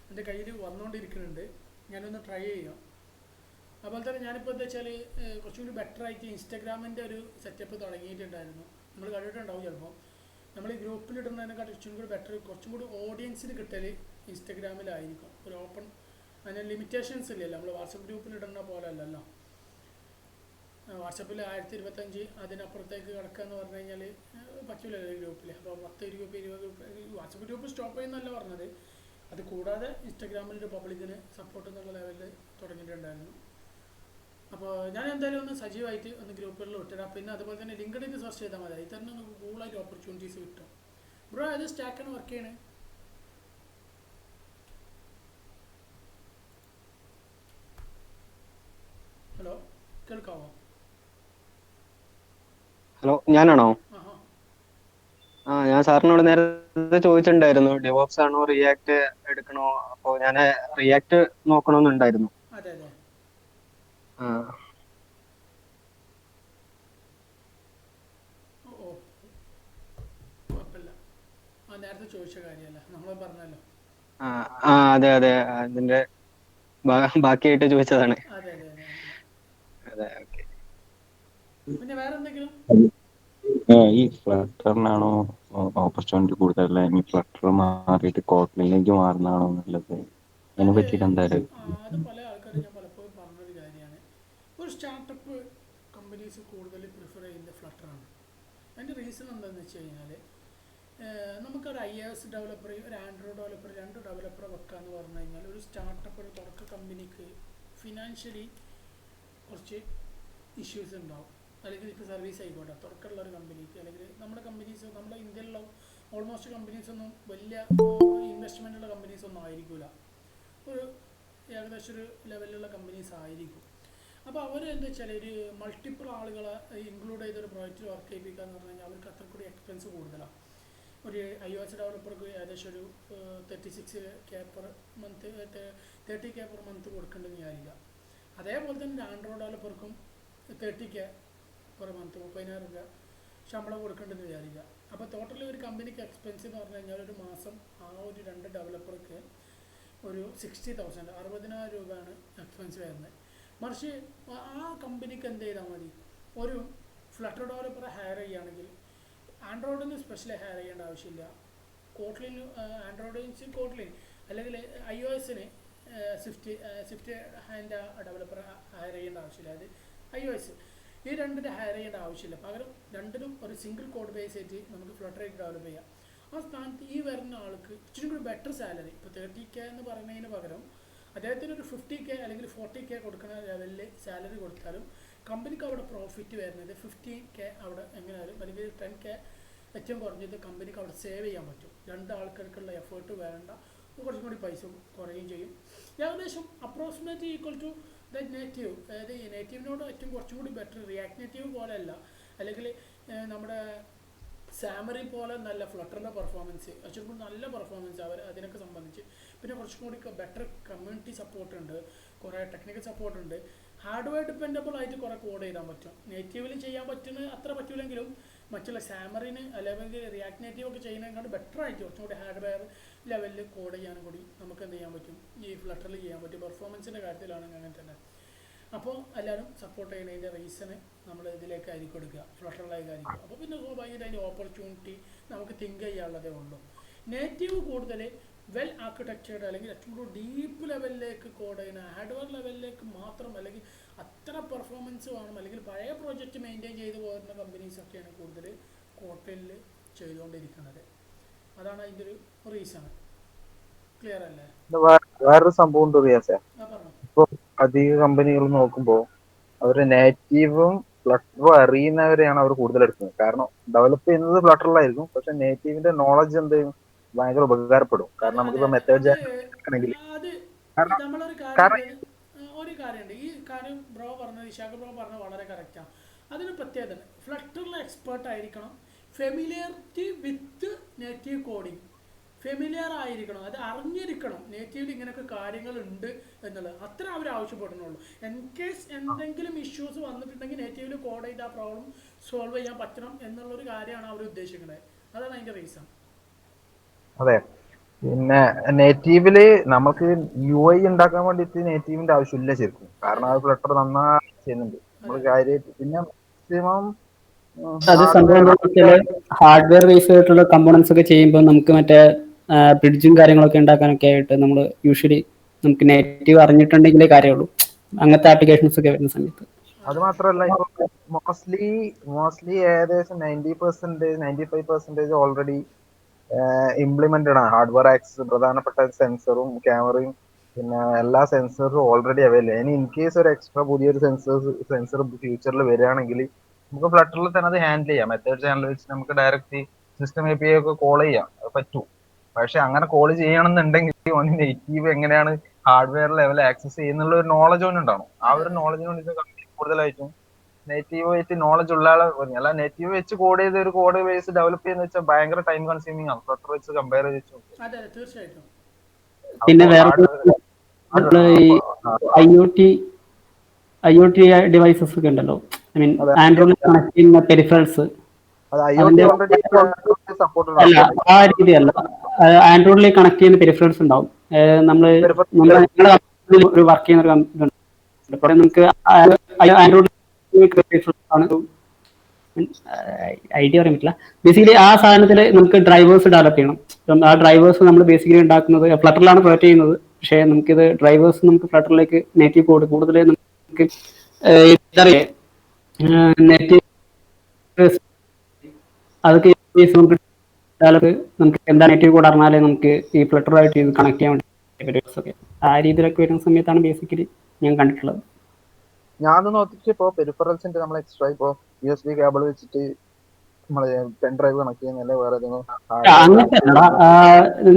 എൻ്റെ കയ്യിൽ വന്നുകൊണ്ടിരിക്കുന്നുണ്ട്, ഞാനൊന്ന് ട്രൈ ചെയ്യാം. അതുപോലെ തന്നെ ഞാനിപ്പോൾ എന്താ വെച്ചാൽ കുറച്ചും കൂടി ബെറ്റർ ആയിട്ട് ഇൻസ്റ്റാഗ്രാമിൻ്റെ ഒരു സെറ്റപ്പ് തുടങ്ങിയിട്ടുണ്ടായിരുന്നു. നിങ്ങൾ കണ്ടിട്ടുണ്ടാവും ചിലപ്പോൾ. നമ്മൾ ഈ ഗ്രൂപ്പിലിടുന്നതിനെക്കാൾ കുറച്ചും കൂടി ബെറ്റർ, കുറച്ചും കൂടി ഓഡിയൻസിന് കിട്ടൽ ഇൻസ്റ്റാഗ്രാമിലായിരിക്കും. ഒരു ഓപ്പൺ, അതിന് ലിമിറ്റേഷൻസ് ഇല്ലല്ലോ. നമ്മൾ വാട്സപ്പ് ഗ്രൂപ്പിലിടുന്ന പോലെ അല്ലല്ലോ. വാട്സപ്പിൽ 1025 അതിനപ്പുറത്തേക്ക് കിടക്കുക എന്ന് പറഞ്ഞു കഴിഞ്ഞാൽ പറ്റില്ലല്ലോ ഈ ഗ്രൂപ്പിൽ. അപ്പോൾ 10, 20 വാട്സപ്പ് ഗ്രൂപ്പ് സ്റ്റോപ്പ് ചെയ്യുന്നല്ല പറഞ്ഞത്. അത് കൂടാതെ ഇൻസ്റ്റാഗ്രാമിൽ പബ്ലിക്കിന് സപ്പോർട്ട് എന്നുള്ള ലെവലിൽ തുടങ്ങിയിട്ടുണ്ടായിരുന്നു. അപ്പോൾ ഞാൻ എന്തായാലും ഒന്ന് സജീവമായിട്ട് ഒന്ന് ഗ്രൂപ്പുകളിൽ വിട്ടിടാം. പിന്നെ അതുപോലെ തന്നെ ലിങ്ക്ഡിൻ സെർച്ച് ചെയ്താൽ മതി. അതിൽ തന്നെ നമുക്ക് കൂടുതലായിട്ട് ഓപ്പർച്യൂണിറ്റീസ് കിട്ടും. ബ്രോ അത് സ്റ്റാക്കാണ് വർക്ക് ചെയ്യണേ. ഹലോ, കേൾക്കാവോ? ഹലോ, ഞാനാണോ? ആഹാ, ഞാൻ സാറിനോട് നേരത്തെ ചോദിച്ചിട്ടുണ്ടായിരുന്നു, ഡെവോപ്സ് ആണോ റിയാക്ട് എടുക്കണോ? അപ്പോൾ ഞാൻ റിയാക്ട് നോക്കണമെന്നുണ്ടായിരുന്നു. അതെ അതെ. ആ ഓ, കുഴപ്പമില്ല. നേരത്തെ ചോദിച്ച കാര്യമല്ല, നമ്മൾ പറഞ്ഞല്ലോ. അതെ അതെ, അതിന്റെ ബാക്കിയായിട്ട് ചോദിച്ചതാണ്. അതെ അതെ അതെ. അതെ, ഓക്കെ. പിന്നെ വേറെ എന്തെങ്കിലും? ഈ ഫ്ലട്ടറിനാണോ ഓപ്പർച്യൂണിറ്റി കൂടുതൽ, ഇനി ഫ്ലട്ടർ മാറിയിട്ട് കോട്ട്ലിനിലേക്ക് മാറുന്നതാണോ നല്ലത്? അതിനെ അത് പറ്റിയിട്ട് എന്തായാലും അത് പല ആൾക്കാരും ഞാൻ പലപ്പോഴും പറഞ്ഞൊരു കാര്യമാണ്. ഒരു സ്റ്റാർട്ടപ്പ് കമ്പനീസ് കൂടുതൽ പ്രിഫർ ചെയ്യുന്നത് ഫ്ലട്ടറാണ്. അതിൻ്റെ റീസൺ എന്താണെന്ന് വെച്ച് കഴിഞ്ഞാൽ, നമുക്കൊരു iOS ഡെവലപ്പർ, ഒരു ആൻഡ്രോയിഡ് ഡെവലപ്പർ, 2 ഡെവലപ്പറെ വെക്കാമെന്ന് പറഞ്ഞു കഴിഞ്ഞാൽ ഒരു സ്റ്റാർട്ടപ്പ്, ഒരു തുടക്ക കമ്പനിക്ക് ഫിനാൻഷ്യലി കുറച്ച് ഇഷ്യൂസ് ഉണ്ടാവും. അല്ലെങ്കിൽ ഇപ്പോൾ സർവീസ് ആയിക്കോട്ടെ, തുടക്കമുള്ള ഒരു കമ്പനിക്ക്, അല്ലെങ്കിൽ നമ്മുടെ കമ്പനീസ്, നമ്മുടെ ഇന്ത്യയിലുള്ള ഓൾമോസ്റ്റ് കമ്പനീസൊന്നും വലിയ ഇൻവെസ്റ്റ്മെൻറ്റുള്ള കമ്പനീസൊന്നും ആയിരിക്കില്ല. ഒരു ഏകദേശം ഒരു ലെവലിലുള്ള കമ്പനീസ് ആയിരിക്കും. അപ്പോൾ അവർ എന്താ വെച്ചാൽ ഒരു മൾട്ടിപ്പിൾ ആളുകളെ ഇൻക്ലൂഡ് ചെയ്തൊരു പ്രോജക്റ്റിൽ വർക്ക് ചെയ്യിപ്പിക്കുക എന്ന് പറഞ്ഞു കഴിഞ്ഞാൽ അവർക്ക് അത്ര കൂടി എക്സ്പെൻസ് കൂടുതലാണ്. ഒരു iOS ഡെവലപ്പർക്ക് ഏകദേശം ഒരു 36K per month, 30K per month കൊടുക്കേണ്ടതെന്ന് വിചാരിക്കുക. അതേപോലെ തന്നെ ആൻഡ്രോയിഡ് ഡെവലപ്പർക്കും 30K പെർ മന്ത്, 30,000 രൂപ ശമ്പളം കൊടുക്കേണ്ടതെന്ന് വിചാരിക്കുക. അപ്പോൾ ടോട്ടലി ഒരു കമ്പനിക്ക് എക്സ്പെൻസ് എന്ന് പറഞ്ഞു കഴിഞ്ഞാൽ ഒരു മാസം ഒരു 2 ഡെവലപ്പർക്ക് ഒരു 60,000, 60,000 രൂപയാണ് എക്സ്പെൻസ് വരുന്നത്. മറിച്ച് ആ കമ്പനിക്ക് എന്ത് ചെയ്താൽ മതി, ഒരു ഫ്ലട്ടർ ഡെവലപ്പറെ ഹയർ ചെയ്യുകയാണെങ്കിൽ ആൻഡ്രോയിഡിന് സ്പെഷ്യലി ഹയർ ചെയ്യേണ്ട ആവശ്യമില്ല. കോട്ട്ലിന്, ആൻഡ്രോയിഡിന് കോട്ട്ലിൻ, അല്ലെങ്കിൽ iOSന് സ്വിഫ്റ്റ് ഹാൻഡ് ഡെവലപ്പറെ ഹയർ ചെയ്യേണ്ട ആവശ്യമില്ല. അത് iOS ഈ 2ന് ഹയർ ചെയ്യേണ്ട ആവശ്യമില്ല. പകരം 2നും ഒരു സിംഗിൾ കോഡ് ബേസ് ആയിട്ട് നമുക്ക് ഫ്ലട്ടറായിട്ട് ഡെവലപ്പ് ചെയ്യാം. ആ സ്ഥാനത്ത് ഈ വരുന്ന ആൾക്ക് ഇച്ചിരി കൂടി ബെറ്റർ സാലറി, ഇപ്പോൾ 30K എന്ന് പറയുന്നതിന് പകരം അദ്ദേഹത്തിന് ഒരു 50K അല്ലെങ്കിൽ 40K കൊടുക്കുന്ന ലെവലിൽ സാലറി കൊടുത്താലും കമ്പനിക്ക് അവിടെ പ്രോഫിറ്റ് വരുന്നത് 15K അവിടെ എങ്ങനെയായാലും, അല്ലെങ്കിൽ 10K ഏറ്റവും കുറഞ്ഞത് കമ്പനിക്ക് അവിടെ സേവ് ചെയ്യാൻ പറ്റും. 2 ആൾക്കാർക്കുള്ള എഫേർട്ട് വേണ്ട, കുറച്ചും കൂടി പൈസ കുറയുകയും ചെയ്യും. ഏകദേശം approximately equal to the native. അതായത് ഈ നേറ്റീവിനോട് ഏറ്റവും കുറച്ചും കൂടി ബെറ്റർ, റിയാക്ട് നേറ്റീവ് പോലെയല്ല, അല്ലെങ്കിൽ നമ്മുടെ സാമറി പോലെ നല്ല ഫ്ലട്ടറിൻ്റെ പെർഫോമൻസ്, കുറച്ചും കൂടി നല്ല പെർഫോമൻസ് അവർ അതിനൊക്കെ സംബന്ധിച്ച്. പിന്നെ കുറച്ചും കൂടി ബെറ്റർ കമ്മ്യൂണിറ്റി സപ്പോർട്ട് ഉണ്ട്, കുറേ ടെക്നിക്കൽ സപ്പോർട്ട് ഉണ്ട്. ഹാർഡ്വെയർ ഡിപ്പെൻഡബിൾ ആയിട്ട് കുറേ കോഡ് ചെയ്യാൻ പറ്റും. നേറ്റീവിൽ ചെയ്യാൻ പറ്റുന്ന അത്ര പറ്റില്ലെങ്കിലും മറ്റുള്ള സാമറിന് അല്ലെങ്കിൽ റിയാക്ട് നേറ്റീവ് ഒക്കെ ചെയ്യുന്നതിനേക്കാൾ ബെറ്റർ ആയിട്ട് കുറച്ചും കൂടി ഹാർഡ്വെയർ ലെവലിൽ കോഡ് ചെയ്യാനും കൂടി നമുക്ക് എന്ത് ചെയ്യാൻ പറ്റും, ഈ ഫ്ലട്ടറിൽ ചെയ്യാൻ പറ്റും. പെർഫോമൻസിൻ്റെ കാര്യത്തിലാണെങ്കിൽ അങ്ങനെ തന്നെ. അപ്പോൾ എല്ലാവരും സപ്പോർട്ട് ചെയ്യുന്നതിൻ്റെ റീസണ് നമ്മൾ ഇതിലേക്കായിരിക്കും എടുക്കുക, ഫ്ലട്ടറിലേക്കായിരിക്കും. അപ്പോൾ പിന്നെ സ്വാഭാവികമായിട്ട് അതിൻ്റെ ഓപ്പർച്യൂണിറ്റി നമുക്ക് തിങ്ക് ചെയ്യാനുള്ളതേ ഉള്ളൂ. നേറ്റീവ് കൂടുതൽ വെൽ ആർക്കിടെക്ചേർഡ്, അല്ലെങ്കിൽ ഏറ്റവും കൂടുതൽ ഡീപ്പ് ലെവലിലേക്ക് കോഡ് ചെയ്യുന്ന, ഹാർഡ്വെയർ ലെവലിലേക്ക് മാത്രം, അല്ലെങ്കിൽ അത്ര പെർഫോമൻസ് വേണം, അല്ലെങ്കിൽ പഴയ പ്രോജക്റ്റ് മെയിൻറ്റെയിൻ ചെയ്ത് പോകുന്ന കമ്പനീസൊക്കെയാണ് കൂടുതൽ കോട്ട്ലിനിൽ ചെയ്തുകൊണ്ടിരിക്കുന്നത്. അതാണ് അതിൻ്റെ ഒരു റീസൺ. ക്ലിയർ അല്ലേ? വേറൊരു സംഭവം ഉണ്ട് റിയാസേ. പറഞ്ഞു. ഇപ്പൊ അധിക കമ്പനികൾ നോക്കുമ്പോൾ അവര് നേറ്റീവും ഫ്ലട്ടറും അറിയുന്നവരെയാണ് അവർ കൂടുതൽ എടുക്കുന്നത്. കാരണം ഡെവലപ്പ് ചെയ്യുന്നത് ഫ്ലട്ടറിലായിരിക്കും, പക്ഷെ നേറ്റീവിന്റെ നോളജ് എന്ത് ചെയ്യും, ഭയങ്കര ഉപകാരപ്പെടും. കാരണം നമുക്കിപ്പോ മെത്തേഡ് ആണെങ്കിൽ നമ്മളൊരു ഒരു കാര്യമുണ്ട്. ഈ കാര്യം ബ്രോ പറഞ്ഞത്, ഇഷാഖ് ബ്രോ പറഞ്ഞത് വളരെ കറക്റ്റാണ്. അതിന് പ്രത്യേകത ഫ്ലട്ടറിൽ എക്സ്പേർട്ട് ആയിരിക്കണം, ഫെമിലിയറിറ്റി വിത്ത് നേറ്റീവ് കോഡിങ്, ഫെമിലിയർ ആയിരിക്കണം, അത് അറിഞ്ഞിരിക്കണം നേറ്റീവിൽ ഇങ്ങനെയൊക്കെ കാര്യങ്ങളുണ്ട് എന്നുള്ളത്, അത്ര അവർ ആവശ്യപ്പെടുന്നുള്ളൂ. ഇൻ കേസ് എന്തെങ്കിലും ഇഷ്യൂസ് വന്നിട്ടുണ്ടെങ്കിൽ നേറ്റീവിൽ കോഡ് ചെയ്ത് ആ പ്രോബ്ലം സോൾവ് ചെയ്യാൻ പറ്റണം എന്നുള്ളൊരു കാര്യമാണ് അവർ ഉദ്ദേശിക്കുന്നത്. അതാണ് അതിൻ്റെ റീസൺ. അതെ, പിന്നെ നേറ്റീവില് നമുക്ക് UI ഉണ്ടാക്കാൻ വേണ്ടിയിട്ട് നേറ്റീവിന്റെ ആവശ്യമില്ല ശരിക്കും, കാരണം അത് ഫ്ലട്ടർ നന്നായി ചെയ്യുന്നുണ്ട് നമ്മൾ കാര്യമായിട്ട്. പിന്നെ മാക്സിമം അത് സംഭവം എന്താ വെച്ചാൽ ഹാർഡ്വെയർ ബേസ് ആയിട്ടുള്ള കമ്പോണൻസ് ഒക്കെ ചെയ്യുമ്പോൾ നമുക്ക് മറ്റേ ബ്രിഡ്ജും കാര്യങ്ങളൊക്കെ ഉണ്ടാക്കാനൊക്കെ ആയിട്ട് നമ്മൾ യൂഷ്വലി നമുക്ക് നേറ്റീവ് അറിഞ്ഞിട്ടുണ്ടെങ്കിലേ കാര്യമുള്ളൂ അങ്ങനത്തെ ആപ്ലിക്കേഷൻസ് ഒക്കെ വരുന്ന സമയത്ത്. അത് മാത്രമല്ല, ഇപ്പൊ മോസ്റ്റ്ലി ഏകദേശം 95% ഓൾറെഡി ഇംപ്ലിമെന്റഡ് ആണ്. ഹാർഡ്വെയർ ആക്സസ്, പ്രധാനപ്പെട്ട സെൻസറും ക്യാമറയും പിന്നെ എല്ലാ സെൻസറും ഓൾറെഡി അവൈലബിൾ. ഇനി ഇൻ കേസ് ഒരു എക്സ്ട്രാ പുതിയൊരു സെൻസർ ഫ്യൂച്ചറിൽ വരികയാണെങ്കിൽ നമുക്ക് ഫ്ലട്ടറിൽ തന്നെ അത് ഹാൻഡിൽ ചെയ്യാം. മെത്തേഡ്സ് ഹാൻഡിൽ വെച്ച് നമുക്ക് ഡയറക്റ്റ് സിസ്റ്റം API ഒക്കെ കോൾ ചെയ്യാം, അത് പറ്റും. പക്ഷെ അങ്ങനെ കോൾ ചെയ്യണമെന്നുണ്ടെങ്കിൽ ഓന് നെറ്റീവ് എങ്ങനെയാണ് ഹാർഡ്വെയർ ലെവൽ ആക്സസ് ചെയ്യുന്നുള്ള ഒരു നോളജ് ഓന് ഉണ്ടാവും. ആ ഒരു നോളജിന് വേണ്ടി കൂടുതലായിട്ടും നേറ്റീവ് വെച്ച് നോളജ് ഉള്ള ആളെ അല്ല, നേറ്റീവ് വെച്ച് കോഡ് ചെയ്ത് ഒരു കോഡ് ബേസ് ഡെവലപ്പ് ചെയ്യുന്ന വെച്ചാൽ ഭയങ്കര ടൈം കൺസ്യൂമിംഗ് ആണ് ഫ്ലട്ടർ വെച്ച് കമ്പയർ ചെയ്ത്. അതെ തീർച്ചയായിട്ടും. പിന്നെ വേറെ IoT ഡിവൈസസ് ഒക്കെ ഉണ്ടല്ലോ, ഐ മീൻ ആൻഡ്രോയിഡ് കണക്ട് ചെയ്യുന്ന പെരിഫറൽസ്. അല്ല, ആ രീതിയല്ല, ആൻഡ്രോയിഡിലേക്ക് കണക്ട് ചെയ്യുന്ന പെരിഫറൽസ് ഉണ്ടാവും. നമ്മള് ഒരു വർക്ക് ചെയ്യുന്ന ഒരു കമ്പനി നമുക്ക് ആൻഡ്രോയിഡ് ഐഡിയ പറയാൻ പറ്റില്ല. ബേസിക്കലി ആ സാധനത്തിൽ നമുക്ക് ഡ്രൈവേഴ്സ് ഡെവലപ്പ് ചെയ്യണം. അപ്പം ആ ഡ്രൈവേഴ്സ് നമ്മൾ ബേസിക്കലി ഉണ്ടാക്കുന്നത് ഫ്ലട്ടറിലാണ് പ്രൊവൈഡ് ചെയ്യുന്നത്. പക്ഷേ നമുക്കിത് ഡ്രൈവേഴ്സ് നമുക്ക് ഫ്ലട്ടറിലേക്ക് നേറ്റീവ് കോഡ് കൂടുതൽ നമുക്ക് നേറ്റീവ് അതൊക്കെ നമുക്ക് എന്താ നേറ്റീവ് കോഡ് അറിഞ്ഞാലേ നമുക്ക് ഈ ഫ്ലട്ടറുമായിട്ട് ഇത് കണക്ട് ചെയ്യാൻ വേണ്ടി ആ രീതിയിലൊക്കെ വരുന്ന സമയത്താണ് ബേസിക്കലി ഞാൻ കണ്ടിട്ടുള്ളത്. ഞാൻ നോക്കിയിട്ട് ഇപ്പോൾ പെരിഫറൽസിന്റെ നമ്മൾ എക്സ്ട്രാ ഇപ്പോൾ USB കേബിൾ വെച്ചിട്ട് നമ്മള് പെൻ ഡ്രൈവ് കണക്ട് ചെയ്യുന്നല്ലേ വേറെ അങ്ങനത്തെ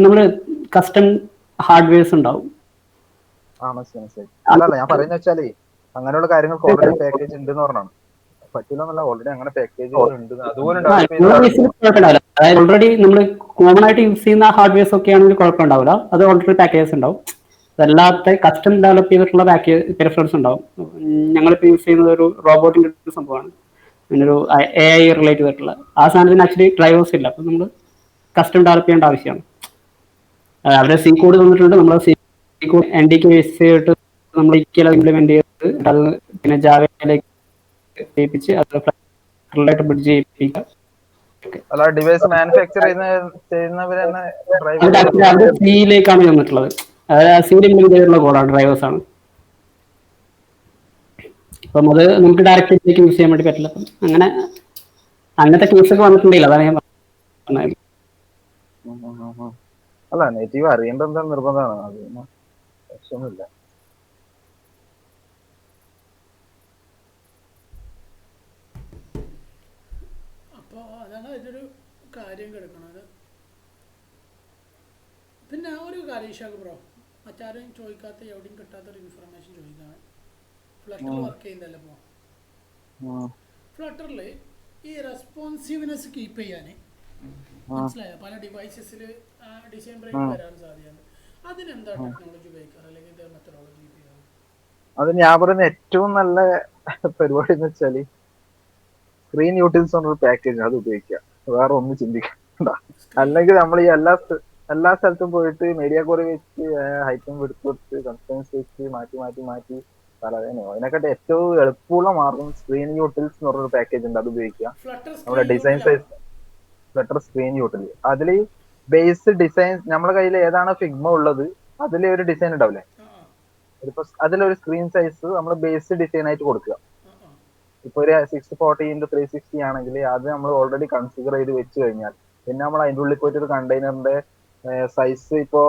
നമ്മള് കസ്റ്റം ഹാർഡ്വെയർസ് ഉണ്ടാവും. മനസ്സിലായി. അല്ലല്ല, ഞാൻ പറയുന്ന വെച്ചാല് അങ്ങനെയുള്ള കാര്യങ്ങൾക്ക് ഓൾറെഡി പാക്കേജ് ഉണ്ട് എന്ന് പറഞ്ഞാണ്. പറ്റില്ലെന്നല്ല, ഓൾറെഡി അങ്ങനെ പാക്കേജുകൾ ഉണ്ട്. അതുപോലെ അതായത് ഓൾറെഡി നമ്മൾ കോമൺ ആയിട്ട് യൂസ് ചെയ്യുന്ന ഹാർഡ്വെയർസ് ഒക്കെ ആണെങ്കിൽ കുഴപ്പമുണ്ടാവില്ല, അത് ഓൾറെഡി പാക്കേജസ് ഉണ്ടാവും. അതല്ലാത്ത കസ്റ്റം ഡെവലപ്പ് ചെയ്തിട്ടുള്ള പെരിഫറൽസ് ഉണ്ടാവും. ഞങ്ങളിപ്പോൾ യൂസ് ചെയ്യുന്നത് ഒരു റോബോട്ടിന്റെ ഒരു സംഭവമാണ്, പിന്നെ ഒരു AI റിലേറ്റ് ചെയ്തിട്ടുള്ള ആ സാധനത്തിന് ആക്ച്വലി ഡ്രൈവേഴ്സ് ഇല്ല. അപ്പം നമ്മൾ കസ്റ്റം ഡെവലപ്പ് ചെയ്യേണ്ട ആവശ്യമാണ്. അവരെ സി കോഡ് തന്നിട്ടുണ്ട്, നമ്മൾ സി കോഡ് NDK ബേസ് ചെയ്തിട്ട് നമ്മൾ ഇംപ്ലിമെന്റ് ചെയ്ത് അത് പിന്നെ ജാവയിലേക്ക് ചെയ്യിപ്പിച്ച് അത് ഫ്ലട്ടറിലായിട്ട് ബ്രിഡ്ജ് ചെയ്യിപ്പിക്കുക. ഡിവൈസ് മാനുഫാക്ചർ ചെയ്യുന്നവരെന്നെ സിയിലേക്കാണ് വന്നിട്ടുള്ളത്. അതായത് സിയിൽ ഇംപ്ലിമെന്റ് ചെയ്തിട്ടുള്ള കോഡാണ്, ഡ്രൈവേഴ്സ് ആണ്. അപ്പം അത് നമുക്ക് ഡയറക്റ്റ് യൂസ് ചെയ്യാൻ വേണ്ടി പറ്റില്ല. അപ്പം അങ്ങനത്തെ കേസൊക്കെ വന്നിട്ടുണ്ടെങ്കിൽ അതാണ് ഞാൻ പറഞ്ഞത്. അല്ല, നേറ്റീവ് അറിയേണ്ട എന്താ നിർബന്ധമാണ്, അത് പ്രശ്നമൊന്നുമില്ല. അപ്പോൾ അതാണ് ഇതൊരു കാര്യം കിടക്കുന്നത്. പിന്നെ ഒരു കാര്യം ഇഷാഖ് ബ്രോ, മറ്റാരും ചോദിക്കാത്ത എവിടെയും കിട്ടാത്തൊരു ഇൻഫർമേഷൻ ചോദിക്കാണ്. ഫ്ലട്ടറിൽ വർക്ക് ചെയ്യുന്നതല്ലേ ഇപ്പോൾ, ഫ്ലട്ടറിൽ ഈ റെസ്പോൺസീവ്നെസ് കീപ്പ് ചെയ്യാൻ മനസ്സിലായോ പല ഡിവൈസസിൽ ഡിസൈൻ ബ്രേക്ക് വരാൻ സാധ്യതയുണ്ട്. അതിനെന്താ ടെക്നോളജി ഉപയോഗിക്കാറ്, അല്ലെങ്കിൽ ഇത് മെത്തഡോളജി ഉപയോഗിക്കാറ്? അത് ഞാൻ പറയുന്ന ഏറ്റവും നല്ല പരിപാടി എന്ന് വെച്ചാല് സ്ക്രീൻ യൂട്ടിൽസ് എന്നൊരു പാക്കേജ്, അത് ഉപയോഗിക്കുക, വേറെ ഒന്നും ചിന്തിക്കണ്ട. അല്ലെങ്കിൽ നമ്മൾ ഈ എല്ലാ സ്ഥലത്തും പോയിട്ട് മീഡിയ കോറി വെച്ച് ഹൈറ്റും എടുത്ത് കൺസ്റ്റൻസ് വെച്ച് മാറ്റി തലവേനയോ അതിനെക്കാട്ടി ഏറ്റവും എളുപ്പമുള്ള മാർഗം സ്ക്രീൻ യൂട്ടിൽസ് എന്ന് പറഞ്ഞൊരു പാക്കേജ് ഉണ്ട്, അത് ഉപയോഗിക്കുക. നമ്മുടെ ഡിസൈൻ സൈസ് ഫ്ലട്ടർ സ്ക്രീൻ യൂട്ടിൽ, അതിൽ ബേസ് ഡിസൈൻ നമ്മുടെ കയ്യിൽ ഏതാണ് ഫിഗ്മ ഉള്ളത് അതിലെ ഒരു ഡിസൈൻ ഉണ്ടാവില്ലേ, അതിലൊരു സ്ക്രീൻ സൈസ് നമ്മൾ ബേസ് ഡിസൈൻ ആയിട്ട് കൊടുക്കുക. ഇപ്പൊ ഒരു 640x360 ആണെങ്കിൽ അത് നമ്മൾ ഓൾറെഡി കൺഫിഗർ ചെയ്ത് വെച്ച് കഴിഞ്ഞാൽ പിന്നെ നമ്മൾ അതിൻ്റെ ഉള്ളിൽ പോയിട്ട് ഒരു കണ്ടെയ്നറിന്റെ സൈസ് ഇപ്പോ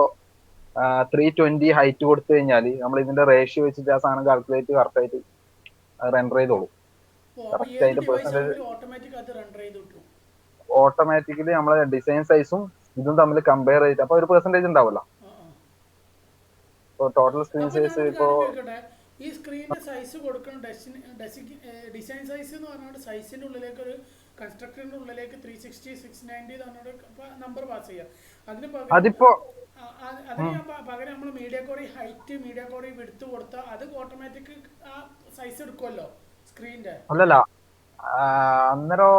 320 ഹൈറ്റ് കൊടുത്തു കഴിഞ്ഞാൽ നമ്മൾ ഇതിന്റെ റേഷ്യോ വെച്ചിട്ട് ആ സാധനം കാൽക്കുലേറ്റ് കറക്റ്റായിട്ട് റെൻഡർ ചെയ്തോളൂ. കറക്റ്റ് അതിന്റെ പെർസെന്റേജ് ഓട്ടോമാറ്റിക്കലി നമ്മളെ ഡിസൈൻ സൈസും ഇതും തമ്മിൽ കമ്പയർ ചെയ്തിട്ട് അപ്പൊ ഒരു പെർസെന്റേജ് ഉണ്ടാവല്ലോ. ഇപ്പൊ ടോട്ടൽ സ്ക്രീൻ സൈസ് ഇപ്പോ ഈ സ്ക്രീനിൻ്റെ സൈസ് കൊടുക്കണം ഡിസൈൻ സൈസ് എന്ന് പറഞ്ഞാൽ സൈസിൻ്റെ ഉള്ളിലേക്ക് ഒരു കൺസ്ട്രക്ടറിൻ്റെ ഉള്ളിലേക്ക് 360 690 പറഞ്ഞോട് നമ്പർ പാസ് ചെയ്യുക. അതിന് പകരം അതിപ്പോ അതിന് പകരം നമ്മൾ media query height media query വിടുത്ത് കൊടുത്താൽ അത് ഓട്ടോമാറ്റിക് ആ സൈസ് എടുക്കുമല്ലോ സ്ക്രീനിൻ്റെ. അല്ലല്ല, അന്നേരം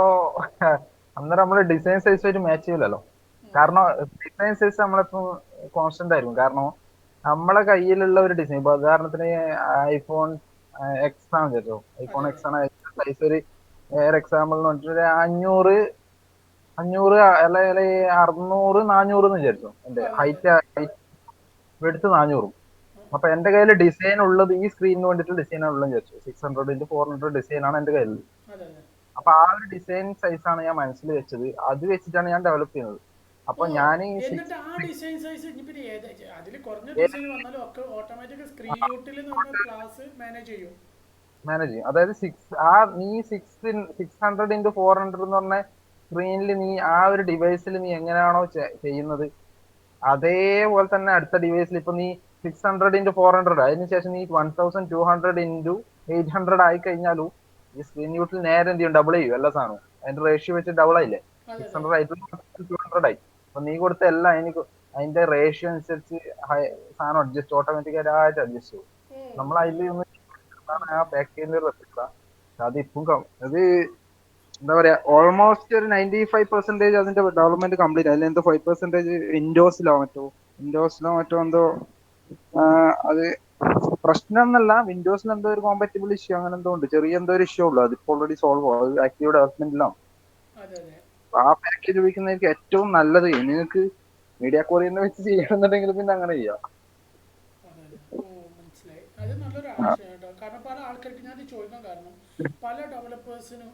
അന്നേരം നമ്മള് ഡിസൈൻ സൈസ് ആയിട്ട് മാച്ച് ചെയ്യില്ലല്ലോ. കാരണം ഡിസൈൻ സൈസ് നമ്മളിപ്പോ കോൺസ്റ്റന്റ് ആയിരിക്കും. കാരണം നമ്മളെ കയ്യിലുള്ള ഒരു ഡിസൈൻ, ഇപ്പൊ ഉദാഹരണത്തിന് ഐഫോൺ എക്സ് ആണ് വിചാരിച്ചോ, ഐഫോൺ എക്സ് ആണ് സൈസ് ഒരു എക്സാമ്പിൾ എന്ന് പറഞ്ഞിട്ട് 500 അല്ലെങ്കിൽ 600 400 എന്ന് വിചാരിച്ചോ. എന്റെ ഹൈറ്റ് എടുത്ത് 400. അപ്പൊ എന്റെ കയ്യിൽ ഡിസൈൻ ഉള്ളത് ഈ സ്ക്രീനിന് വേണ്ടിയിട്ട് ഡിസൈൻ ഉള്ളത് വിചാരിച്ചു 600x400 ഡിസൈൻ ആണ് എന്റെ കയ്യിൽ. അപ്പൊ ആ ഒരു ഡിസൈൻ സൈസ് ആണ് ഞാൻ മനസ്സിൽ വെച്ചത്. അത് വെച്ചിട്ടാണ് ഞാൻ ഡെവലപ്പ് ചെയ്യുന്നത്. അപ്പൊ ഞാൻ എന്നിട്ട് ആ ഡിസൈൻ സൈസ് അതിൽ കുറഞ്ഞ ഡിസൈൻ വന്നാലും ഒക്കെ ഓട്ടോമാറ്റിക് സ്ക്രീൻ യൂട്ടിൽ ക്ലാസ് മാനേജ് ചെയ്യും. അതായത് നീ 600x400 എന്ന് പറഞ്ഞ സ്ക്രീനിൽ നീ ആ ഒരു ഡിവൈസിൽ നീ എങ്ങനെയാണോ ചെയ്യുന്നത് അതേപോലെ തന്നെ അടുത്ത ഡിവൈസിൽ ഇപ്പൊ നീ 600x400 അതിനുശേഷം നീ 1200x800 ആയി കഴിഞ്ഞാലും ഈ സ്ക്രീൻ യൂട്ടിൽ നേരെ എന്ത് ചെയ്യും, ഡബിൾ ചെയ്യും എല്ലാ സാധനവും. അതിന്റെ റേഷ്യോ വെച്ച് ഡബിൾ ആയില്ലേ, 600 ആയിട്ട് 200 ആയി. അപ്പൊ നീ കൊടുത്ത എല്ലാം അതിന്റെ റേഷ്യോ അനുസരിച്ച് സാധനം ഓട്ടോമാറ്റിക് ആയിട്ട് അഡ്ജസ്റ്റ് ചെയ്യും. നമ്മൾ അതിൽ ആ പാക്കേജിന്റെ പ്രത്യേകത. അതിപ്പം അത് എന്താ പറയാ, ഓൾമോസ്റ്റ് ഒരു 95% അതിന്റെ ഡെവലപ്മെന്റ് കംപ്ലീറ്റ്. അതിൽ എന്തോ 5% വിൻഡോസിലോ മറ്റോ എന്തോ അത് പ്രശ്നം എന്നല്ല, വിൻഡോസിൽ എന്തോ ഒരു കോമ്പാറ്റബിൾ ഇഷ്യൂ അങ്ങനെ എന്തോ ഉണ്ട്, ചെറിയ എന്തോ ഒരു ഇഷ്യൂ ഉള്ളൂ. അതിപ്പോ ഓൾറെഡി സോൾവ് ആവും, അത് ആക്റ്റീവ് ഡെവലപ്മെന്റിലാണ്. ആ പാക്കേജ് ഉപയോഗിക്കുന്നതായിരിക്കും ഏറ്റവും നല്ലത്. നിങ്ങൾക്ക് മീഡിയ കോറിയിൽ വെച്ച് ചെയ്യണമെന്നുണ്ടെങ്കിൽ പിന്നെ അങ്ങനെ ചെയ്യാം. അത് നല്ലൊരു ആശയം കേട്ടോ. കാരണം പല ആൾക്കാർക്ക് ഞാൻ ചോദിക്കാൻ കാരണം പല ഡെവലപ്പേഴ്സിനും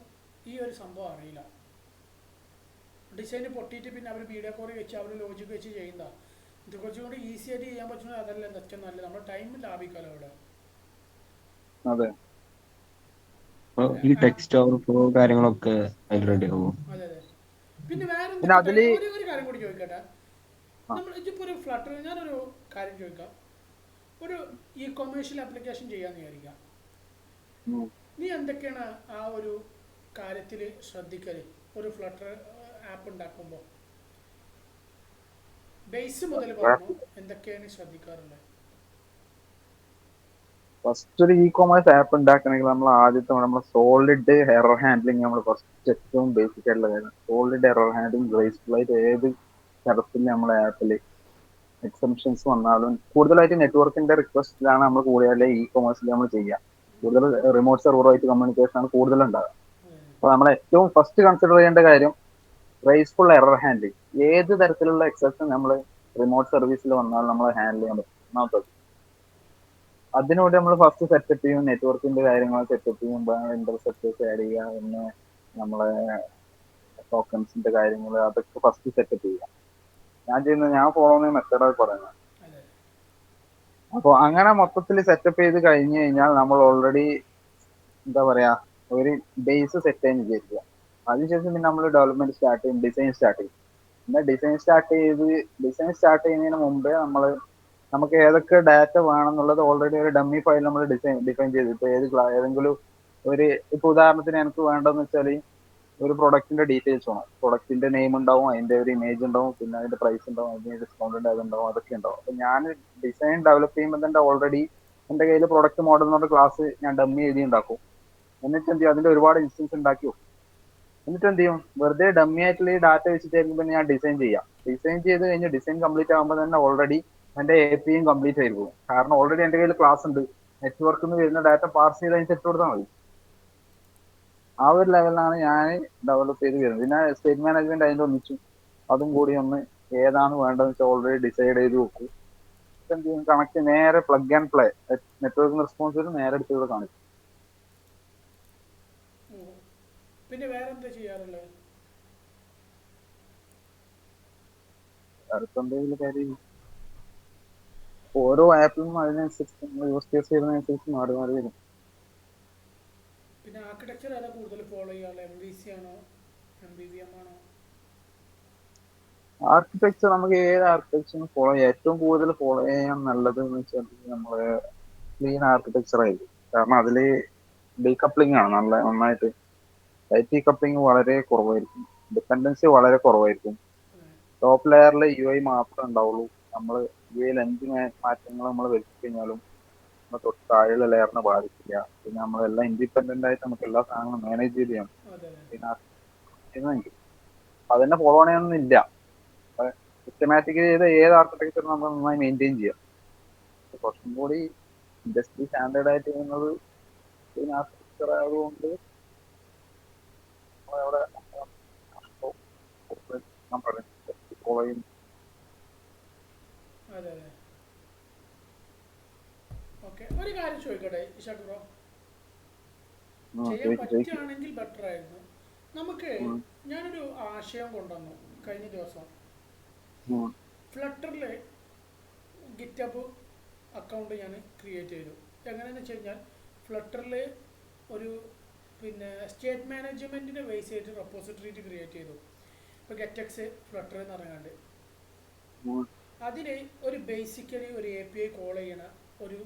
ഈ ഒരു സംഭവം അറിയില്ല. ഡിസൈന് പൊട്ടിയിട്ട് പിന്നെ അവർ മീഡിയ കോറി വെച്ച് അവർ ലോജിക് വെച്ച് ചെയ്യുന്നതാണ്. ഇത് കുറച്ചും കൂടി ഈസി ആയിട്ട് ചെയ്യാൻ പറ്റുന്നത് അതല്ല ഏറ്റവും നല്ലത്. നമ്മുടെ ടൈം ലാഭിക്കാലോ അവിടെ. അതെ, ഈ ടെക്സ്റ്റ് ഓവർഫ്ലോ കാര്യങ്ങളൊക്കെ റെഡി ആവും. അതെ അതെ. പിന്നെ വേറെ ഒരു കാര്യം കൂടി ചോദിക്കട്ടെ. നമ്മൾ ഇതിപ്പോൾ ഒരു ഫ്ലട്ടർ, ഞാനൊരു കാര്യം ചോദിക്കാം. ഒരു ഈ കൊമേഴ്ഷ്യൽ ആപ്ലിക്കേഷൻ ചെയ്യാന്ന് വിചാരിക്കാം. നീ എന്തൊക്കെയാണ് ആ ഒരു കാര്യത്തിൽ ശ്രദ്ധിക്കല് ഒരു ഫ്ലട്ടർ ആപ്പ് ഉണ്ടാക്കുമ്പോൾ? ബേസ് മുതൽ പറഞ്ഞു എന്തൊക്കെയാണ് ശ്രദ്ധിക്കാറുള്ളത്? ഫസ്റ്റ് ഒരു ഇ കോമേഴ്സ് ആപ്പ് ഉണ്ടാക്കണമെങ്കിൽ നമ്മൾ ആദ്യത്തെ നമ്മൾ സോളിഡ് എറർ ഹാൻഡ്ലിങ് നമ്മൾ ഫസ്റ്റ് ഏറ്റവും ബേസിക് ആയിട്ടുള്ള കാര്യം. സോളിഡ് എറർ ഹാൻഡ്ലിങ് ഗ്രേസ്ഫുൾ ആയിട്ട് ഏത് തരത്തിൽ നമ്മളെ ആപ്പിൽ എക്സംഷൻസ് വന്നാലും കൂടുതലായിട്ട് നെറ്റ്വർക്കിന്റെ റിക്വസ്റ്റിലാണ് നമ്മൾ കൂടുതൽ ഇ കൊമേഴ്സിൽ നമ്മൾ ചെയ്യുക. കൂടുതൽ റിമോട്ട് സെർവറുമായിട്ട് കമ്മ്യൂണിക്കേഷൻ ആണ് കൂടുതൽ ഉണ്ടാകുക. അപ്പൊ നമ്മൾ ഏറ്റവും ഫസ്റ്റ് കൺസിഡർ ചെയ്യേണ്ട കാര്യം ഗ്രേസ്ഫുൾ എറർ ഹാൻഡ്ലിങ്. ഏത് തരത്തിലുള്ള എക്സെപ്ഷൻ നമ്മൾ റിമോട്ട് സർവീസിൽ വന്നാൽ നമ്മൾ ഹാൻഡിൽ ചെയ്യാൻ പറ്റും. ഒന്നാമത്തത് അതിനുവേണ്ടി നമ്മൾ ഫസ്റ്റ് സെറ്റപ്പ് ചെയ്യും, നെറ്റ്വർക്കിന്റെ കാര്യങ്ങൾ സെറ്റപ്പ് ചെയ്യും, ഇന്റർസെപ്റ്റേഴ്സ് ആഡ് ചെയ്യുക, പിന്നെ നമ്മളെ ടോക്കൺസിന്റെ കാര്യങ്ങൾ അതൊക്കെ ഫസ്റ്റ് സെറ്റപ്പ് ചെയ്യുക. ഞാൻ ഫോളോ ചെയ്യുന്ന മെത്തേഡാണ് പറയുന്നത്. അപ്പോൾ അങ്ങനെ മൊത്തത്തിൽ സെറ്റപ്പ് ചെയ്ത് കഴിഞ്ഞു കഴിഞ്ഞാൽ നമ്മൾ ഓൾറെഡി എന്താ പറയാ ഒരു ബേസ് സെറ്റ് ആയി വിചാരിക്കുക. അതിനുശേഷം പിന്നെ നമ്മൾ ഡെവലപ്മെന്റ് സ്റ്റാർട്ട് ചെയ്യും, ഡിസൈൻ സ്റ്റാർട്ട് ചെയ്യും. പിന്നെ ഡിസൈൻ സ്റ്റാർട്ട് ചെയ്യുന്നതിന് മുമ്പേ നമുക്ക് ഏതൊക്കെ ഡാറ്റ വേണമെന്നുള്ളത് ഓൾറെഡി ഒരു ഡമ്മി ഫയൽ നമ്മൾ ഡിഫൈൻ ചെയ്തു. ഇപ്പൊ ഏതെങ്കിലും ഇപ്പൊ ഉദാഹരണത്തിന് എനിക്ക് വേണ്ടതെന്ന് വെച്ചാൽ ഒരു പ്രൊഡക്റ്റിന്റെ ഡീറ്റെയിൽസ് വേണം. പ്രൊഡക്റ്റിന്റെ നെയിം ഉണ്ടാവും, അതിന്റെ ഒരു ഇമേജ് ഉണ്ടാവും, പിന്നെ അതിന്റെ പ്രൈസ് ഉണ്ടാവും, അതിന്റെ ഡിസ്കൗണ്ട് അതുണ്ടാവും, അതൊക്കെ ഉണ്ടാവും. അപ്പൊ ഞാൻ ഡിസൈൻ ഡെവലപ്പ് ചെയ്യുമ്പോൾ തന്നെ ഓൾറെഡി എന്റെ കയ്യിൽ പ്രൊഡക്റ്റ് മോഡൽ എന്ന് പറഞ്ഞ ക്ലാസ് ഞാൻ ഡമ്മി എഴുതി ഉണ്ടാക്കും. എന്നിട്ട് എന്ത് ചെയ്യും, അതിന്റെ ഒരുപാട് ഇൻസ്റ്റൻസ് ഉണ്ടാക്കി വെക്കും. എന്നിട്ട് എന്ത് ചെയ്യും, വെറുതെ ഡമ്മി ആയിട്ടുള്ള ഈ ഡാറ്റ വെച്ചിട്ടായിരിക്കും പിന്നെ ഞാൻ ഡിസൈൻ ചെയ്യാം. ഡിസൈൻ ചെയ്ത് കഴിഞ്ഞ് ഡിസൈൻ കംപ്ലീറ്റ് ആകുമ്പോൾ തന്നെ ഓൾറെഡി എന്റെ APIയും കംപ്ലീറ്റ് ആയിരിക്കും. കാരണം ഓൾറെഡി എന്റെ കയ്യിൽ ക്ലാസ് ഉണ്ട്. നെറ്റ്വർക്കിൽ നിന്ന് വരുന്ന ഡാറ്റ പാർസ് ചെയ്ത് അതിന് സെറ്റ് കൊടുത്താൽ മതി. ആ ഒരു ലെവലിലാണ് ഞാൻ ഡെവലപ്പ് ചെയ്ത് വരുന്നത്. പിന്നെ സ്റ്റേറ്റ് മാനേജ്മെന്റ് അതിന്റെ ഒന്നിച്ചു അതും കൂടി ഒന്ന് ഏതാണ് വേണ്ടതെന്ന് വെച്ചാൽ ഓൾറെഡി ഡിസൈഡ് ചെയ്ത് വെക്കും. എന്ത് ചെയ്യും, കണക്ട് നേരെ plug and play networking response നേരെ എടുത്ത് കാണിക്കും. പിന്നെ വേറെന്താ ചെയ്യാറുള്ളത്? അടുത്തെന്തെങ്കിലും കാര്യം ഓരോ ആപ്പിലും അതിനനുസരിച്ച് യൂസ് കേസ് ചെയ്യുന്നതനുസരിച്ച് മാറി മാറി വരും. പിന്നെ ആർക്കിടെക്ചർ ഏതാ കൂടുതൽ ഫോളോ ചെയ്യാറുള്ളത്? MVC ആണോ MVVM ആണോ? ആർക്കിടെക്ചർ നമുക്ക് ഏത് ആർക്കിടെക്ചറും ഫോളോ ചെയ്യാം. ഏറ്റവും കൂടുതൽ ഫോളോ ചെയ്യാൻ നല്ലത് എന്ന് വെച്ചാൽ നമ്മള് ക്ലീൻ ആർക്കിടെക്ചർ ആയിരിക്കും. കാരണം അതില് ഡീകപ്ലിംഗ് ആണ് നന്നായിട്ട്. ഐ കപ്ലിംഗ് വളരെ കുറവായിരിക്കും, ഡിപ്പെൻഡൻസി വളരെ കുറവായിരിക്കും. ടോപ്പ് ലെയറിൽ UI മാത്രമേ ഉണ്ടാവുള്ളൂ. നമ്മൾ UI എന്ത് മാറ്റങ്ങൾ നമ്മൾ വരുത്തി കഴിഞ്ഞാലും നമ്മൾ തൊട്ട് താഴെയുള്ള ലെയറിനെ ബാധിക്കില്ല. പിന്നെ നമ്മളെല്ലാം ഇൻഡിപെൻഡന്റ് ആയിട്ട് നമുക്ക് എല്ലാ സാധനങ്ങളും മാനേജ് ചെയ്ത് ചെയ്യണം. അതെ പിന്നെ അതന്നെ ഫോളോ ചെയ്യണമെന്നില്ല. സിസ്റ്റമാറ്റിക്കലി ചെയ്ത ഏത് ആർക്കിടെക്ചറും നമ്മൾ നന്നായി മെയിൻറ്റെയിൻ ചെയ്യാം. കുറച്ചും കൂടി ഇൻഡസ്ട്രി സ്റ്റാൻഡേർഡ് ആയിട്ട് ചെയ്യുന്നത് ആർക്കിടെക്ചർ ആയതുകൊണ്ട് നമ്മളവിടെ ഞാൻ പറയുന്നത് ഫോളോ ചെയ്യും. അതെ അതെ. ഓക്കെ, ഒരു കാര്യം ചോദിക്കട്ടെ ഇഷാഖ് ബ്രോ, ചെയ്യാൻ പറ്റുകയാണെങ്കിൽ ബെറ്റർ ആയിരുന്നു. നമുക്ക് ഞാനൊരു ആശയം കൊണ്ടുവന്നു കഴിഞ്ഞ ദിവസം. ഫ്ലട്ടറിൽ ഗിറ്റബ് അക്കൗണ്ട് ഞാൻ ക്രിയേറ്റ് ചെയ്തു. എങ്ങനെയാണെന്ന് വെച്ച് കഴിഞ്ഞാൽ ഫ്ലട്ടറിൽ ഒരു പിന്നെ സ്റ്റേറ്റ് മാനേജ്മെൻറ്റിനെ ബേസ് ചെയ്തിട്ട് റെപ്പോസിറ്ററി ക്രിയേറ്റ് ചെയ്തു. ഇപ്പോൾ ഗെറ്റക്സ് ഫ്ലട്ടർ എന്ന് പറഞ്ഞാണ്ട് അതിൽ ഒരു ബേസിക്കലി ഒരു API കോൾ ചെയ്യണ ഒരു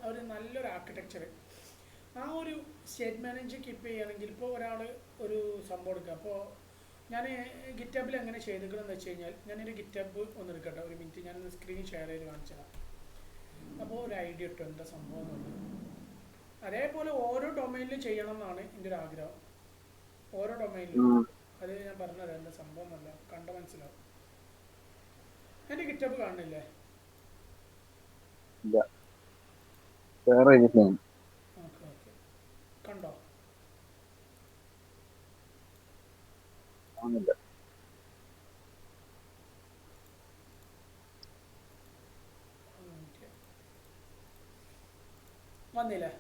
ഒരു നല്ലൊരു ആർക്കിടെക്ചർ, ആ ഒരു സ്റ്റേറ്റ് മാനേജർ കീപ്പ് ചെയ്യുകയാണെങ്കിൽ ഇപ്പോൾ ഒരാൾ ഒരു സംഭവം എടുക്കുക. അപ്പോൾ ഞാൻ ഗിറ്റബിൽ എങ്ങനെ ചെയ്തിരിക്കണമെന്ന് വെച്ച് കഴിഞ്ഞാൽ, ഞാനൊരു ഗിറ്റബ് ഒന്ന് എടുക്കട്ടെ, ഒരു മിനിറ്റ് ഞാനൊന്ന് സ്ക്രീൻ ഷെയർ ചെയ്ത് കാണിച്ചതാണ്. അപ്പോൾ ഒരു ഐഡിയ ഇട്ടു എന്താ സംഭവം എന്നുള്ളത്. അതേപോലെ ഓരോ ഡൊമൈനിലും ചെയ്യണം എന്നാണ് എൻ്റെ ഒരു ആഗ്രഹം. ഓരോ ഡൊമൈനിലും അത് ഞാൻ പറഞ്ഞുതരാം എന്താ സംഭവം എന്നല്ല, കണ്ട മനസ്സിലാവും. എൻ്റെ ഗിറ്റബ് കാണുന്നില്ലേ? ഓക്കെ ഓക്കെ, കണ്ടോ? വന്നില്ലേ?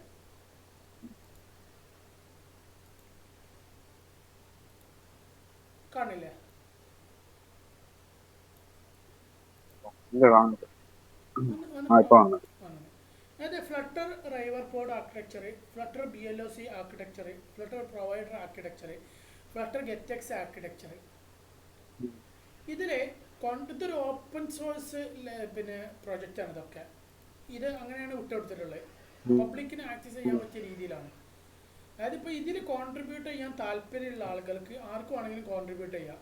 കാണില്ലേ? അതായത് Flutter Riverpod architecture, Flutter BLOC architecture, Flutter provider architecture, Flutter GetX architecture. ഇതൊരു ഓപ്പൺ സോഴ്സ് പിന്നെ പ്രൊജക്റ്റാണ് ഇതൊക്കെ. ഇത് അങ്ങനെയാണ് വിട്ടുകൊടുത്തിട്ടുള്ളത്. പബ്ലിക്കിന് ആക്സസ് ചെയ്യാൻ പറ്റിയ രീതിയിലാണ്. അതായത് ഇപ്പോൾ ഇതിൽ കോൺട്രിബ്യൂട്ട് ചെയ്യാൻ താല്പര്യമുള്ള ആളുകൾക്ക് ആർക്കും ആണെങ്കിലും കോൺട്രിബ്യൂട്ട് ചെയ്യാം.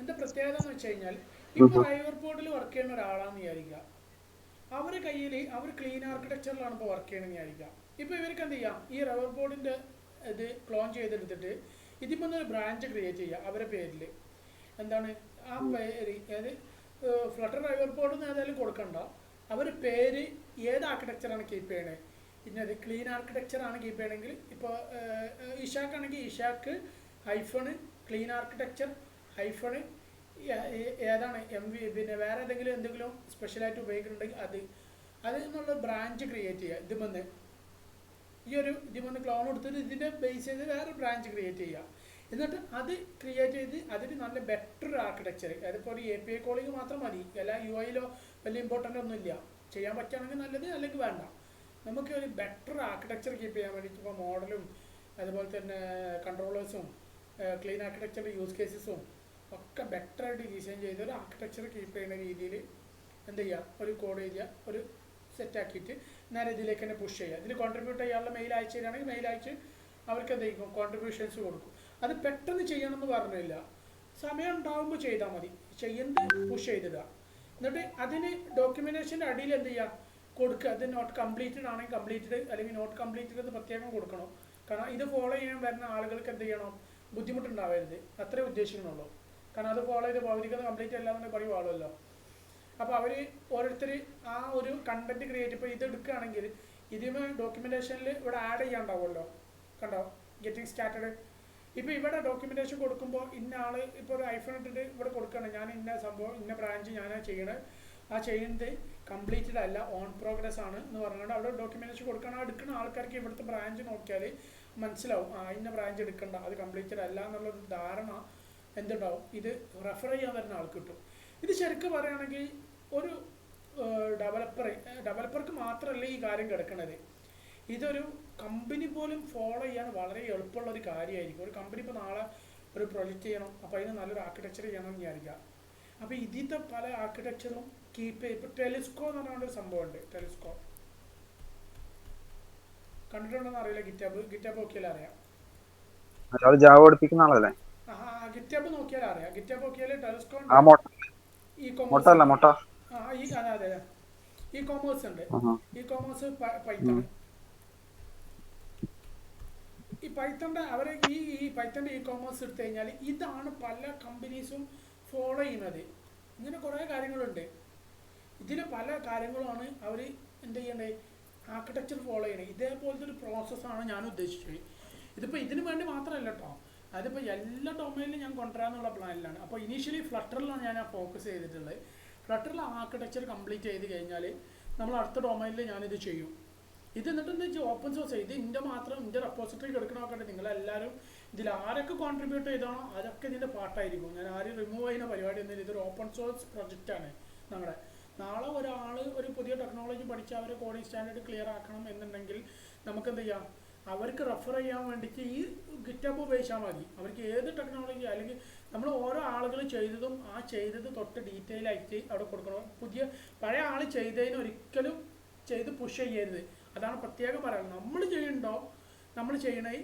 എന്താ പ്രത്യേകത എന്ന് വെച്ച് കഴിഞ്ഞാൽ, ഇപ്പോൾ റൈവർ ബോർഡിൽ വർക്ക് ചെയ്യുന്ന ഒരാളാണെന്ന് വിചാരിക്കുക, അവരുടെ കയ്യിൽ അവർ ക്ലീൻ ആർക്കിടെക്ചറിലാണ് ഇപ്പോൾ വർക്ക് ചെയ്യണമെന്ന് വിചാരിക്കുക. ഇപ്പോൾ ഇവർക്ക് എന്ത് ചെയ്യാം, ഈ റൈവർ ബോർഡിൻ്റെ ഇത് ക്ലോൺ ചെയ്തെടുത്തിട്ട് ഇതിപ്പോൾ ഒരു ബ്രാഞ്ച് ക്രിയേറ്റ് ചെയ്യുക അവരുടെ പേരിൽ. എന്താണ് ആ പേര്, അതായത് ഫ്ലട്ടർ റൈവർ ബോർഡ് എന്ന് ഏതായാലും കൊടുക്കണ്ട, അവർ പേര് ഏത് ആർക്കിടെക്ചറാണ് കീപ്പ് ചെയ്യണേ. ഇന്നത് ക്ലീൻ ആർക്കിടെക്ചറാണ് കീപ്പ് ചെയ്യണമെങ്കിൽ, ഇപ്പോൾ ഇഷാക്ക് ആണെങ്കിൽ ഇഷാക്ക് ഹൈഫണ് ക്ലീൻ ആർക്കിടെക്ചർ ഹൈഫണ് ഏതാണ് പിന്നെ വേറെ എന്തെങ്കിലും സ്പെഷ്യലായിട്ട് ഉപയോഗിക്കുന്നുണ്ടെങ്കിൽ അത് എന്നുള്ള ബ്രാഞ്ച് ക്രിയേറ്റ് ചെയ്യുക. ഇതിമന്ന് ക്ലോൺ എടുത്തിട്ട് ഇതിൻ്റെ ബേസ് ചെയ്ത് വേറെ ബ്രാഞ്ച് ക്രിയേറ്റ് ചെയ്യുക. എന്നിട്ട് അത് ക്രിയേറ്റ് ചെയ്ത് അതിന് നല്ല ബെറ്റർ ആർക്കിടെക്ചർ, അതിപ്പോൾ ഒരു API കോളിങ് മാത്രം മതി, എല്ലാ UIയിലോ വലിയ ഇമ്പോർട്ടൻ്റ് ഒന്നുമില്ല. ചെയ്യാൻ പറ്റുകയാണെങ്കിൽ നല്ലത്, അല്ലെങ്കിൽ വേണ്ട. നമുക്ക് ഒരു ബെറ്റർ ആർക്കിടെക്ചർ കീപ്പ് ചെയ്യാൻ വേണ്ടിയിട്ട് ഇപ്പോൾ മോഡലും അതുപോലെ തന്നെ കൺട്രോളേഴ്സും ക്ലീൻ ആർക്കിടെക്ചറിൻ്റെ യൂസ് കേസസും ഒക്കെ ബെറ്ററായിട്ട് ഡിസൈൻ ചെയ്ത് ഒരു ആർക്കിടെക്ചർ കീപ്പ് ചെയ്യുന്ന രീതിയിൽ എന്ത് ചെയ്യുക, ഒരു കോഡ് ചെയ്യുക, ഒരു സെറ്റാക്കിയിട്ട് നേരെ ഇതിലേക്ക് തന്നെ പുഷ് ചെയ്യുക. ഇതിൽ കോൺട്രിബ്യൂട്ട് ചെയ്യാനുള്ള മെയിൽ അയച്ചു തരികയാണെങ്കിൽ മെയിൽ അയച്ച് അവർക്ക് എന്ത് ചെയ്യും, കോൺട്രിബ്യൂഷൻസ് കൊടുക്കും. അത് പെട്ടെന്ന് ചെയ്യണമെന്ന് പറഞ്ഞില്ല, സമയം ഉണ്ടാകുമ്പോൾ ചെയ്താൽ മതി. ചെയ്യുന്നത് പുഷ് ചെയ്തിടുക. എന്നിട്ട് അതിന് ഡോക്യുമെൻറ്റേഷൻ്റെ അടിയിൽ എന്ത് ചെയ്യുക, കൊടുക്കുക. അത് നോട്ട് കംപ്ലീറ്റഡ് ആണെങ്കിൽ കംപ്ലീറ്റഡ്, അല്ലെങ്കിൽ നോട്ട് കംപ്ലീറ്റഡ് എന്ന് പ്രത്യേകം കൊടുക്കണം. കാരണം ഇത് ഫോളോ ചെയ്യാൻ വരുന്ന ആളുകൾക്ക് എന്ത് ചെയ്യണം, ബുദ്ധിമുട്ടുണ്ടാവരുത്, അത്രേ ഉദ്ദേശിക്കുന്നുള്ളൂ. കാരണം അത് ഫോളോ ചെയ്ത് പൗരികത കംപ്ലീറ്റ് അല്ലാതെ പറയുവാണല്ലോ. അപ്പോൾ അവർ ഓരോരുത്തർ ആ ഒരു കണ്ടന്റ് ക്രിയേറ്റ്, ഇപ്പോൾ ഇത് എടുക്കുകയാണെങ്കിൽ ഇതിന് ഡോക്യുമെൻറ്റേഷനിൽ ഇവിടെ ആഡ് ചെയ്യാണ്ടാവുമല്ലോ, കണ്ടോ, ഗെറ്റിംഗ് സ്റ്റാർട്ടഡ്. ഇപ്പോൾ ഇവിടെ ഡോക്യുമെൻറ്റേഷൻ കൊടുക്കുമ്പോൾ ഇന്ന ആൾ ഇപ്പോൾ ഒരു ഐഫോൺ ഇട്ടിട്ട് ഇവിടെ കൊടുക്കുകയാണ്, ഞാൻ ഇന്ന സംഭവം ഇന്ന ബ്രാഞ്ച് ഞാനാണ് ചെയ്യണത്, ആ ചെയ്യുന്നത് കംപ്ലീറ്റഡ് അല്ല, ഓൺ പ്രോഗ്രസ് ആണ് എന്ന് പറഞ്ഞുകൊണ്ട് അവിടെ ഡോക്യുമെൻറ്റേഷൻ കൊടുക്കണം. ആ എടുക്കുന്ന ആൾക്കാർക്ക് ഇവിടുത്തെ ബ്രാഞ്ച് നോക്കിയാൽ മനസ്സിലാവും, ഇന്ന ബ്രാഞ്ച് എടുക്കണ്ട, അത് കംപ്ലീറ്റഡ് അല്ല എന്നുള്ളൊരു ധാരണ എന്തുണ്ടാവും, ഇത് റെഫർ ചെയ്യാൻ വരുന്ന ആൾക്ക് കിട്ടും. ഇത് ശരിക്കും പറയുകയാണെങ്കിൽ ഒരു ഡെവലപ്പർക്ക് മാത്രമല്ല ഈ കാര്യം കിടക്കുന്നത്. ഇതൊരു കമ്പനി പോലും ഫോളോ ചെയ്യാൻ വളരെ എളുപ്പമുള്ളൊരു കാര്യമായിരിക്കും. ഒരു കമ്പനി ഇപ്പോൾ നാളെ ഒരു പ്രൊജക്റ്റ് ചെയ്യണം, അപ്പോൾ അതിന് നല്ലൊരു ആർക്കിടെക്ചർ ചെയ്യണം എന്ന് വിചാരിക്കുക. അപ്പോൾ ഇതിൻ്റെ പല ആർക്കിടെക്ചറും കീപ്പ് ചെയ്യും. ഇപ്പോൾ ടെലിസ്കോ എന്ന് പറഞ്ഞൊരു സംഭവമുണ്ട്. ടെലിസ്കോ കണ്ടിട്ടുണ്ടോന്ന് അറിയില്ല. ഗിറ്റബ് നോക്കിയാൽ അറിയാം. അയാൾ ജാവ പഠിപ്പിക്കുന്ന ആളല്ലേ? ഗിറ്റബ് നോക്കിയാൽ അറിയാം. ഗിറ്റബ് നോക്കിയാൽ ആ ടെലസ്കോണ്ട് മൊട്ട ഇ മൊട്ട കൊമേഴ്സ് അല്ല ഉണ്ട്. മൊട്ട. അതെ അതെ അതെ, ഇ കൊമേഴ്സ് ഉണ്ട്. ആഹാ. ഇ കൊമേഴ്സ് ഉം. പൈത്തൺ. ഈ പൈത്തണിൻ്റെ അവരെ ഈ പൈത്തണിൻ്റെ ഇ കോമേഴ്സ് എടുത്തു കഴിഞ്ഞാൽ ഇതാണ് പല കമ്പനീസും ഫോളോ ചെയ്യുന്നത്. ഇങ്ങനെ കുറേ കാര്യങ്ങളുണ്ട്. ഇതിൽ പല കാര്യങ്ങളുമാണ് അവർ എന്ത് ചെയ്യേണ്ടത്, ആർക്കിടെക്ചർ ഫോളോ ചെയ്യണത്. ഇതേപോലത്തെ ഒരു പ്രോസസ്സാണ് ഞാൻ ഉദ്ദേശിച്ചത്. ഇതിപ്പോൾ ഇതിന് വേണ്ടി മാത്രമല്ല കേട്ടോ, അതിപ്പോൾ എല്ലാ ഡൊമൈനിലും ഞാൻ കൊണ്ടുവരാമെന്നുള്ള പ്ലാനിലാണ്. അപ്പോൾ ഇനീഷ്യലി ഫ്ലട്ടറിലാണ് ഞാൻ ഫോക്കസ് ചെയ്തിട്ടുള്ളത്. ഫ്ലട്ടറിൽ ആർക്കിടെക്ചർ കംപ്ലീറ്റ് ചെയ്ത് കഴിഞ്ഞാൽ നമ്മൾ അടുത്ത ഡൊമൈനിൽ ഞാനിത് ചെയ്യും. ഇത് എന്നിട്ട് എന്താ വെച്ചാൽ ഓപ്പൺ സോഴ്സ്. ഇത് എൻ്റെ റെപ്പോസിറ്ററി എടുക്കണ നോക്കട്ടെ. നിങ്ങളെല്ലാവരും ഇതിൽ ആരൊക്കെ കോൺട്രിബ്യൂട്ട് ചെയ്താണോ അതൊക്കെ ഇതിൻ്റെ പാർട്ടായിരിക്കും. ഞാൻ ആരും റിമൂവ് ചെയ്യുന്ന പരിപാടി ഒന്നും. ഇതൊരു ഓപ്പൺ സോഴ്സ് പ്രൊജക്റ്റാണ് നമ്മുടെ. നാളെ ഒരാൾ ഒരു പുതിയ ടെക്നോളജി പഠിച്ച് അവരെ കോഡിംഗ് സ്റ്റാൻഡേർഡ് ക്ലിയർ ആക്കണം എന്നുണ്ടെങ്കിൽ നമുക്ക് എന്ത് ചെയ്യാം, അവർക്ക് റെഫർ ചെയ്യാൻ വേണ്ടിയിട്ട് ഈ ഗിറ്റബ് ഉപയോഗിച്ചാൽ മതി. അവർക്ക് ഏത് ടെക്നോളജി അല്ലെങ്കിൽ നമ്മൾ ഓരോ ആളുകൾ ചെയ്തതും ആ ചെയ്തത് തൊട്ട് ഡീറ്റെയിൽ ആയിട്ട് അവിടെ കൊടുക്കണം. പഴയ ആൾ ചെയ്തതിന് ഒരിക്കലും ചെയ്ത് പുഷ് ചെയ്യരുത്. അതാണ് പ്രത്യേകം പറയുന്നത്. നമ്മൾ ചെയ്യണേ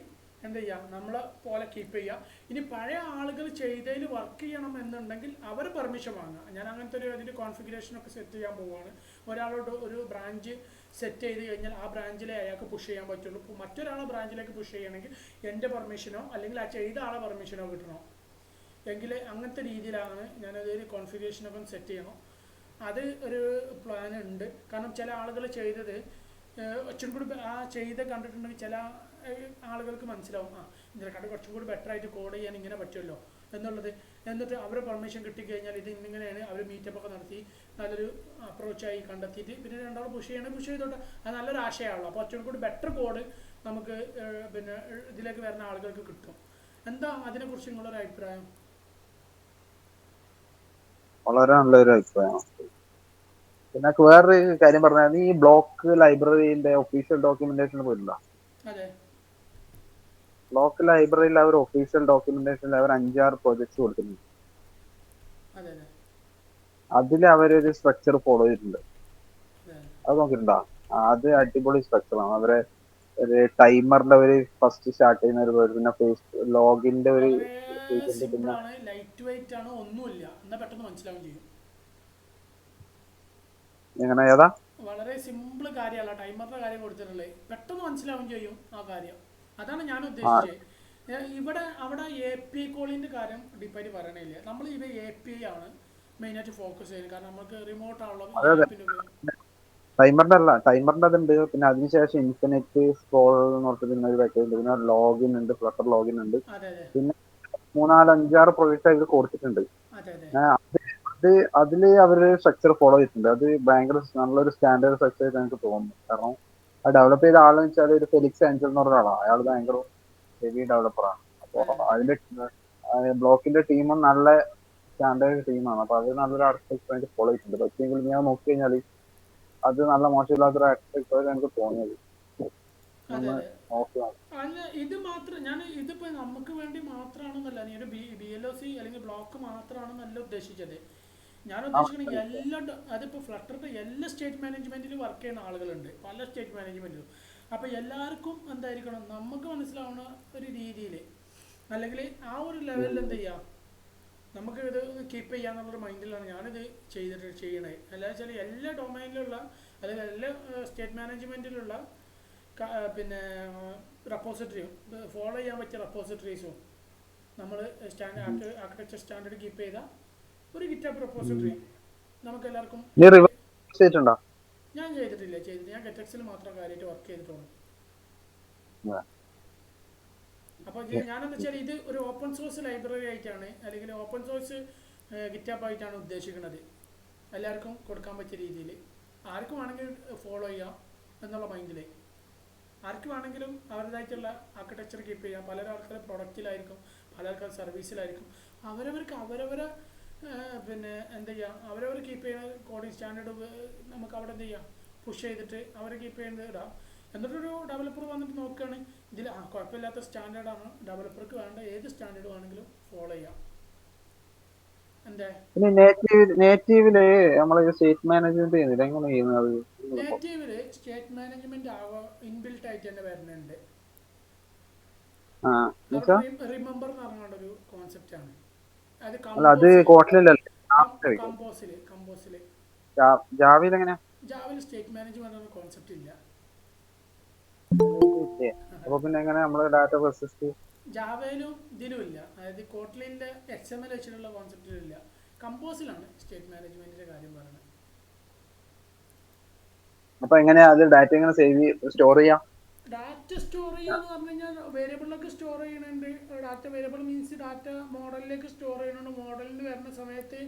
എന്ത് ചെയ്യുക, നമ്മളെ പോലെ കീപ്പ് ചെയ്യുക. ഇനി പഴയ ആളുകൾ ചെയ്തതിൽ വർക്ക് ചെയ്യണം എന്നുണ്ടെങ്കിൽ അവർ പെർമിഷൻ വാങ്ങുക. ഞാൻ അങ്ങനത്തെ അതിൻ്റെ കോൺഫിഗറേഷനൊക്കെ സെറ്റ് ചെയ്യാൻ പോവുകയാണ്. ഒരാളോട് ഒരു ബ്രാഞ്ച് സെറ്റ് ചെയ്ത് കഴിഞ്ഞാൽ ആ ബ്രാഞ്ചിലെ അയാൾക്ക് പുഷ് ചെയ്യാൻ പറ്റുള്ളൂ. ഇപ്പോൾ മറ്റൊരാളെ ബ്രാഞ്ചിലേക്ക് പുഷ് ചെയ്യണമെങ്കിൽ എൻ്റെ പെർമിഷനോ അല്ലെങ്കിൽ ആ ചെയ്ത ആളെ പെർമിഷനോ കിട്ടണോ എങ്കിൽ അങ്ങനത്തെ രീതിയിലാണ് ഞാനതൊരു കോൺഫിഗറേഷനൊക്കെ സെറ്റ് ചെയ്യണം. അത് ഒരു പ്ലാൻ ഉണ്ട്. കാരണം ചില ആളുകൾ ചെയ്തത് കുറച്ചും കൂടി ആ ചെയ്ത് കണ്ടിട്ടുണ്ടെങ്കിൽ ചില ആളുകൾക്ക് മനസ്സിലാവും, ഇതിനെക്കാട്ട് കുറച്ചും കൂടി ബെറ്റർ ആയിട്ട് കോഡ് ചെയ്യാൻ ഇങ്ങനെ പറ്റുമല്ലോ എന്നുള്ളത്. എന്നിട്ട് അവരെ പെർമിഷൻ കിട്ടിക്കഴിഞ്ഞാൽ ഇത് ഇങ്ങനെയാണ് അവർ മീറ്റപ്പൊക്കെ നടത്തി നല്ലൊരു അപ്രോച്ചായി കണ്ടെത്തിയിട്ട് പിന്നെ രണ്ടാളും പുഷ് ചെയ്തോട്ടെ. അത് നല്ലൊരു ആശയമാണല്ലോ. അപ്പോൾ കുറച്ചും കൂടി ബെറ്റർ കോഡ് നമുക്ക് പിന്നെ ഇതിലേക്ക് വരുന്ന ആളുകൾക്ക് കിട്ടും. എന്താ അതിനെക്കുറിച്ച് നിങ്ങളൊരു അഭിപ്രായം? വളരെ നല്ലൊരു അഭിപ്രായം. പിന്നെ വേറൊരു കാര്യം പറഞ്ഞാൽ ഈ ബ്ലോക്ക് ലൈബ്രറിന്റെ ഒഫീഷ്യൽ ഡോക്യുമെന്റേഷന് പോയില്ല. അതെ, ബ്ലോക്ക് ലൈബ്രറിയിൽ അവർ ഒഫീഷ്യൽ ഡോക്യുമെന്റേഷനിൽ അവർ 5-6 പ്രോജക്ട്സ് കൊടുത്തിട്ടുണ്ട്. അതെ അതെ അതിൽ അവരൊരു സ്ട്രക്ചർ ഫോളോ ചെയ്തിട്ടുണ്ട്. അതെ അത് നോക്കിയിട്ടുണ്ടോ? അത് അടിപൊളി സ്ട്രക്ചറാണ്. അവരെ ഒരു ടൈമറിന്റെ ഒരു ഫസ്റ്റ് സ്റ്റാർട്ട് ചെയ്യുന്ന ഒരു പേര്, പിന്നെ ഫേസ് ലോഗിന്റെ ഒരു വളരെ പേജുണ്ട്, പിന്നെ സിമ്പിളാണ്, ലൈറ്റ് വെയിറ്റ് ആണ്, ഒന്നുമില്ല. എന്നാൽ പെട്ടെന്ന് മനസ്സിലാവും ചെയ്യും. എങ്ങനെ ഏതാ വളരെ സിമ്പിൾ കാര്യമല്ല ടൈമറിന്റെ കാര്യം കൊടുത്തിട്ടുള്ളത്. പെട്ടെന്ന് മനസ്സിലാവും ചെയ്യും ആ കാര്യം. അതാണ് ഞാൻ ഉദ്ദേശിച്ചത്. അവിടെ എ പി ഐ കോളിൻ്റെ കാര്യം ഡീപ്പായിട്ട് പറയണില്ല. നമ്മൾ ഇത് എ പി ഐ ആണ് മെയിനായിട്ട് ഫോക്കസ് ചെയ്യുന്നത്. കാരണം നമുക്ക് റിമോട്ട് ആണല്ലോ ആപ്പിൻ്റെ ഉപയോഗം. ടൈമറിന്റെ അതുണ്ട്. പിന്നെ അതിനുശേഷം ഇൻഫിനിറ്റ് സ്ക്രോൾ എന്ന് പറഞ്ഞിട്ട് പിന്നെ ഒരു പാക്കേജ് ഉണ്ട്. പിന്നെ ലോഗിൻ ഉണ്ട്, ഫ്ലട്ടർ ലോഗിൻ ഉണ്ട്. അതെ അതെ പിന്നെ 3-4-5-6 പ്രൊജക്ട് അവർ കൊടുത്തിട്ടുണ്ട്. അതെ അതെ അതില് അവര് സ്ട്രക്ചർ ഫോളോ ചെയ്തിട്ടുണ്ട്. അത് ഭയങ്കര നല്ലൊരു സ്റ്റാൻഡേർഡ് സ്ട്രക്ചർ ആയിട്ട് എനിക്ക് തോന്നുന്നു. കാരണം ആ ഡെവലപ്പ് ചെയ്ത ആളെന്ന് വെച്ചാൽ ഒരു ഫെലിക്സ് ആഞ്ചൽ എന്ന് പറഞ്ഞ ആളാണ്. അയാൾ ഭയങ്കര ഹെവി ഡെവലപ്പറാണ്. അപ്പോൾ അതിന്റെ ബ്ലോക്കിന്റെ ടീമും നല്ല സ്റ്റാൻഡേർഡ് ടീമാണ്. അപ്പൊ അത് നല്ലൊരു ആർക്കിടെക്ചർ ഫോളോ ചെയ്തിട്ടുണ്ട്. പക്ഷേങ്കിൽ ഞാൻ നോക്കി കഴിഞ്ഞാൽ അത് നല്ല മോശമില്ലാത്തൊരു ആർക്കിടെക്ചർ എനിക്ക് തോന്നിയത്. അതെ ഒന്ന് അതെ നോക്കുക. അല്ല, ഇത് മാത്രം ഞാൻ ഇതിപ്പോൾ നമുക്ക് വേണ്ടി മാത്രമാണെന്നല്ല, നീ ഒരു BLOC അല്ലെങ്കിൽ ബ്ലോക്ക് മാത്രമാണെന്നല്ല ഉദ്ദേശിച്ചത്. ഞാൻ ഉദ്ദേശിക്കുന്നത് എല്ലാ അതിപ്പോൾ ഫ്ലട്ടറിൻ്റെ എല്ലാ സ്റ്റേറ്റ് മാനേജ്മെൻറ്റിലും വർക്ക് ചെയ്യുന്ന ആളുകളുണ്ട്, പല സ്റ്റേറ്റ് മാനേജ്മെൻറ്റിലും. അപ്പോൾ എല്ലാവർക്കും എന്തായിരിക്കണം, നമുക്ക് മനസ്സിലാവുന്ന ഒരു രീതിയിൽ അല്ലെങ്കിൽ ആ ഒരു ലെവലിൽ എന്ത് ചെയ്യുക, നമുക്ക് ഇത് കീപ്പ് ചെയ്യാന്നുള്ളൊരു മൈൻഡിലാണ് ഞാനിത് ചെയ്യണത്. അല്ലാതെ വെച്ചാൽ എല്ലാ ഡൊമൈനിലുള്ള അല്ലെങ്കിൽ എല്ലാ സ്റ്റേറ്റ് മാനേജ്മെൻറ്റിലുള്ള പിന്നെ റെപ്പോസിറ്ററിയും ഫോളോ ചെയ്യാൻ പറ്റിയ റെപ്പോസിറ്ററീസും നമ്മൾ ആർക്കിടെക്ചർ സ്റ്റാൻഡേർഡ് കീപ്പ് ചെയ്ത ഒരു ഗിറ്റബ് റെപ്പോസിറ്ററി നമുക്ക് എല്ലാവർക്കും. ഞാൻ ചെയ്തിട്ടില്ല. ഞാൻ ഗെറ്റക്സിൽ മാത്രം കാര്യമായിട്ട് വർക്ക് ചെയ്തിട്ടുള്ളൂ. അപ്പോൾ ഞാനെന്ന് വെച്ചാൽ ഇത് ഒരു ഓപ്പൺ സോഴ്സ് ലൈബ്രറി ആയിട്ടാണ് അല്ലെങ്കിൽ ഓപ്പൺ സോഴ്സ് ഗിറ്റബ് ആയിട്ടാണ് ഉദ്ദേശിക്കുന്നത്. എല്ലാവർക്കും കൊടുക്കാൻ പറ്റിയ രീതിയിൽ ആർക്കും വേണമെങ്കിൽ ഫോളോ ചെയ്യാം എന്നുള്ള മൈൻഡിൽ. ആർക്ക് വേണമെങ്കിലും അവരുടേതായിട്ടുള്ള ആർക്കിടെക്ചർ കീപ്പ് ചെയ്യാം. പല ആൾക്കാർ പ്രൊഡക്റ്റിലായിരിക്കും, പല ആൾക്കാർ സർവീസിലായിരിക്കും. അവരവരെ പിന്നെ എന്ത് ചെയ്യുക, അവരവർ കീപ്പ് ചെയ്യുന്ന കോഡിംഗ് സ്റ്റാൻഡേർഡ് നമുക്ക് അവിടെ എന്ത് ചെയ്യാം, പുഷ് ചെയ്തിട്ട് അവരെ കീപ്പ് ചെയ്യുന്നത് ഇടാം. എന്നിട്ടൊരു ഡെവലപ്പർ വന്നിട്ട് നോക്കുകയാണ് ഇതിൽ കുഴപ്പമില്ലാത്ത സ്റ്റാൻഡേർഡാണ്, ഡെവലപ്പർക്ക് വേണ്ട ഏത് സ്റ്റാൻഡേർഡ് വേണമെങ്കിലും ഫോളോ ചെയ്യാം. എൻ്റെ പിന്നെ നേറ്റീവില് നമ്മള് സ്റ്റേറ്റ് മാനേജ്മെന്റ് ചെയ്യുന്നില്ല, എങ്ങനെ ചെയ്യുന്നത്? നേറ്റീവിൽ സ്റ്റേറ്റ് മാനേജ്മെന്റ് ഇൻബിൽട്ട് ആയിട്ട് തന്നെ വരുന്നുണ്ട്. ആ അവിടെ എന്നുവെച്ചാ റിമെമ്പർ എന്ന് പറഞ്ഞൊരു കോൺസെപ്റ്റാണ്. അത് അല്ല, അത് കോട്ട്ലിലല്ലേ? കമ്പോസില് ജാവയിൽ എങ്ങനെയാ? ജാവയിൽ സ്റ്റേറ്റ് മാനേജ്മെന്റ് എന്ന കോൺസെപ്റ്റ് ഇല്ല. അപ്പൊ പിന്നെ എങ്ങനെ നമ്മള് ഡാറ്റ പ്രോസസ്? ജാവയിലും ഇതിലും ഇല്ല. അതായത് കോട്ട്ലിൻ്റെ XML വെച്ചിട്ടുള്ള കോൺസെപ്റ്റിലും ഇല്ല. കമ്പോസിലാണ് സ്റ്റേറ്റ് മാനേജ്മെന്റിന്റെ കാര്യം പറയുന്നത്. അപ്പൊ എങ്ങനെയാ അത് ഡാറ്റ എങ്ങനെ സ്റ്റോർ ചെയ്യാം? ഡാറ്റ സ്റ്റോർ ചെയ്യാന്ന് പറഞ്ഞു കഴിഞ്ഞാൽ വേരിയബിളിലൊക്കെ സ്റ്റോർ ചെയ്യുന്നുണ്ട്. ഡാറ്റ വേരിയബിൾ മീൻസ് ഡാറ്റ മോഡലിലേക്ക് സ്റ്റോർ ചെയ്യുന്നുണ്ട്. മോഡലിന് വരുന്ന സമയത്ത്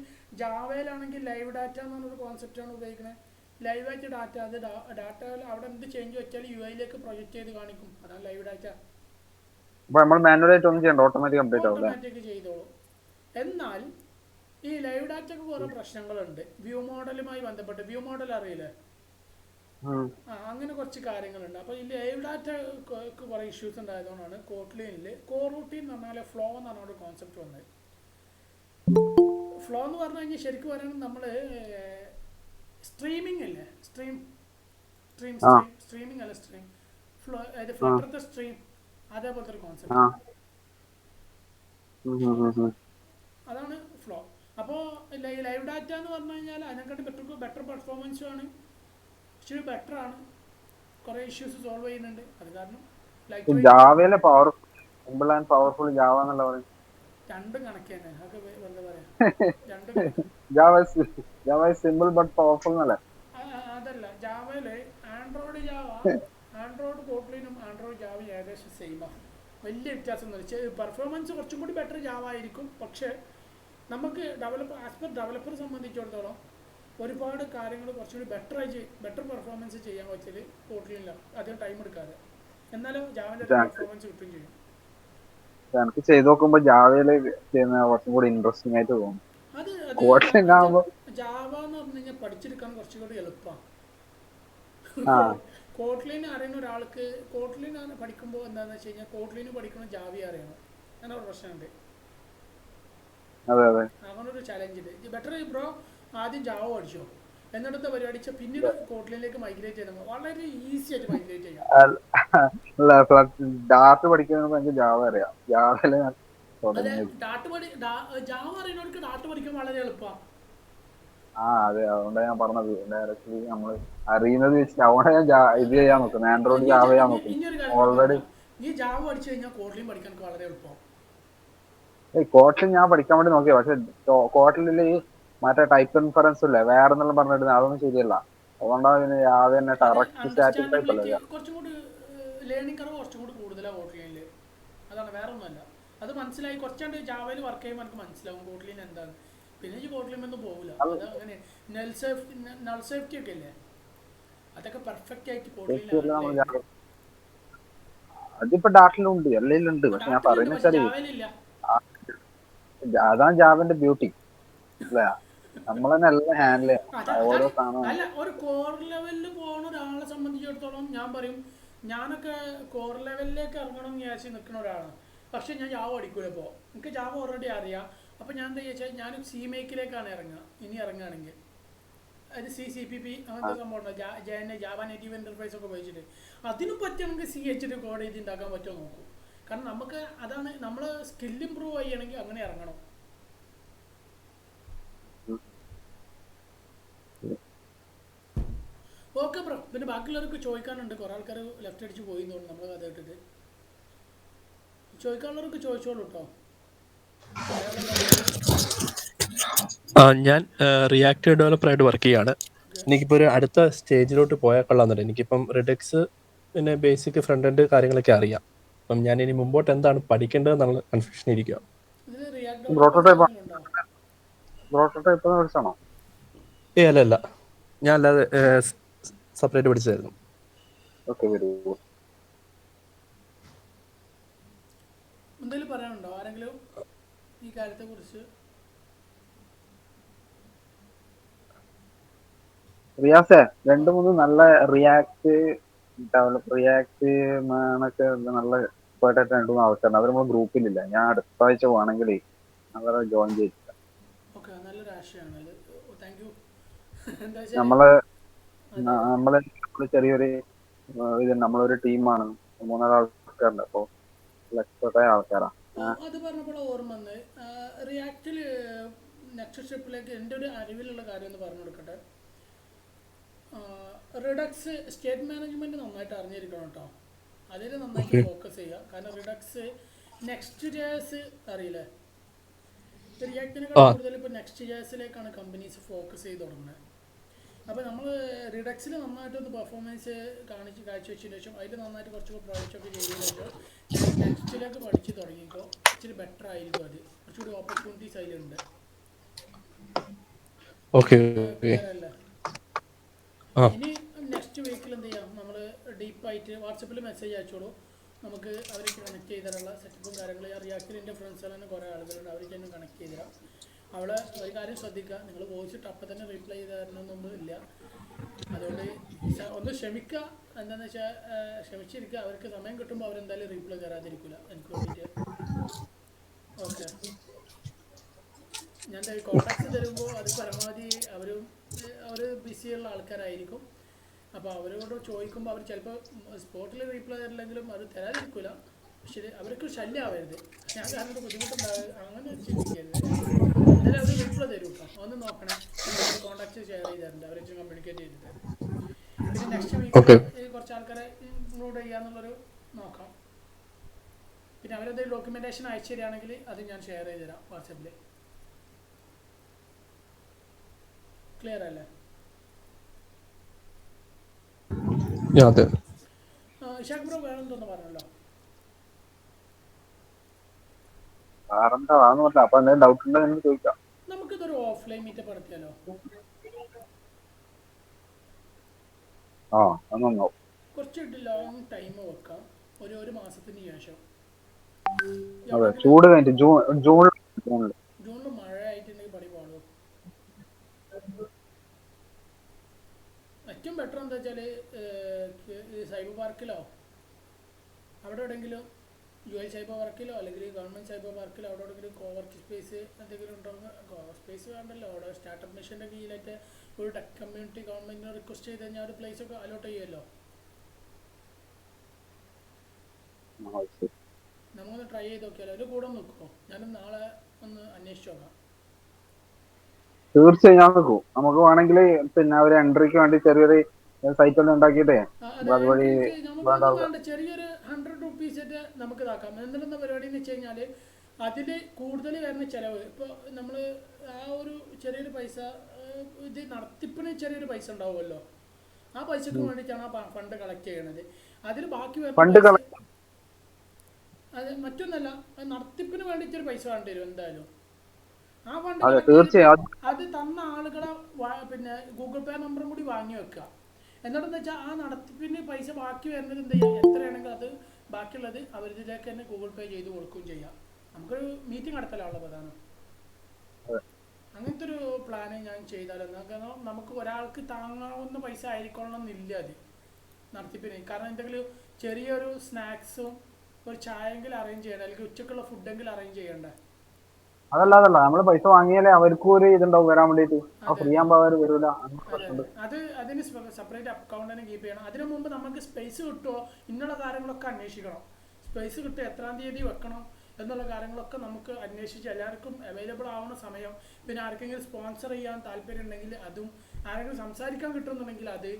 ജാവയിലാണെങ്കിൽ ലൈവ് ഡാറ്റ എന്ന് പറഞ്ഞൊരു കോൺസെപ്റ്റാണ് ഉപയോഗിക്കുന്നത്. ലൈവ് ആയിട്ട് ഡാറ്റ, അത് ഡാറ്റ അവിടെ എന്ത് ചേഞ്ച് വെച്ചാൽ UI പ്രൊജക്റ്റ് ചെയ്ത് കാണിക്കും. അതാണ് ലൈവ് ഡാറ്റ. അപ്പൊ നമ്മൾ മാനുവലായിട്ട് ഒന്നും ചെയ്യണ്ട, ഓട്ടോമാറ്റിക് അപ്ഡേറ്റ് ആവും. ഓട്ടോമാറ്റിക് ചെയ്തോളൂ. എന്നാൽ ഈ ലൈവ് ഡാറ്റക്ക് കുറെ പ്രശ്നങ്ങളുണ്ട്. വ്യൂ മോഡലുമായി ബന്ധപ്പെട്ട്. വ്യൂ മോഡൽ അറിയില്ലേ? അങ്ങനെ കുറച്ച് കാര്യങ്ങളുണ്ട്. അപ്പോൾ ഈ ലൈവ് ഡാറ്റക്ക് കുറേ ഇഷ്യൂസ് ഉണ്ടായതുകൊണ്ടാണ് കോട്ട്ലിനിൽ കോറൂട്ടീൻ എന്ന് പറഞ്ഞാൽ ഫ്ലോ എന്ന് പറഞ്ഞൊരു കോൺസെപ്റ്റ് വന്നത്. ഫ്ലോ എന്ന് പറഞ്ഞു കഴിഞ്ഞാൽ ശരിക്കും പറയുന്നത് നമ്മൾ സ്ട്രീമിംഗ് അല്ലേ, സ്ട്രീമിംഗ് അല്ല ഫ്ലോ, അതായത് ഫ്ലട്ടറിന്റെ സ്ട്രീം, അതേപോലത്തെ ഒരു കോൺസെപ്റ്റ്. അതാണ് ഫ്ലോ. അപ്പോൾ ലൈവ് ഡാറ്റ എന്ന് പറഞ്ഞു കഴിഞ്ഞാൽ അതിനെക്കാട്ടി ബെറ്റർ പെർഫോമൻസും ആണ്, ഇച്ചിരി ബെറ്റർ ആണ്, കുറേ ഇഷ്യൂസ് സോൾവ് ചെയ്യുന്നുണ്ട്. അത് കാരണം ജാവയിലെ സിമ്പിൾ ആൻഡ് പവർഫുൾ ജാവ എന്നല്ല പറയും. രണ്ടും കണക്ക് തന്നെ. അതൊക്കെ വെറുതെ പറയാം. രണ്ടും ജാവ സിമ്പിൾ ബട്ട് പവർഫുൾ എന്നല്ലേ? അതല്ല, ജാവയില് ആൻഡ്രോയിഡ് കോട്ട്ലിനും ആൻഡ്രോയിഡ് ജാവ ഏകദേശം സെയിമാണ്. വലിയ വ്യത്യാസമൊന്നുമില്ല. പെർഫോമൻസ് കുറച്ചും കൂടി ബെറ്റർ ജാവ ആയിരിക്കും. പക്ഷേ നമുക്ക് ആസ് പെർ ഡെവലപ്പറെ സംബന്ധിച്ചിടത്തോളം ഒരുപാട് കാര്യങ്ങൾ കുറച്ചുകൂടി ബെറ്റർ പെർഫോമൻസ് ചെയ്യാൻ വെച്ചാൽ കോട്ട്ലിനിലാണ്. അധികം ടൈം എടുക്കാതെ, എന്നാലും ജാവയുടെ പെർഫോമൻസ് കിട്ടുകയും ചെയ്യും. എനിക്ക് ചെയ്ത് നോക്കുമ്പോ ജാവയില് ചെയ്യുന്ന കുറച്ചും കൂടി ഇൻട്രസ്റ്റിംഗ് ആയിട്ട് തോന്നും. അത് ജാവ എന്ന് പറഞ്ഞു കഴിഞ്ഞാൽ പഠിച്ചെടുക്കാൻ കുറച്ചുകൂടി എളുപ്പമാണ്. കോട്ട്ലിൻ അറിയുന്ന ഒരാൾക്ക് കോട്ട്ലിൻ പഠിക്കുമ്പോൾ എന്താണെന്ന് വെച്ച് കഴിഞ്ഞാൽ കോട്ട്ലിന് പഠിക്കുന്ന ജാവ അറിയണം. അങ്ങനെ ഒരു പ്രശ്നമുണ്ട്. അങ്ങനെ ഒരു ചലഞ്ച് ഉണ്ട്. ബെറ്റർ ബ്രോ ആദ്യം ജാവ പഠിച്ചോ, എന്നിടത്ത് പരിപാടി പിന്നീട് കോട്ട്ലിനിലേക്ക് മൈഗ്രേറ്റ് ചെയ്താൽ വളരെ ഈസി ആയിട്ട് മൈഗ്രേറ്റ് ചെയ്യാം. ഡാർട്ട് പഠിക്കുന്ന ജാവ അറിയാം. ജാവ അറിയുന്നവർക്ക് ഡാർട്ട് പഠിക്കാൻ വളരെ എളുപ്പമാണ്. അതെ, അതുകൊണ്ട് ഞാൻ പറഞ്ഞത് ഡയറക്റ്റ്ലി നമ്മള് അറിയുന്നത് വെച്ചിട്ട് അവിടെ ഞാൻ ഇത് ചെയ്യാൻ നോക്കുന്നത്. ആൻഡ്രോയിഡ് ജാവ ചെയ്യാൻ നോക്കുന്നത് ഓൾറെഡി. നീ ജാവ പഠിച്ചു കഴിഞ്ഞാൽ കോട്ട്ലിൻ പഠിക്കാൻ വളരെ എളുപ്പമാണ്. കോട്ട്ലിൻ ഞാൻ പഠിക്കാൻ വേണ്ടി നോക്കിയ, പക്ഷെ കോട്ട്ലിൽ ഈ മറ്റേ ടൈപ്പ് ഇൻഫറൻസ് ഇല്ലേ, വേറെ എന്തെല്ലാം പറഞ്ഞിട്ട് അതൊന്നും ശരിയല്ല. അതുകൊണ്ടാണ് പിന്നെ ജാവ തന്നെ കറക്റ്റ് സ്റ്റാറ്റിക് ടൈപ്പ് അല്ലേ. കുറച്ചും കൂടി ലേണിംഗ് കർവ് കുറച്ചും കൂടി കൂടുതലാണ് കോട്ട്ലിനിൽ. അതാണ്, വേറെ ഒന്നുമല്ല. അത് മനസ്സിലായി കുറച്ചാണ്ട് ജാവയിൽ വർക്ക് ചെയ്യുമ്പോൾ എനിക്ക് മനസ്സിലാവും കോട്ട്ലിൻ എന്താണ്. പിന്നെ ഈ കോട്ട്ലിൻ ഒന്നും പോകില്ല. അത് അങ്ങനെ നൾ സേഫ്റ്റി ഒക്കെ ഇല്ലേ, അതൊക്കെ പെർഫെക്റ്റ് ആയിട്ട് കോട്ട്ലിൻ. അതിപ്പോ ഡാർട്ടിലുണ്ട്, എല്ലാം ഉണ്ട്. പക്ഷെ ഞാൻ പറയുന്നത് അതാണ് ജാവന്റെ ബ്യൂട്ടി അല്ലേ? നമ്മൾ തന്നെ എല്ലാം ഹാൻഡിൽ ചെയ്യാം ഓരോ സാധനം. അല്ല, ഒരു കോർ ലെവലിൽ പോകുന്ന ഒരാളെ സംബന്ധിച്ചിടത്തോളം ഞാൻ പറയും, ഞാനൊക്കെ കോർ ലെവലിലേക്ക് ഇറങ്ങണം എന്ന് വിചാരിച്ച് നിൽക്കുന്ന ഒരാളാണ്. പക്ഷെ ഞാൻ ജാവ പഠിക്കൂല. ഇപ്പോൾ എനിക്ക് ജാവ ഓൾറെഡി അറിയാം. അപ്പോൾ ഞാൻ എന്താ ചോദിച്ചാൽ ഞാൻ CMake-ലേക്കാണ് ഇനി ഇറങ്ങുകയാണെങ്കിൽ. അത് CPP അങ്ങനത്തെ സംഭവം ജാവ നേറ്റീവ് ഇന്റർഫേസ് ഒക്കെ ഉപയോഗിച്ചിട്ട് അതിനും പറ്റി നമുക്ക് CH കോഡ് ചെയ്ത് ഉണ്ടാക്കാൻ പറ്റുമോ നോക്കും. കാരണം നമുക്ക് അതാണ് നമ്മൾ സ്കിൽ ഇമ്പ്രൂവ് ചെയ്യണമെങ്കിൽ അങ്ങനെ ഇറങ്ങണം. Okay bro. പിന്നെ ബാക്കിയുള്ളവർക്ക് ചോദിക്കാനുണ്ട്. കുറേ ആൾക്കാർ ലെഫ്റ്റ് അടിച്ച് പോയി തോന്നുന്നു നമ്മൾ കഥ ഇട്ടിട്ട്. ചോദിക്കാനുള്ളവർക്ക് ചോദിച്ചോളൂ കേട്ടോ. ഞാൻ റിയാക്ട് ഡെവലപ്പറായിട്ട് വർക്ക് ചെയ്യാണ്. എനിക്കിപ്പോൾ ഒരു അടുത്ത സ്റ്റേജിലോട്ട് പോയാൽ കൊള്ളാമെന്നുണ്ട്. എനിക്കിപ്പം റിഡക്സ് പിന്നെ ബേസിക് ഫ്രണ്ട് എൻഡ് കാര്യങ്ങളൊക്കെ അറിയാം. അപ്പം ഞാൻ ഇനി മുമ്പോട്ട് എന്താണ് പഠിക്കേണ്ടതെന്നുള്ള കൺഫ്യൂഷൻ ഇരിക്കുക. അല്ല, ഞാൻ അല്ലാതെ സെപ്പറേറ്റ് പഠിച്ചതായിരുന്നു. എന്തെങ്കിലും പറയാനുണ്ടോ ആരെങ്കിലും ഈ കാര്യത്തെ കുറിച്ച്? റിയാസേ, 2-3 നല്ല റിയാക്ട് നല്ല എക്സ്പേർട്ടായിട്ട് 2-3 ആൾക്കാരുണ്ട്. അവർ നമ്മൾ ഗ്രൂപ്പിലില്ല. ഞാൻ അടുത്ത ആഴ്ച വേണമെങ്കിൽ അവരെ ജോയിൻ ചെയ്തില്ല. ഓക്കെ, നല്ലൊരു ആശയമാണ് ഇത്. Thank you. എന്താ വെച്ചാൽ നമ്മള് നമ്മള് ചെറിയൊരു ഇത് നമ്മളൊരു ടീമാണ്, 3-4 ആൾക്കാരുണ്ട്. അപ്പൊ എക്സ്പെർട്ടായ ആൾക്കാരാ. അത് പറഞ്ഞപ്പോൾ ഓർമ്മ വന്ന് റിയാക്റ്റിൽ നെക്സ്റ്റ് സ്റ്റെപ്പിലേക്ക് എൻ്റെ ഒരു അറിവിലുള്ള കാര്യം ഒന്ന് പറഞ്ഞു കൊടുക്കട്ടെ. റിഡക്സ് സ്റ്റേറ്റ് മാനേജ്മെൻറ്റ് നന്നായിട്ട് അറിഞ്ഞിരിക്കണം കേട്ടോ. അതിൽ നന്നായിട്ട് ഫോക്കസ് ചെയ്യുക. കാരണം റിഡക്സ് നെക്സ്റ്റ് ജേഴ്സ് അറിയില്ലേ, റിയാക്റ്റിനേക്കാൾ കൂടുതൽ ഇപ്പോൾ നെക്സ്റ്റ് ജേഴ്സിലേക്കാണ് കമ്പനീസ് ഫോക്കസ് ചെയ്ത് തുടങ്ങുന്നത്. അപ്പോൾ നമ്മൾ റിഡക്സിൽ നന്നായിട്ടൊന്ന് പെർഫോമൻസ് കാഴ്ചവെച്ചതിന് ശേഷം അതിൽ നന്നായിട്ട് കുറച്ചൊക്കെ പ്രോജക്റ്റൊക്കെ ചെയ്തതിന് ശേഷം നെക്സ്റ്റിലേക്ക് പഠിച്ച് തുടങ്ങിക്കോ. ഇച്ചിരി ബെറ്റർ ആയിരിക്കും, അത് കുറച്ചുകൂടി ഓപ്പർച്യൂണിറ്റീസ് അതിലുണ്ട്. അല്ലേ? ഇനി നെക്സ്റ്റ് വീക്കിൽ എന്ത് ചെയ്യാം, നമ്മൾ ഡീപ്പായിട്ട് വാട്സപ്പിൽ മെസ്സേജ് അയച്ചോളൂ. നമുക്ക് അവർക്ക് കണക്ട് ചെയ്ത് തരാനുള്ള സെറ്റപ്പും കാര്യങ്ങളും. റിയാക്റ്റിൻ്റെ ഫ്രണ്ട്സുകൾ തന്നെ കുറേ ആളുകളുണ്ട്, അവർക്ക് തന്നെ കണക്ട് ചെയ്ത് തരാം. അവിടെ ഒരു കാര്യം ശ്രദ്ധിക്കുക, നിങ്ങൾ വോയിസ് ഇട്ട് അപ്പം തന്നെ റീപ്ലൈ ചെയ്ത് തരണമെന്നൊന്നും ഇല്ല. അതുകൊണ്ട് ഒന്ന് ക്ഷമിക്കുക. എന്താണെന്ന് വെച്ചാൽ ക്ഷമിച്ചിരിക്കുക. അവർക്ക് സമയം കിട്ടുമ്പോൾ അവരെന്തായാലും റീപ്ലൈ തരാതിരിക്കില്ല എനിക്ക് വേണ്ടിയിട്ട്. ഓക്കെ, ഞാൻ കോൺടാക്ട്സ് തരുമ്പോൾ അത് പരമാവധി അവർ ബിസിയുള്ള ആൾക്കാരായിരിക്കും. അപ്പോൾ അവരോട് ചോദിക്കുമ്പോൾ അവർ ചിലപ്പോൾ സ്പോട്ടിൽ റീപ്ലൈ തരില്ലെങ്കിലും അത് തരാതിരിക്കില്ല. പക്ഷേ അവർക്ക് ശല്യമാവരുത്, ഞാൻ കാരണം ബുദ്ധിമുട്ടുണ്ടാവുക അങ്ങനെ ചിന്തിക്കരുത്. എന്നാലും അവർ റീപ്ലൈ തരും കേട്ടോ. ഒന്ന് നോക്കണേ, കോൺടാക്ട് ഷെയർ ചെയ്ത് തരുന്നുണ്ട്, അവരെ കമ്മ്യൂണിക്കേറ്റ് ചെയ്തിട്ട്. പിന്നെ നെക്സ്റ്റ് വീക്കിൽ കുറച്ച് ആൾക്കാരെ ഇൻക്ലൂഡ് ചെയ്യാന്നുള്ളൊരു നോക്കാം. പിന്നെ അവരെന്തെങ്കിലും ഡോക്യുമെൻറ്റേഷൻ അയച്ചു തരികയാണെങ്കിൽ അത് ഞാൻ ഷെയർ ചെയ്ത് തരാം വാട്സപ്പിൽ. ക്ലിയർ അല്ലേ? ഇഷാഖ് ബ്രോ വേറെ എന്തോന്ന് പറഞ്ഞല്ലോ? നമുക്കിതൊരു ഓഫ്ലൈൻ മീറ്റപ്പ് നടത്തിയാലോ? കുറച്ച് ലോങ് ടൈം വെക്കാം, ഒരു മാസത്തിന് ശേഷം. ജൂണിൽ മഴ ആയിട്ടുണ്ടെങ്കിൽ പണി പാടും. ഏറ്റവും ബെറ്റർ എന്താ വെച്ചാൽ സൈബർ പാർക്കിലോ അവിടെ എവിടെയെങ്കിലും UL സൈബർ പാർക്കിലോ അല്ലെങ്കിൽ ഗവൺമെൻറ് സൈബർ പാർക്കിലോ അവിടെ എവിടെയെങ്കിലും കോവർക്ക് സ്പേസ് എന്തെങ്കിലും ഉണ്ടെങ്കിൽ, കോവർ സ്പേസ് വേണ്ടല്ലോ, അവിടെ സ്റ്റാർട്ടപ്പ് മിഷൻ്റെ കീഴിലായിട്ട് ഒരു ടെക് കമ്മ്യൂണിറ്റി ഗവൺമെൻറ്റിനെ റിക്വസ്റ്റ് ചെയ്ത് കഴിഞ്ഞാൽ ഒരു പ്ലേസൊക്കെ അലോട്ട് ചെയ്യുമല്ലോ. നമുക്കൊന്ന് ട്രൈ ചെയ്ത് നോക്കിയാലോ? ഒരു കൂടെ നോക്കുമോ? ഞാനും നാളെ ഒന്ന് അന്വേഷിച്ച് നോക്കാം. തീർച്ചയായും ഞാൻ നോക്കൂ. നമുക്ക് വേണമെങ്കിൽ പിന്നെ ഒരു എൻട്രിക്ക് വേണ്ടി ചെറിയൊരു സൈറ്റ് ഒന്നും ഉണ്ടാക്കിയിട്ടേ അതുവഴി ചെറിയൊരു 100 rupees നമുക്ക് ഇതാക്കാം. എന്നുള്ള പരിപാടി എന്ന് വെച്ച് കഴിഞ്ഞാൽ അതിൽ കൂടുതൽ വരുന്ന ചിലവ് ഇപ്പോൾ നമ്മൾ ആ ഒരു ചെറിയൊരു പൈസ ഇത് നടത്തിപ്പിന് ചെറിയൊരു പൈസ ഉണ്ടാവുമല്ലോ, ആ പൈസക്ക് വേണ്ടിയിട്ടാണ് ആ ഫണ്ട് കളക്ട് ചെയ്യണത്. അതിൽ ബാക്കി വരുന്ന അത് മറ്റൊന്നല്ല, നടത്തിപ്പിന് വേണ്ടിയിട്ടൊരു പൈസ വേണ്ടി വരും എന്തായാലും. ആ ഫണ്ട് അത് തന്ന ആളുകളെ പിന്നെ ഗൂഗിൾ പേ നമ്പറും കൂടി വാങ്ങി വെക്കുക. എന്നിട്ടെന്ന് വെച്ചാൽ ആ നടത്തിപ്പിന് പൈസ ബാക്കി വരുന്നത് എന്ത് ചെയ്യുക, എത്രയാണെങ്കിൽ അത് ബാക്കിയുള്ളത് അവരിലേക്ക് തന്നെ ഗൂഗിൾ പേ ചെയ്ത് കൊടുക്കുകയും ചെയ്യാം. നമുക്കൊരു മീറ്റിംഗ് നടത്തലാണല്ലോ പ്രധാനം. അങ്ങനത്തെ ഒരു പ്ലാന് ഞാൻ ചെയ്താലെന്ന്. കാരണം നമുക്ക് ഒരാൾക്ക് താങ്ങാവുന്ന പൈസ ആയിരിക്കണമെന്നില്ല അത് നടത്തിപ്പിന്. കാരണം എന്തെങ്കിലും ചെറിയൊരു സ്നാക്സും ഒരു ചായയെങ്കിലും അറേഞ്ച് ചെയ്യണം, അല്ലെങ്കിൽ ഉച്ചക്കുള്ള ഫുഡെങ്കിലും അറേഞ്ച് ചെയ്യണ്ടേ. അതല്ല നമ്മള് പൈസ വാങ്ങിയാലേ അവർക്കും ഒരു ഇതുണ്ടാവും വരാൻ വേണ്ടിട്ട്. ഫ്രീ ആകുമ്പോ അവർ വരൂല. അതിന് സെപ്പറേറ്റ് അക്കൗണ്ടിനെ കീപ്പ് ചെയ്യണം. അതിനു മുമ്പ് നമുക്ക് സ്പേസ് കിട്ടുമോ എന്നുള്ള കാര്യങ്ങളൊക്കെ അന്വേഷിക്കണം. സ്പേസ് കിട്ടുക എത്രാം തീയതി വെക്കണം എന്നുള്ള കാര്യങ്ങളൊക്കെ നമുക്ക് അന്വേഷിച്ച് എല്ലാവർക്കും അവൈലബിൾ ആവുന്ന സമയം, പിന്നെ ആർക്കെങ്കിലും സ്പോൺസർ ചെയ്യാൻ താല്പര്യം ഉണ്ടെങ്കിൽ അതും, ആരെങ്കിലും സംസാരിക്കാൻ കിട്ടുന്നുണ്ടെങ്കിൽ അത്,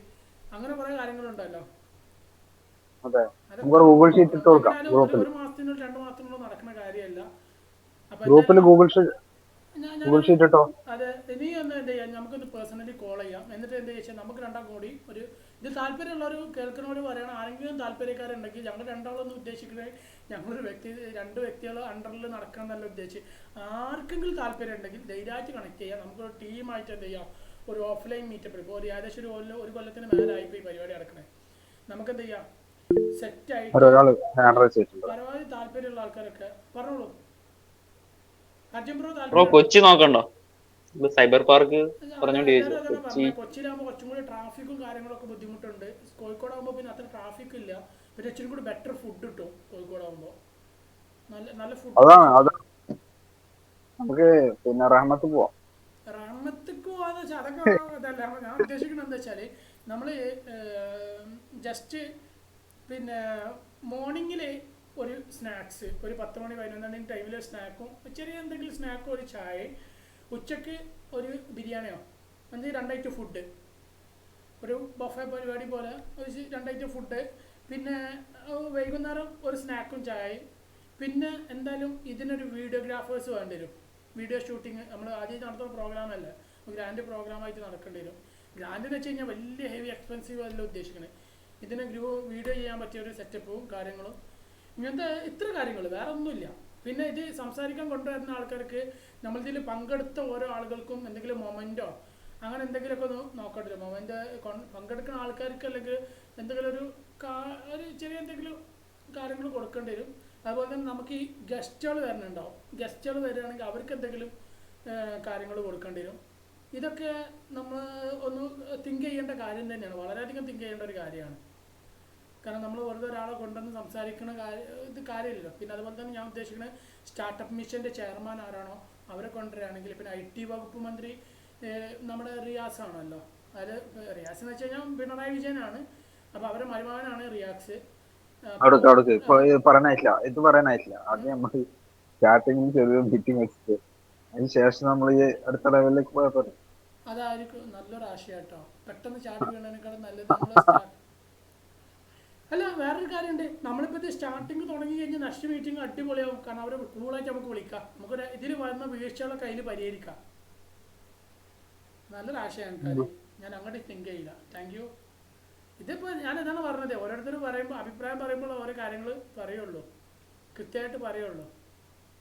അങ്ങനെ കുറെ കാര്യങ്ങളുണ്ടല്ലോ. ഒരു മാസത്തിനോ 2 മാസത്തിനോ നടക്കുന്ന കാര്യമല്ല. അതെ, ഇനി ഒന്ന് എന്ത് ചെയ്യാം, നമുക്കൊന്ന് പേഴ്സണലി കോൾ ചെയ്യാം. എന്നിട്ട് എന്ത് ചെയ്യാം, നമുക്ക് രണ്ടാം കൂടി ഒരു ഇത് താല്പര്യമുള്ളവർ കേൾക്കുന്നവർ പറയണം. ആരെങ്കിലും താല്പര്യക്കാരുണ്ടെങ്കിൽ, ഞങ്ങൾ രണ്ടാളൊന്നും ഉദ്ദേശിക്കുന്നത് ഞങ്ങളൊരു രണ്ട് വ്യക്തികൾ അണ്ടറിൽ നടക്കണം എന്നല്ല ഉദ്ദേശിച്ച്, ആർക്കെങ്കിലും താല്പര്യം ഉണ്ടെങ്കിൽ ധൈര്യമായിട്ട് കണക്ട് ചെയ്യാം. നമുക്കൊരു ടീമായിട്ട് എന്ത് ചെയ്യാം, ഒരു ഓഫ്ലൈൻ മീറ്റപ്പ്. ഇപ്പോൾ ഒരു ഏകദേശം ഒരു കൊല്ലത്തിന് മേലായിപ്പോൾ ഈ പരിപാടി നടക്കണേ. നമുക്ക് എന്ത് ചെയ്യാം, സെറ്റായിട്ട് പരമാവധി താല്പര്യമുള്ള ആൾക്കാരൊക്കെ പറഞ്ഞോളൂ. കൊച്ചി നോക്കണ്ടോ? സൈബർ പാർക്ക് കൊച്ചിയിലാകുമ്പോൾ കുറച്ചും കൂടി ട്രാഫിക്കും കാര്യങ്ങളൊക്കെ ബുദ്ധിമുട്ടുണ്ട്. കോഴിക്കോടാകുമ്പോൾ പിന്നെ അത്ര ട്രാഫിക് ഇല്ല, പിന്നെ ഇച്ചിരി കൂടി ബെറ്റർ ഫുഡ് കിട്ടും കോഴിക്കോടാകുമ്പോൾ. നല്ല ഫുഡ്. നമുക്ക് പിന്നെ റഹ്മത്ത് പോവാം. അങ്ങനത്തേക്ക് പോകാന്ന് വെച്ചാൽ അതൊക്കെ ഇതല്ല. ഞാൻ ഉദ്ദേശിക്കുന്നത് എന്താ വെച്ചാൽ നമ്മൾ ജസ്റ്റ് പിന്നെ മോർണിംഗിൽ ഒരു സ്നാക്സ്, ഒരു 10 മണി 11 മണി ടൈമിൽ സ്നാക്കും, ചെറിയ എന്തെങ്കിലും സ്നാക്കും, ഒരു ചായ, ഉച്ചക്ക് ഒരു ബിരിയാണിയോ എന്തെങ്കിലും 2 ഐറ്റം ഫുഡ്, ഒരു ബഫേ പരിപാടി പോലെ ഒരു 2 ഐറ്റം ഫുഡ്, പിന്നെ വൈകുന്നേരം ഒരു സ്നാക്കും ചായയും. പിന്നെ എന്തായാലും ഇതിനൊരു വീഡിയോഗ്രാഫേഴ്സ് വേണ്ടി വരും. വീഡിയോ ഷൂട്ടിങ് നമ്മൾ ആദ്യം നടത്തുന്ന പ്രോഗ്രാമല്ല, ഗ്രാൻഡ് പ്രോഗ്രാമായിട്ട് നടക്കേണ്ടി വരും. ഗ്രാൻഡ് എന്ന് വെച്ച് കഴിഞ്ഞാൽ വലിയ ഹെവി എക്സ്പെൻസീവ് അല്ല ഉദ്ദേശിക്കുന്നത്. ഇതിന് വീഡിയോ ചെയ്യാൻ പറ്റിയ ഒരു സെറ്റപ്പും കാര്യങ്ങളും, ഇങ്ങനത്തെ ഇത്ര കാര്യങ്ങൾ, വേറെ ഒന്നുമില്ല. പിന്നെ ഇത് സംസാരിക്കാൻ കൊണ്ടുവരുന്ന ആൾക്കാർക്ക് നമ്മളിതിൽ പങ്കെടുത്ത ഓരോ ആളുകൾക്കും എന്തെങ്കിലും മൊമെൻറ്റോ അങ്ങനെ എന്തെങ്കിലുമൊക്കെ ഒന്ന് നോക്കേണ്ടി വരും. മൊമെൻ്റ് പങ്കെടുക്കുന്ന ആൾക്കാർക്ക് അല്ലെങ്കിൽ എന്തെങ്കിലും ഒരു ചെറിയ എന്തെങ്കിലും കാര്യങ്ങൾ കൊടുക്കേണ്ടി വരും. അതുപോലെ തന്നെ നമുക്ക് ഈ ഗസ്റ്റുകൾ വരുന്നുണ്ടാവും. ഗസ്റ്റുകൾ വരികയാണെങ്കിൽ അവർക്ക് എന്തെങ്കിലും കാര്യങ്ങൾ കൊടുക്കേണ്ടി വരും. ഇതൊക്കെ നമ്മൾ ഒന്ന് തിങ്ക് ചെയ്യേണ്ട കാര്യം തന്നെയാണ്, വളരെയധികം തിങ്ക് ചെയ്യേണ്ട ഒരു കാര്യമാണ്. കാരണം നമ്മൾ വെറുതെ ഒരാളെ കൊണ്ടുവന്ന് സംസാരിക്കുന്ന കാര്യമില്ലല്ലോ. പിന്നെ അതുപോലെ തന്നെ ഞാൻ ഉദ്ദേശിക്കുന്നത് സ്റ്റാർട്ടപ്പ് മിഷൻ്റെ ചെയർമാൻ ആരാണോ അവരെ കൊണ്ടുവരികയാണെങ്കിൽ, പിന്നെ IT വകുപ്പ് മന്ത്രി നമ്മുടെ റിയാസ് ആണല്ലോ. അത് റിയാസ് എന്ന് വെച്ച് കഴിഞ്ഞാൽ പിണറായി വിജയനാണ്. അപ്പോൾ അവരെ മരുമകനാണ് റിയാസ്. പറയാനായിട്ടില്ല, ഇത് പറയാനായിട്ടില്ല. ആദ്യം നമ്മൾ സ്റ്റാർട്ടിങ്ങിൽ ചെറിയ മീറ്റിംഗ് വെച്ചിട്ട് അതിന് ശേഷം നമ്മൾ ഈ അടുത്ത ലെവലിലേക്ക് പോയാൽ പോലെ അതായിരിക്കും നല്ലൊരു ആശയം കേട്ടോ. പെട്ടെന്ന് ചാടി വീണതിനേക്കാളും നല്ലത് നമ്മൾ അല്ല, വേറൊരു കാര്യമുണ്ട്. നമ്മളിപ്പോൾ ഇത് സ്റ്റാർട്ടിങ് തുടങ്ങി കഴിഞ്ഞാൽ നെക്സ്റ്റ് മീറ്റിംഗ് അടിപൊളിയാവും. കാരണം അവരെ കൂളായിട്ട് നമുക്ക് വിളിക്കാം, നമുക്കൊരു ഇതിൽ വരുന്ന വീഴ്ചകളൊക്കെ അതിൽ പരിഹരിക്കാം. നല്ലൊരു ആശയമാണ് കാര്യം. ഞാൻ അങ്ങോട്ട് തിങ്ക് ചെയ്യില്ല. Thank you. ഇതിപ്പോൾ ഞാൻ ഇതാണ് പറഞ്ഞത്, ഓരോരുത്തർ പറയുമ്പോൾ അഭിപ്രായം പറയുമ്പോൾ ഓരോ കാര്യങ്ങൾ പറയുള്ളൂ, കൃത്യമായിട്ട് പറയുള്ളൂ.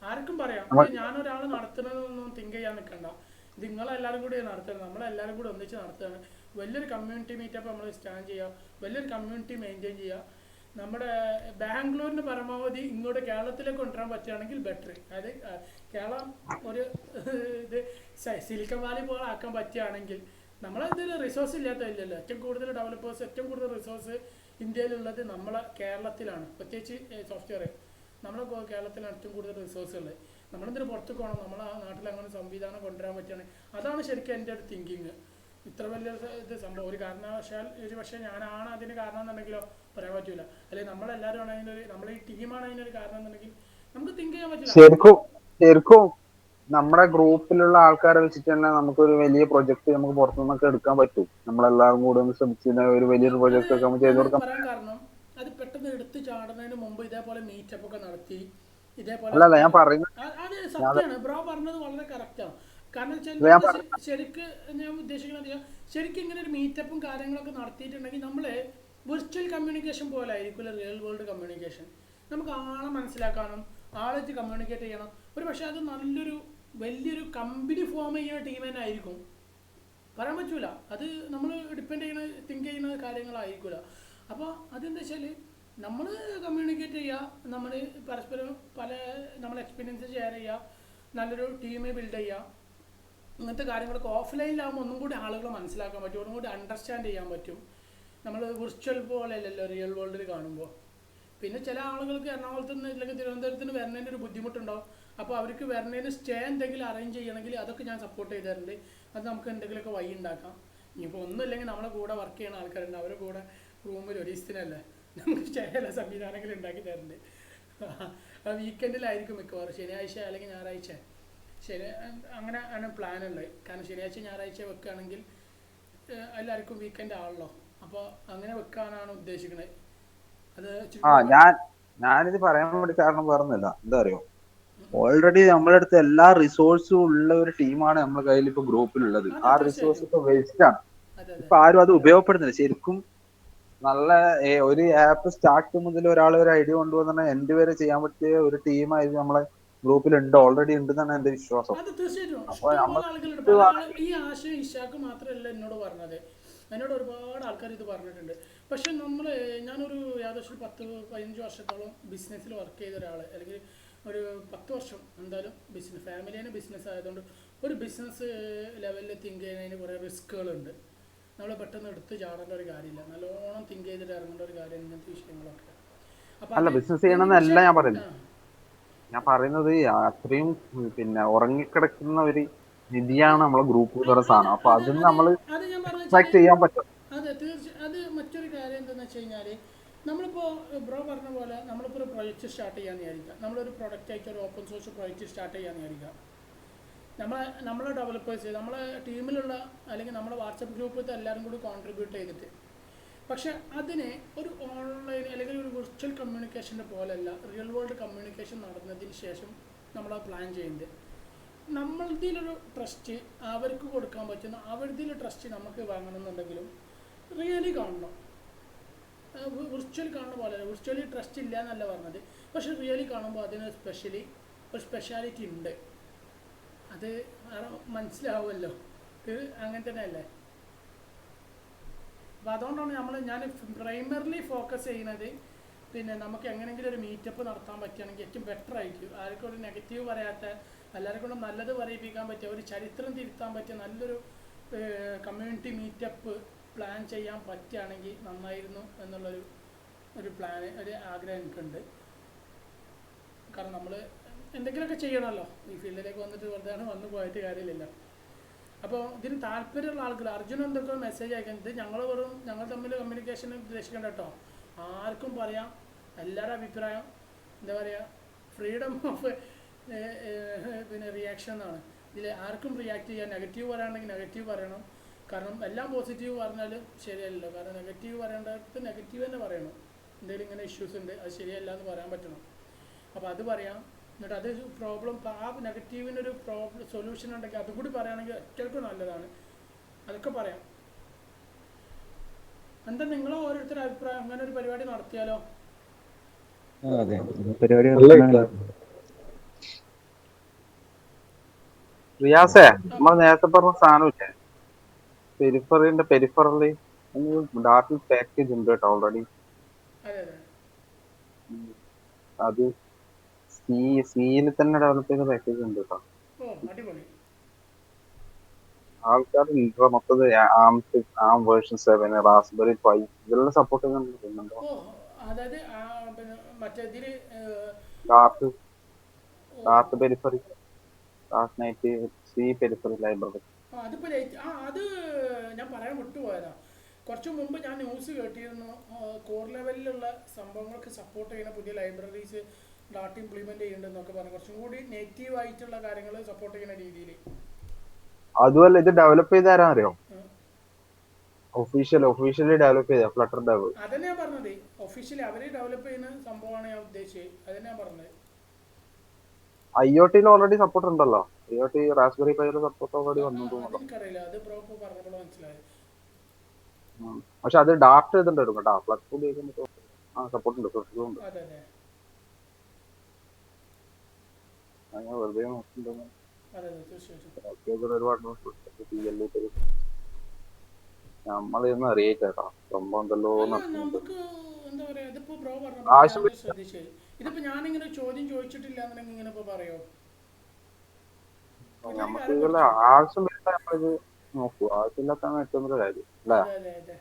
ആർക്കും പറയാം. ഞാനൊരാൾ നടത്തുന്നതൊന്നും തിങ്ക് ചെയ്യാൻ നിൽക്കണ്ട. ഇത് നിങ്ങളെല്ലാവരും കൂടി നടത്തുന്നത്, നമ്മളെല്ലാവരും കൂടി ഒന്നിച്ച് നടത്തുകയാണ്. വലിയൊരു കമ്മ്യൂണിറ്റി മീറ്റപ്പ് നമ്മൾ സ്റ്റാൻഡ് ചെയ്യുക, വലിയൊരു കമ്മ്യൂണിറ്റി മെയിൻറ്റെയിൻ ചെയ്യുക. നമ്മുടെ ബാംഗ്ലൂരിന് പരമാവധി ഇങ്ങോട്ട് കേരളത്തിലേക്ക് കൊണ്ടുവരാൻ പറ്റുകയാണെങ്കിൽ ബെറ്റർ. അതായത് കേരളം ഒരു ഇത് സിലിക്കൺ വാലി പോലെ ആക്കാൻ പറ്റുകയാണെങ്കിൽ, നമ്മളതിൽ റിസോഴ്സ് ഇല്ലാത്തതില്ലല്ലോ. ഏറ്റവും കൂടുതൽ ഡെവലപ്പേഴ്സ്, ഏറ്റവും കൂടുതൽ റിസോഴ്സ് ഇന്ത്യയിലുള്ളത് നമ്മളെ കേരളത്തിലാണ്. പ്രത്യേകിച്ച് സോഫ്റ്റ്വെയർ നമ്മളെ കേരളത്തിലാണ് ഏറ്റവും കൂടുതൽ റിസോഴ്സ് ഉള്ളത്. നമ്മളെന്തിനു പുറത്തേക്ക് പോകണം? നമ്മളെ നാട്ടിൽ അങ്ങനെ സംവിധാനം കൊണ്ടുവരാൻ പറ്റുകയാണ്. അതാണ് ശരിക്കും എൻ്റെ ഒരു തിങ്കിങ്. ഇത്ര വലിയ ഇത് സംഭവം ഒരു കാരണവശാൽ ഒരു പക്ഷേ ഞാനാണ് അതിന് കാരണം എന്നുണ്ടെങ്കിലോ പറയാൻ പറ്റൂല. അല്ലെങ്കിൽ നമ്മളെല്ലാവരും ആണ് അതിനൊരു, നമ്മൾ ഈ ടീമാണ് അതിനൊരു കാരണം എന്നുണ്ടെങ്കിൽ നമുക്ക് തിങ്ക് ചെയ്യാൻ പറ്റില്ല. ശരിക്കും നമ്മുടെ ഗ്രൂപ്പിലുള്ള ആൾക്കാരെ വെച്ചിട്ട് തന്നെ നമുക്കൊരു വലിയ പ്രൊജക്ട് നമുക്ക് പുറത്തുനിന്നൊക്കെ എടുക്കാൻ പറ്റും. നമ്മളെല്ലാവരും കൂടെ ഒന്ന് ശ്രമിച്ചിട്ട് ഒരു വലിയൊരു പ്രൊജക്ട് ഒക്കെ നമുക്ക് ചെയ്ത് കൊടുക്കാം. പറയാൻ കാരണം അത് പെട്ടെന്ന് എടുത്ത് ചാടുന്നതിന് മുമ്പ് ഇതേപോലെ മീറ്റപ്പ് ഒക്കെ നടത്തി ഇതേപോലെ ഞാൻ പറയുന്നത് അത് സത്യമാണ്. ബ്രോ പറഞ്ഞത് വളരെ കറക്റ്റാണ്. കാരണം വെച്ചാൽ ശരിക്ക് ഞാൻ ഉദ്ദേശിക്കുന്നത് ശരിക്കും ഇങ്ങനെ ഒരു മീറ്റപ്പും കാര്യങ്ങളൊക്കെ നടത്തിയിട്ടുണ്ടെങ്കിൽ നമ്മൾ വിർച്വൽ കമ്മ്യൂണിക്കേഷൻ പോലെ ആയിരിക്കില്ല റിയൽ വേൾഡ് കമ്മ്യൂണിക്കേഷൻ. നമുക്ക് ആളെ മനസ്സിലാക്കാനും ആളായിട്ട് കമ്മ്യൂണിക്കേറ്റ് ചെയ്യണം. ഒരു പക്ഷേ അത് നല്ലൊരു വലിയൊരു കമ്പനി ഫോം ചെയ്യുന്ന ടീം തന്നെ ആയിരിക്കും. പറയാൻ പറ്റൂല. അത് നമ്മൾ ഡിപ്പെൻഡ് ചെയ്യുന്ന തിങ്ക് ചെയ്യുന്ന കാര്യങ്ങളായിരിക്കില്ല. അപ്പോൾ അതെന്താ വെച്ചാൽ നമ്മൾ കമ്മ്യൂണിക്കേറ്റ് ചെയ്യുക, നമ്മൾ പരസ്പരം നമ്മൾ എക്സ്പീരിയൻസ് ഷെയർ ചെയ്യുക, നല്ലൊരു ടീം ബിൽഡ് ചെയ്യുക. ഇങ്ങനത്തെ കാര്യങ്ങളൊക്കെ ഓഫ്ലൈനിലാകുമ്പോൾ ഒന്നും കൂടി ആളുകളെ മനസ്സിലാക്കാൻ പറ്റും, ഒന്നും കൂടി അണ്ടർസ്റ്റാൻഡ് ചെയ്യാൻ പറ്റും. നമ്മൾ വിർച്വൽ പോലെ അല്ലല്ലോ റിയൽ വേൾഡിൽ കാണുമ്പോൾ. പിന്നെ ചില ആളുകൾക്ക് എറണാകുളത്ത് നിന്ന് ഇല്ലെങ്കിൽ തിരുവനന്തപുരത്തിന് വരുന്നതിൻ്റെ ഒരു ബുദ്ധിമുട്ടുണ്ടാവും. അപ്പോൾ അവർക്ക് വരുന്നതിന് സ്റ്റേ എന്തെങ്കിലും അറേഞ്ച് ചെയ്യണമെങ്കിൽ അതൊക്കെ ഞാൻ സപ്പോർട്ട് ചെയ്തിട്ടുണ്ട്. അത് നമുക്ക് എന്തെങ്കിലുമൊക്കെ വഴി ഉണ്ടാക്കാം. ഇനിയിപ്പോൾ ഒന്നും ഇല്ലെങ്കിൽ നമ്മളെ കൂടെ വർക്ക് ചെയ്യുന്ന ആൾക്കാരുണ്ട്, അവരുടെ കൂടെ റൂമിൽ ഒരു ദിവസത്തിനല്ലേ നമുക്ക് സ്റ്റേ ഉള്ള സംവിധാനങ്ങൾ ഉണ്ടാക്കി തരുന്നുണ്ട്. വീക്കെൻഡിലായിരിക്കും മിക്കവാറും, ശനിയാഴ്ച അല്ലെങ്കിൽ ഞായറാഴ്ച. അങ്ങനെ ആണ് പ്ലാൻ ഉള്ളത്. കാരണം ശനിയാഴ്ച ഞായറാഴ്ച വെക്കുകയാണെങ്കിൽ എല്ലാവർക്കും വീക്കെൻഡ് ആണല്ലോ. അപ്പോൾ അങ്ങനെ വെക്കാനാണ് ഉദ്ദേശിക്കുന്നത്. അത് ഞാനിത് പറയാൻ വേണ്ടി കാരണം പറഞ്ഞല്ല, എന്താ അറിയോ, ഓൾറെഡി നമ്മുടെ അടുത്ത് എല്ലാ റിസോഴ്സും ഉള്ള ഒരു ടീമാണ് നമ്മുടെ കയ്യിൽ ഇപ്പൊ ഗ്രൂപ്പിലുള്ളത്. ആ റിസോഴ്സ് ഇപ്പൊ വേസ്റ്റ് ആണ്. ഇപ്പൊ ആരും അത് ഉപയോഗപ്പെടുന്നില്ല. ശരിക്കും നല്ല ഒരു ആപ്പ് സ്റ്റാർട്ട് മുതൽ ഒരാൾ ഒരു ഐഡിയ കൊണ്ടുവന്ന എൻഡ് വരെ ചെയ്യാൻ പറ്റിയ ഒരു ടീമായിരുന്നു നമ്മളെ ഗ്രൂപ്പിലുണ്ട്, ഓൾറെഡി ഉണ്ടെന്നാണ് എന്റെ വിശ്വാസം. അത് തീർച്ചയായിട്ടും ഈ ആശയം ഇഷാക്ക് മാത്രമല്ല എന്നോട് പറഞ്ഞത്, എന്നോട് ഒരുപാട് ആൾക്കാർ ഇത് പറഞ്ഞിട്ടുണ്ട്. പക്ഷെ ഞാനൊരു ഏകദേശം 10-15 വർഷത്തോളം ബിസിനസ്സിൽ വർക്ക് ചെയ്ത ഒരാൾ, അല്ലെങ്കിൽ ഒരു 10 വർഷം എന്തായാലും ഫാമിലിന് ബിസിനസ് ആയതുകൊണ്ട് ഒരു ബിസിനസ് ലെവലിൽ തിങ്ക് ചെയ്യുന്നതിന് കുറേ റിസ്കുകളുണ്ട്. നമ്മൾ പെട്ടെന്ന് എടുത്ത് ചാടേണ്ട ഒരു കാര്യമില്ല, നല്ലോണം തിങ്ക് ചെയ്തിട്ട് ഇറങ്ങേണ്ട ഒരു കാര്യം ഇങ്ങനത്തെ വിഷയങ്ങളൊക്കെ. അല്ല, ബിസിനസ് ചെയ്യണമെന്നല്ല ഞാൻ പറയുന്നത്. ഞാൻ പറയുന്നത് അത്രയും ഉറങ്ങിക്കിടക്കുന്ന ഒരു നിധിയാണ് നമ്മളെ ഗ്രൂപ്പ് എന്ന് പറയുന്ന സാധനം. അപ്പൊ അത് അതിന് അത് നമ്മൾ അത് ഞാൻ പറഞ്ഞു വെച്ചാൽ എക്സ്ട്രാക്ട് ചെയ്യാൻ പറ്റും. അതെ അത് മറ്റൊരു കാര്യം എന്താണെന്ന് വെച്ച് കഴിഞ്ഞാൽ നമ്മളിപ്പോൾ ബ്രോ പറഞ്ഞ പോലെ നമ്മളിപ്പോൾ ഒരു പ്രൊജക്റ്റ് സ്റ്റാർട്ട് ചെയ്യാമെന്ന് വിചാരിക്കുക. നമ്മളൊരു പ്രൊഡക്റ്റ് ആയിട്ട് ഒരു ഓപ്പൺ സോഴ്സ് പ്രൊജക്റ്റ് സ്റ്റാർട്ട് ചെയ്യാമെന്ന് വിചാരിക്കുക. നമ്മളെ ഡെവലപ്പേഴ്സ് നമ്മളെ ടീമിലുള്ള അല്ലെങ്കിൽ നമ്മുടെ വാട്സപ്പ് ഗ്രൂപ്പിലത്തെ എല്ലാവരും കൂടി കോൺട്രിബ്യൂട്ട് ചെയ്തിട്ട്, പക്ഷെ അതിനെ ഒരു ഓൺലൈൻ അല്ലെങ്കിൽ ഒരു വിർച്വൽ കമ്മ്യൂണിക്കേഷൻ്റെ പോലെയല്ല റിയൽ വേൾഡ് കമ്മ്യൂണിക്കേഷൻ നടന്നതിന് ശേഷം നമ്മളത് പ്ലാൻ ചെയ്യുന്നത്. നമ്മളതിലൊരു ട്രസ്റ്റ് അവർക്ക് കൊടുക്കാൻ പറ്റുന്ന അവരുടെ ട്രസ്റ്റ് നമുക്ക് വാങ്ങണമെന്നുണ്ടെങ്കിലും റിയലി കാണണം. വിർച്വൽ കാണുന്ന പോലെ വിർച്വലി ട്രസ്റ്റ് ഇല്ല എന്നല്ല പറഞ്ഞത്, പക്ഷെ റിയലി കാണുമ്പോൾ അതിന് ഒരു സ്പെഷ്യാലിറ്റി ഉണ്ട്. അത് മനസ്സിലാവുമല്ലോ. ഇത് അങ്ങനെ തന്നെയല്ലേ? അപ്പോൾ അതുകൊണ്ടാണ് ഞാൻ പ്രൈമറിലി ഫോക്കസ് ചെയ്യുന്നത്. പിന്നെ നമുക്ക് എങ്ങനെയെങ്കിലും ഒരു മീറ്റപ്പ് നടത്താൻ പറ്റുകയാണെങ്കിൽ ഏറ്റവും ബെറ്റർ ആയിരിക്കും. ആർക്കും ഒരു നെഗറ്റീവ് പറയാത്ത, എല്ലാവരും കൊണ്ടും നല്ലത് പറയിപ്പിക്കാൻ പറ്റിയ, ഒരു ചരിത്രം തിരുത്താൻ പറ്റിയ നല്ലൊരു കമ്മ്യൂണിറ്റി മീറ്റപ്പ് പ്ലാൻ ചെയ്യാൻ പറ്റുകയാണെങ്കിൽ നന്നായിരുന്നു എന്നുള്ളൊരു ഒരു ആഗ്രഹം എനിക്കുണ്ട്. കാരണം നമ്മൾ എന്തെങ്കിലുമൊക്കെ ചെയ്യണമല്ലോ. ഈ ഫീൽഡിലേക്ക് വന്നിട്ട് വെറുതെ വന്നു പോയിട്ട് കാര്യമില്ലല്ലോ. അപ്പോൾ ഇതിന് താല്പര്യമുള്ള ആൾക്കാർ അർജുൻ എന്തൊക്കെ മെസ്സേജ് അയക്കുന്നത്, ഞങ്ങൾ തമ്മിൽ കമ്മ്യൂണിക്കേഷൻ ഉദ്ദേശിക്കേണ്ട കേട്ടോ. ആർക്കും പറയാം, എല്ലാവരുടെ അഭിപ്രായം എന്താ പറയുക, ഫ്രീഡം ഓഫ് പിന്നെ റിയാക്ഷൻ എന്നാണ്. ഇതിൽ ആർക്കും റിയാക്ട് ചെയ്യാൻ, നെഗറ്റീവ് പറയുകയാണെങ്കിൽ നെഗറ്റീവ് പറയണം. കാരണം എല്ലാം പോസിറ്റീവ് പറഞ്ഞാലും ശരിയല്ലല്ലോ. കാരണം നെഗറ്റീവ് പറയേണ്ടത് നെഗറ്റീവ് തന്നെ പറയണം. എന്തെങ്കിലും ഇങ്ങനെ ഇഷ്യൂസ് ഉണ്ട്, അത് ശരിയല്ല എന്ന് പറയാൻ പറ്റണം. അപ്പോൾ അത് പറയാം. എന്നിട്ട് അത് ആ നെഗറ്റീവിനൊരു സൊല്യൂഷൻ ഉണ്ടെങ്കിൽ അതും കൂടി പറയുകയാണെങ്കിൽ ഒറ്റയ്ക്കും നല്ലതാണ്. അതൊക്കെ പറയാം. എന്താ നിങ്ങളെ ഓരോരുത്തരുടെ അഭിപ്രായം? അങ്ങനെ ഒരു പരിപാടി നടത്തിയാലോ? അതെ, പരിപാടി റിയാസേ, നമ്മൾ നേരത്തെ പറഞ്ഞ സാധനമില്ലേ, പെരിഫറലി ഡാർക്കിൽ പാക്കേജ് ഉണ്ട് കേട്ടോ ഓൾറെഡി. അതെ അതെ. അത് സിയിൽ തന്നെ ഡെവലപ്പ് ചെയ്ത പാക്കേജ് ഉണ്ട് കേട്ടോ. ഓ അടിപൊളി. ആൾക്കാർ മൊത്തം ആം വേർഷൻ 7, റാസ്ബെറി പൈ ഇതെല്ലാം സപ്പോർട്ട് ചെയ്യുന്നുണ്ടോ? ഓ അതായത് പിന്നെ മറ്റേ ഇതില് dark periphery, dark night C periphery library. അതിപ്പോൾ അത് ഞാൻ പറയാൻ വിട്ടുപോയതാ. കുറച്ച് മുമ്പ് ഞാൻ ന്യൂസ് കേട്ടിരുന്നു, കോർ ലെവലിലുള്ള സംഭവങ്ങൾക്ക് സപ്പോർട്ട് ചെയ്യുന്ന പുതിയ ലൈബ്രറീസ് ഡാറ്റ് ഇംപ്ലിമെന്റ് ചെയ്യുന്നുണ്ടെന്നൊക്കെ പറഞ്ഞു. കുറച്ചും കൂടി നേറ്റീവ് ആയിട്ടുള്ള കാര്യങ്ങൾ സപ്പോർട്ട് ചെയ്യുന്ന രീതിയിൽ. അതുമല്ല, ഇത് ഡെവലപ്പ് ചെയ്ത ആരാ അറിയോ? ഒഫീഷ്യലി ഡെവലപ്പ് ചെയ്ത ഫ്ലട്ടർ ഡെവ്. അതന്നെ ഞാൻ പറഞ്ഞത്, ഒഫീഷ്യലി അവര് ഡെവലപ്പ് ചെയ്യുന്ന സംഭവമാണ് ഞാൻ ഉദ്ദേശിച്ചത്. അതന്നെ ഞാൻ പറഞ്ഞത്. IoT ഓൾറെഡി സപ്പോർട്ട് ഉണ്ടല്ലോ. IoT റാസ്ബെറി പൈയുടെ സപ്പോർട്ട് ഓൾറെഡി വന്നിട്ടുണ്ടോ? എനിക്കറിയില്ല, അത് പ്രോപ്പർ പറഞ്ഞപ്പോൾ മനസ്സിലായത്. പക്ഷെ അത് ഡാർട്ട് ചെയ്തിട്ടുണ്ട് കേട്ടോ. ഫ്ലക്സ് ഉപയോഗിക്കുമ്പോൾ സപ്പോർട്ട് ഉണ്ട്, ഉണ്ട്. അതെ അതെ വെറുതെ നോക്കുന്നുണ്ടോ? അതെ അതെ തീർച്ചയായിട്ടും. ഒരുപാട് നമ്മളിന്ന് അറിയിച്ചേട്ടാ സംഭവം എന്തല്ലോ. നമുക്ക് എന്താ പറയാ, ഇതിപ്പോ ബ്രോ പറഞ്ഞ ശ്രദ്ധിച്ചേ, ഇതിപ്പോ ഞാനിങ്ങനെ ചോദ്യം ചോദിച്ചിട്ടില്ല എന്നുണ്ടെങ്കിൽ ഇങ്ങനെ ഇപ്പൊ പറയോ? നമുക്ക് ഇതുള്ള ആവശ്യമില്ല, നമ്മളിത് നോക്കൂ. ആവശ്യമില്ലാത്താണ് ഏറ്റവും വലിയ കാര്യം അല്ലേ? അതെ അതെ.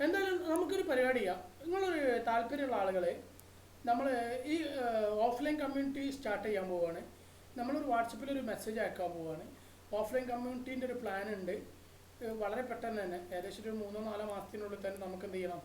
എന്തായാലും നമുക്കൊരു പരിപാടി ചെയ്യാം. നിങ്ങളൊരു താല്പര്യമുള്ള ആളുകളെ നമ്മൾ ഈ ഓഫ്ലൈൻ കമ്മ്യൂണിറ്റി സ്റ്റാർട്ട് ചെയ്യാൻ പോവുകയാണ്. നമ്മളൊരു വാട്സപ്പിൽ ഒരു മെസ്സേജ് അയക്കാൻ പോവുകയാണ്. ഓഫ്ലൈൻ കമ്മ്യൂണിറ്റീൻ്റെ ഒരു പ്ലാൻ ഉണ്ട്. വളരെ പെട്ടെന്ന് തന്നെ, ഏകദേശം ഒരു 3-4 മാസത്തിനുള്ളിൽ തന്നെ നമുക്ക് എന്ത് ചെയ്യണം,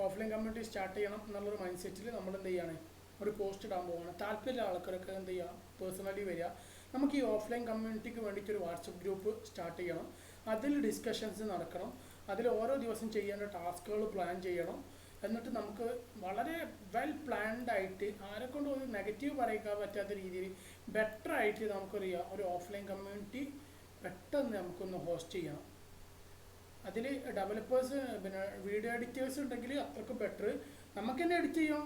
ഓഫ്ലൈൻ കമ്മ്യൂണിറ്റി സ്റ്റാർട്ട് ചെയ്യണം എന്നുള്ളൊരു മൈൻഡ് സെറ്റിൽ നമ്മൾ എന്ത് ചെയ്യാണ്, ഒരു പോസ്റ്റ് ഇടാൻ പോവുകയാണ്. താല്പര്യമുള്ള ആൾക്കാരൊക്കെ എന്ത് ചെയ്യുക, പേഴ്സണലി വരിക. നമുക്ക് ഈ ഓഫ്ലൈൻ കമ്മ്യൂണിറ്റിക്ക് വേണ്ടിയിട്ട് ഒരു വാട്സപ്പ് ഗ്രൂപ്പ് സ്റ്റാർട്ട് ചെയ്യണം. അതിൽ ഡിസ്കഷൻസ് നടക്കണം. അതിൽ ഓരോ ദിവസം ചെയ്യേണ്ട ടാസ്കുകൾ പ്ലാൻ ചെയ്യണം. എന്നിട്ട് നമുക്ക് വളരെ വെൽ പ്ലാൻഡ് ആയിട്ട്, ആരെക്കൊണ്ട് ഒരു നെഗറ്റീവ് പറയിക്കാൻ പറ്റാത്ത രീതിയിൽ ബെറ്റർ ആയിട്ട് നമുക്കറിയാം ഒരു ഓഫ്ലൈൻ കമ്മ്യൂണിറ്റി പെട്ടെന്ന് നമുക്കൊന്ന് ഹോസ്റ്റ് ചെയ്യണം. അതിൽ ഡെവലപ്പേഴ്സ് പിന്നെ വീഡിയോ എഡിറ്റേഴ്സ് ഉണ്ടെങ്കിൽ അത്രക്ക് ബെറ്റർ. നമുക്ക് തന്നെ എഡിറ്റ് ചെയ്യും.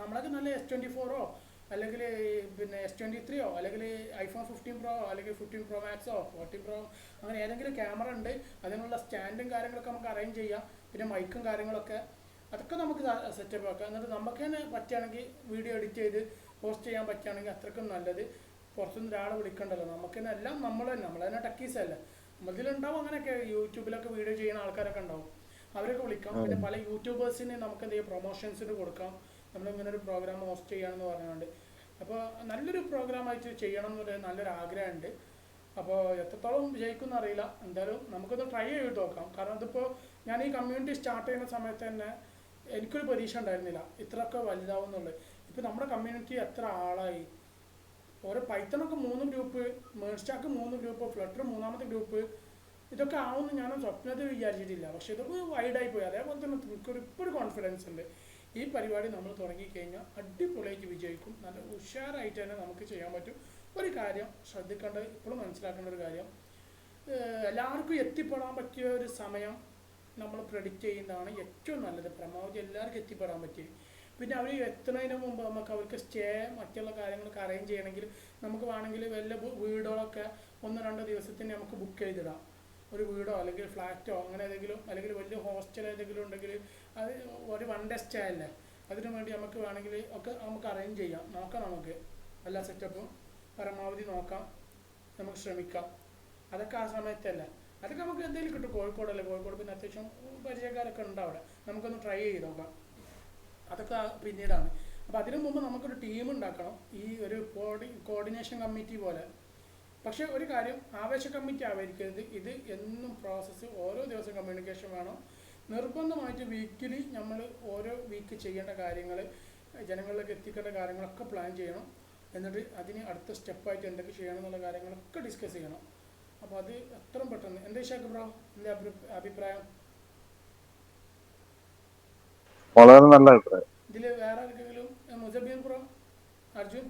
നമ്മളൊക്കെ നല്ല S24 അല്ലെങ്കിൽ പിന്നെ S23 അല്ലെങ്കിൽ iPhone 15 Pro അല്ലെങ്കിൽ 15 Pro Max 14 Pro അങ്ങനെ ഏതെങ്കിലും ക്യാമറ ഉണ്ട്, അതിനുള്ള സ്റ്റാൻഡും കാര്യങ്ങളൊക്കെ നമുക്ക് അറേഞ്ച് ചെയ്യാം. പിന്നെ മൈക്കും കാര്യങ്ങളൊക്കെ അതൊക്കെ നമുക്ക് സെറ്റപ്പ് ആക്കാം. എന്നിട്ട് നമുക്ക് തന്നെ പറ്റുകയാണെങ്കിൽ വീഡിയോ എഡിറ്റ് ചെയ്ത് പോസ്റ്റ് ചെയ്യാൻ പറ്റുകയാണെങ്കിൽ അത്രക്കും നല്ലത്. പുറത്തുനിന്ന് ഒരാളെ വിളിക്കണ്ടല്ലോ, നമുക്ക് തന്നെ എല്ലാം നമ്മൾ തന്നെ ടക്കീസല്ല. നമ്മളിലുണ്ടാവും അങ്ങനെയൊക്കെ യൂട്യൂബിലൊക്കെ വീഡിയോ ചെയ്യുന്ന ആൾക്കാരൊക്കെ ഉണ്ടാവും, അവരൊക്കെ വിളിക്കാം. പിന്നെ പല യൂട്യൂബേഴ്സിന് നമുക്ക് എന്ത് ചെയ്യാം, പ്രൊമോഷൻസിന് കൊടുക്കാം. നമ്മളിങ്ങനെ ഒരു പ്രോഗ്രാം ഹോസ്റ്റ് ചെയ്യാമെന്ന് പറഞ്ഞുകൊണ്ട്. അപ്പോൾ നല്ലൊരു പ്രോഗ്രാമായിട്ട് ചെയ്യണം എന്നൊരു നല്ലൊരു ആഗ്രഹമുണ്ട്. അപ്പോൾ എത്രത്തോളം വിജയിക്കുമെന്ന് അറിയില്ല. എന്തായാലും നമുക്കൊന്ന് ട്രൈ ചെയ്ത് നോക്കാം. കാരണം ഇതിപ്പോൾ ഞാൻ ഈ കമ്മ്യൂണിറ്റി സ്റ്റാർട്ട് ചെയ്യുന്ന സമയത്ത് തന്നെ എനിക്കൊരു പ്രതീക്ഷ ഉണ്ടായിരുന്നില്ല ഇത്രയൊക്കെ വലുതാവും എന്നുള്ളത്. ഇപ്പോൾ നമ്മുടെ കമ്മ്യൂണിറ്റി എത്ര ആളായി. ഓരോ പൈത്തണൊക്കെ 3 ഗ്രൂപ്പ്, മേഴ്സ്റ്റാക്ക് 3 ഗ്രൂപ്പ്, ഫ്ലട്ടർ 3ാമത്തെ ഗ്രൂപ്പ്. ഇതൊക്കെ ആവുമെന്ന് ഞാൻ സ്വപ്നത്തിൽ വിചാരിച്ചിട്ടില്ല. പക്ഷെ ഇതൊക്കെ വൈഡായി പോയി. അതേപോലെ തന്നെ എനിക്കൊരു ഇപ്പോൾ ഒരു കോൺഫിഡൻസ് ഉണ്ട്. ഈ പരിപാടി നമ്മൾ തുടങ്ങിക്കഴിഞ്ഞാൽ അടിപൊളിയായിട്ട് വിജയിക്കും. നല്ല ഉഷാറായിട്ട് തന്നെ നമുക്ക് ചെയ്യാൻ പറ്റും. ഒരു കാര്യം ശ്രദ്ധിക്കേണ്ടത്, ഇപ്പോഴും മനസ്സിലാക്കേണ്ട ഒരു കാര്യം, എല്ലാവർക്കും എത്തിപ്പെടാൻ പറ്റിയ ഒരു സമയം നമ്മൾ പ്രെഡിക്റ്റ് ചെയ്യുന്നതാണ് ഏറ്റവും നല്ലത്. പരമാവധി എല്ലാവർക്കും എത്തിപ്പെടാൻ പറ്റി. പിന്നെ അവർ എത്തുന്നതിന് മുമ്പ് നമുക്ക് അവർക്ക് സ്റ്റേ മറ്റുള്ള കാര്യങ്ങളൊക്കെ അറേഞ്ച് ചെയ്യണമെങ്കിൽ നമുക്ക് വേണമെങ്കിൽ വല്ല വീടുകളൊക്കെ 1-2 ദിവസത്തിന് നമുക്ക് ബുക്ക് ചെയ്തിടാം. ഒരു വീടോ അല്ലെങ്കിൽ ഫ്ലാറ്റോ അങ്ങനെ ഏതെങ്കിലും, അല്ലെങ്കിൽ വലിയ ഹോസ്റ്റൽ ഏതെങ്കിലും ഉണ്ടെങ്കിൽ അത് ഒരു 1 ഡേ സ്റ്റേ അല്ലേ, അതിനു വേണ്ടി നമുക്ക് വേണമെങ്കിൽ ഒക്കെ നമുക്ക് അറേഞ്ച് ചെയ്യാം. നോക്കാം, നമുക്ക് എല്ലാ സെറ്റപ്പും പരമാവധി നോക്കാം, നമുക്ക് ശ്രമിക്കാം. അതൊക്കെ ആ സമയത്തല്ല, അതൊക്കെ നമുക്ക് എന്തെങ്കിലും കിട്ടും. കോഴിക്കോടല്ലേ, കോഴിക്കോട് പിന്നെ അത്യാവശ്യം പരിചയക്കാരൊക്കെ ഉണ്ട് അവിടെ, നമുക്കൊന്ന് ട്രൈ ചെയ്ത് നോക്കാം. അതൊക്കെ പിന്നീടാണ്. അപ്പോൾ അതിനു മുമ്പ് നമുക്കൊരു ടീം ഉണ്ടാക്കണം, ഈ ഒരു കോർഡിനേഷൻ കമ്മിറ്റി പോലെ. പക്ഷേ ഒരു കാര്യം, ആവേശ കമ്മിറ്റി ആയിരിക്കരുത്. ഇത് എന്നും പ്രോസസ്സ്, ഓരോ ദിവസം കമ്മ്യൂണിക്കേഷൻ വേണം. നിർബന്ധമായിട്ട് വീക്കിലി നമ്മൾ ഓരോ വീക്ക് ചെയ്യേണ്ട കാര്യങ്ങൾ, ജനങ്ങളിലേക്ക് എത്തിക്കേണ്ട കാര്യങ്ങളൊക്കെ പ്ലാൻ ചെയ്യണം. എന്നിട്ട് അതിന് അടുത്ത സ്റ്റെപ്പായിട്ട് എന്തൊക്കെ ചെയ്യണം എന്നുള്ള കാര്യങ്ങളൊക്കെ ഡിസ്കസ് ചെയ്യണം. അപ്പോൾ അത് എത്രയും പെട്ടെന്ന്. എന്താ ഷാക്ക് ബ്രോ, എൻ്റെ അഭിപ്രായം? വളരെ നല്ല അഭിപ്രായം. ഇതിൽ വേറെ ആർക്കെങ്കിലും, മുസബീർ ബ്രോ, അർജുൻ?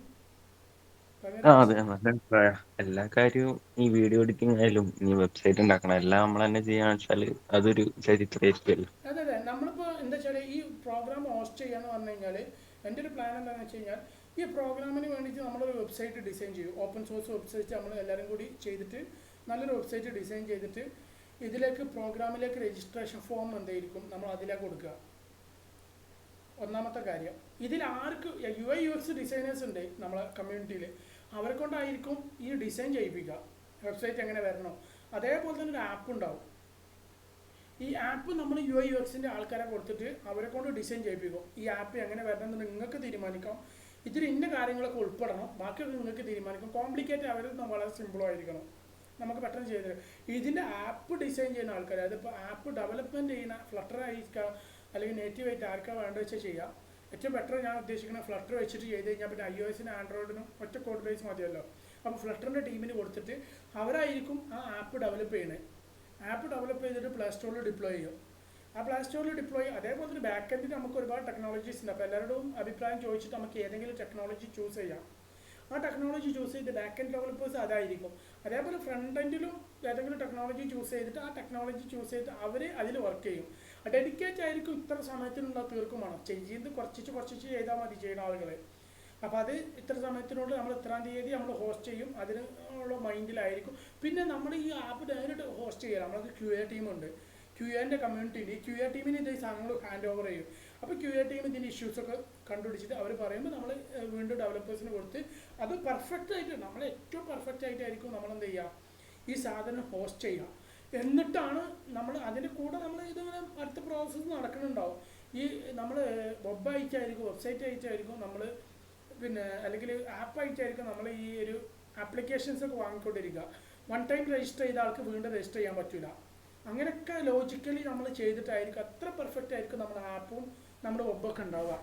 അതെ, നല്ല അഭിപ്രായം. എല്ലാ കാര്യവും ഈ വീഡിയോ എഡിറ്റിംഗ് ആയാലും ഈ വെബ്സൈറ്റ് ഉണ്ടാക്കണം എല്ലാം നമ്മൾ തന്നെ ചെയ്യാന്ന് വെച്ചാല് അതൊരു ചരിത്രമായിരിക്കുമല്ലോ. അതെ അതെ, നമ്മളിപ്പോൾ എന്താ വെച്ചാൽ ഈ പ്രോഗ്രാം ഹോസ്റ്റ് ചെയ്യാന്ന് പറഞ്ഞു കഴിഞ്ഞാൽ എൻ്റെ ഒരു പ്ലാൻ എന്താണെന്ന് വെച്ച് കഴിഞ്ഞാൽ, ഈ പ്രോഗ്രാമിന് വേണ്ടിയിട്ട് നമ്മളൊരു വെബ്സൈറ്റ് ഡിസൈൻ ചെയ്യും. ഓപ്പൺ സോഴ്സ് വെബ്സൈറ്റ് നമ്മൾ എല്ലാവരും കൂടി ചെയ്തിട്ട് നല്ലൊരു വെബ്സൈറ്റ് ഡിസൈൻ ചെയ്തിട്ട് ഇതിലേക്ക് പ്രോഗ്രാമിലേക്ക് രജിസ്ട്രേഷൻ ഫോം എന്തായിരിക്കും നമ്മൾ അതിലേക്ക് കൊടുക്കുക. ഒന്നാമത്തെ കാര്യം, ഇതിൽ ആർക്ക് UI UX ഡിസൈനേഴ്സ് ഉണ്ട് നമ്മളെ കമ്മ്യൂണിറ്റിയിൽ, അവരെ കൊണ്ടായിരിക്കും ഈ ഡിസൈൻ ചെയ്യിപ്പിക്കുക. വെബ്സൈറ്റ് എങ്ങനെ വരണോ, അതേപോലെ തന്നെ ഒരു ആപ്പ് ഉണ്ടാവും. ഈ ആപ്പ് നമ്മൾ UI UXൻ്റെ ആൾക്കാരെ കൊടുത്തിട്ട് അവരെ കൊണ്ട് ഡിസൈൻ ചെയ്യിപ്പിക്കും. ഈ ആപ്പ് എങ്ങനെ വരണമെന്ന് നിങ്ങൾക്ക് തീരുമാനിക്കാം. ഇതിൽ ഇന്ന കാര്യങ്ങളൊക്കെ ഉൾപ്പെടണം, ബാക്കിയൊക്കെ നിങ്ങൾക്ക് തീരുമാനിക്കും. കോംപ്ലിക്കേറ്റ് അവർ വളരെ സിമ്പിളും ആയിരിക്കണം, നമുക്ക് പെട്ടെന്ന് ചെയ്ത് തരും. ഇതിൻ്റെ ആപ്പ് ഡിസൈൻ ചെയ്യുന്ന ആൾക്കാർ, അതിപ്പോൾ ആപ്പ് ഡെവലപ്മെൻറ്റ് ചെയ്യുന്ന ഫ്ലട്ടർ ആയിരിക്കുക അല്ലെങ്കിൽ നേറ്റീവ് ആയിട്ട് ആർക്കാണ് വേണ്ടത് വെച്ചാൽ ചെയ്യാം. ഏറ്റവും ബെറ്റർ ഞാൻ ഉദ്ദേശിക്കുന്നത് ഫ്ലട്ടർ വെച്ചിട്ട് ചെയ്ത് കഴിഞ്ഞാൽ പിന്നെ iOSനും ആൻഡ്രോയിഡിനും ഒറ്റ കോഡ് ബേസ് മതിയല്ലോ. അപ്പോൾ ഫ്ലട്ടറിൻ്റെ ടീമിന് കൊടുത്തിട്ട് അവരായിരിക്കും ആ ആപ്പ് ഡെവലപ്പ് ചെയ്യുന്നത്. ആപ്പ് ഡെവലപ്പ് ചെയ്തിട്ട് പ്ലേ സ്റ്റോറിൽ ഡിപ്ലോയ് ചെയ്യും. ആ പ്ലേ സ്റ്റോറിൽ ഡിപ്ലോയ്, അതേപോലെ തന്നെ ബാക്ക് എൻഡിൽ നമുക്ക് ഒരുപാട് ടെക്നോളജീസ് ഉണ്ട്. അപ്പോൾ എല്ലാവരോടും അഭിപ്രായം ചോദിച്ചിട്ട് നമുക്ക് ഏതെങ്കിലും ടെക്നോളജി ചൂസ് ചെയ്യാം. ആ ടെക്നോളജി ചൂസ് ചെയ്ത് ബാക്ക് എൻഡ് ഡെവലപ്പേഴ്സ് അതായിരിക്കും. അതേപോലെ ഫ്രണ്ട് എൻഡിലും ഏതെങ്കിലും ടെക്നോളജി ചൂസ് ചെയ്തിട്ട് ആ ടെക്നോളജി ചൂസ് ചെയ്തിട്ട് അവർ അതിൽ വർക്ക് ചെയ്യും. ഡെഡിക്കേറ്റ് ആയിരിക്കും, ഇത്ര സമയത്തിനുള്ള തീർക്കുമാണ്. ചെയ്യുന്നത് കുറച്ച് ചെയ്താൽ മതി ചെയ്യുന്ന ആളുകൾ. അപ്പോൾ അത് ഇത്ര സമയത്തിനുള്ളിൽ നമ്മൾ ഇത്രാം തീയതി നമ്മൾ ഹോസ്റ്റ് ചെയ്യും, അതിനുള്ള മൈൻഡിലായിരിക്കും. പിന്നെ നമ്മൾ ഈ ആപ്പ് നേരിട്ട് ഹോസ്റ്റ് ചെയ്യാം. നമ്മളത് QA ടീമുണ്ട്, QAൻ്റെ കമ്മ്യൂണിറ്റിയിൽ ഈ QA ടീമിന് ഇത് സാധനങ്ങൾ ഹാൻഡ് ഓവർ ചെയ്യും. അപ്പോൾ QA ടീം ഇതിൻ്റെ ഇഷ്യൂസൊക്കെ കണ്ടുപിടിച്ചിട്ട് അവർ പറയുമ്പോൾ നമ്മൾ വീണ്ടും ഡെവലപ്പേഴ്സിന് കൊടുത്ത് അത് പെർഫെക്റ്റ് ആയിട്ട്, നമ്മൾ ഏറ്റവും പെർഫെക്റ്റ് ആയിട്ടായിരിക്കും നമ്മൾ എന്ത് ചെയ്യുക, ഈ സാധനം ഹോസ്റ്റ് ചെയ്യുക. എന്നിട്ടാണ് നമ്മൾ അതിൻ്റെ കൂടെ നമ്മൾ ഇതിങ്ങനെ അടുത്ത പ്രോസസ്സ് നടക്കുന്നുണ്ടാവും. ഈ നമ്മൾ വെബ്സൈറ്റ് ആയിട്ടായിരിക്കും നമ്മൾ, പിന്നെ അല്ലെങ്കിൽ ആപ്പായിട്ടായിരിക്കും നമ്മൾ ഈ ഒരു ആപ്ലിക്കേഷൻസൊക്കെ വാങ്ങിക്കൊണ്ടിരിക്കുക. 1 ടൈം രജിസ്റ്റർ ചെയ്ത ആൾക്ക് വീണ്ടും രജിസ്റ്റർ ചെയ്യാൻ പറ്റില്ല. അങ്ങനെയൊക്കെ ലോജിക്കലി നമ്മൾ ചെയ്തിട്ടായിരിക്കും, അത്ര പെർഫെക്റ്റ് ആയിരിക്കും നമ്മുടെ ആപ്പും നമ്മുടെ വെബൊക്കെ ഉണ്ടാവുക.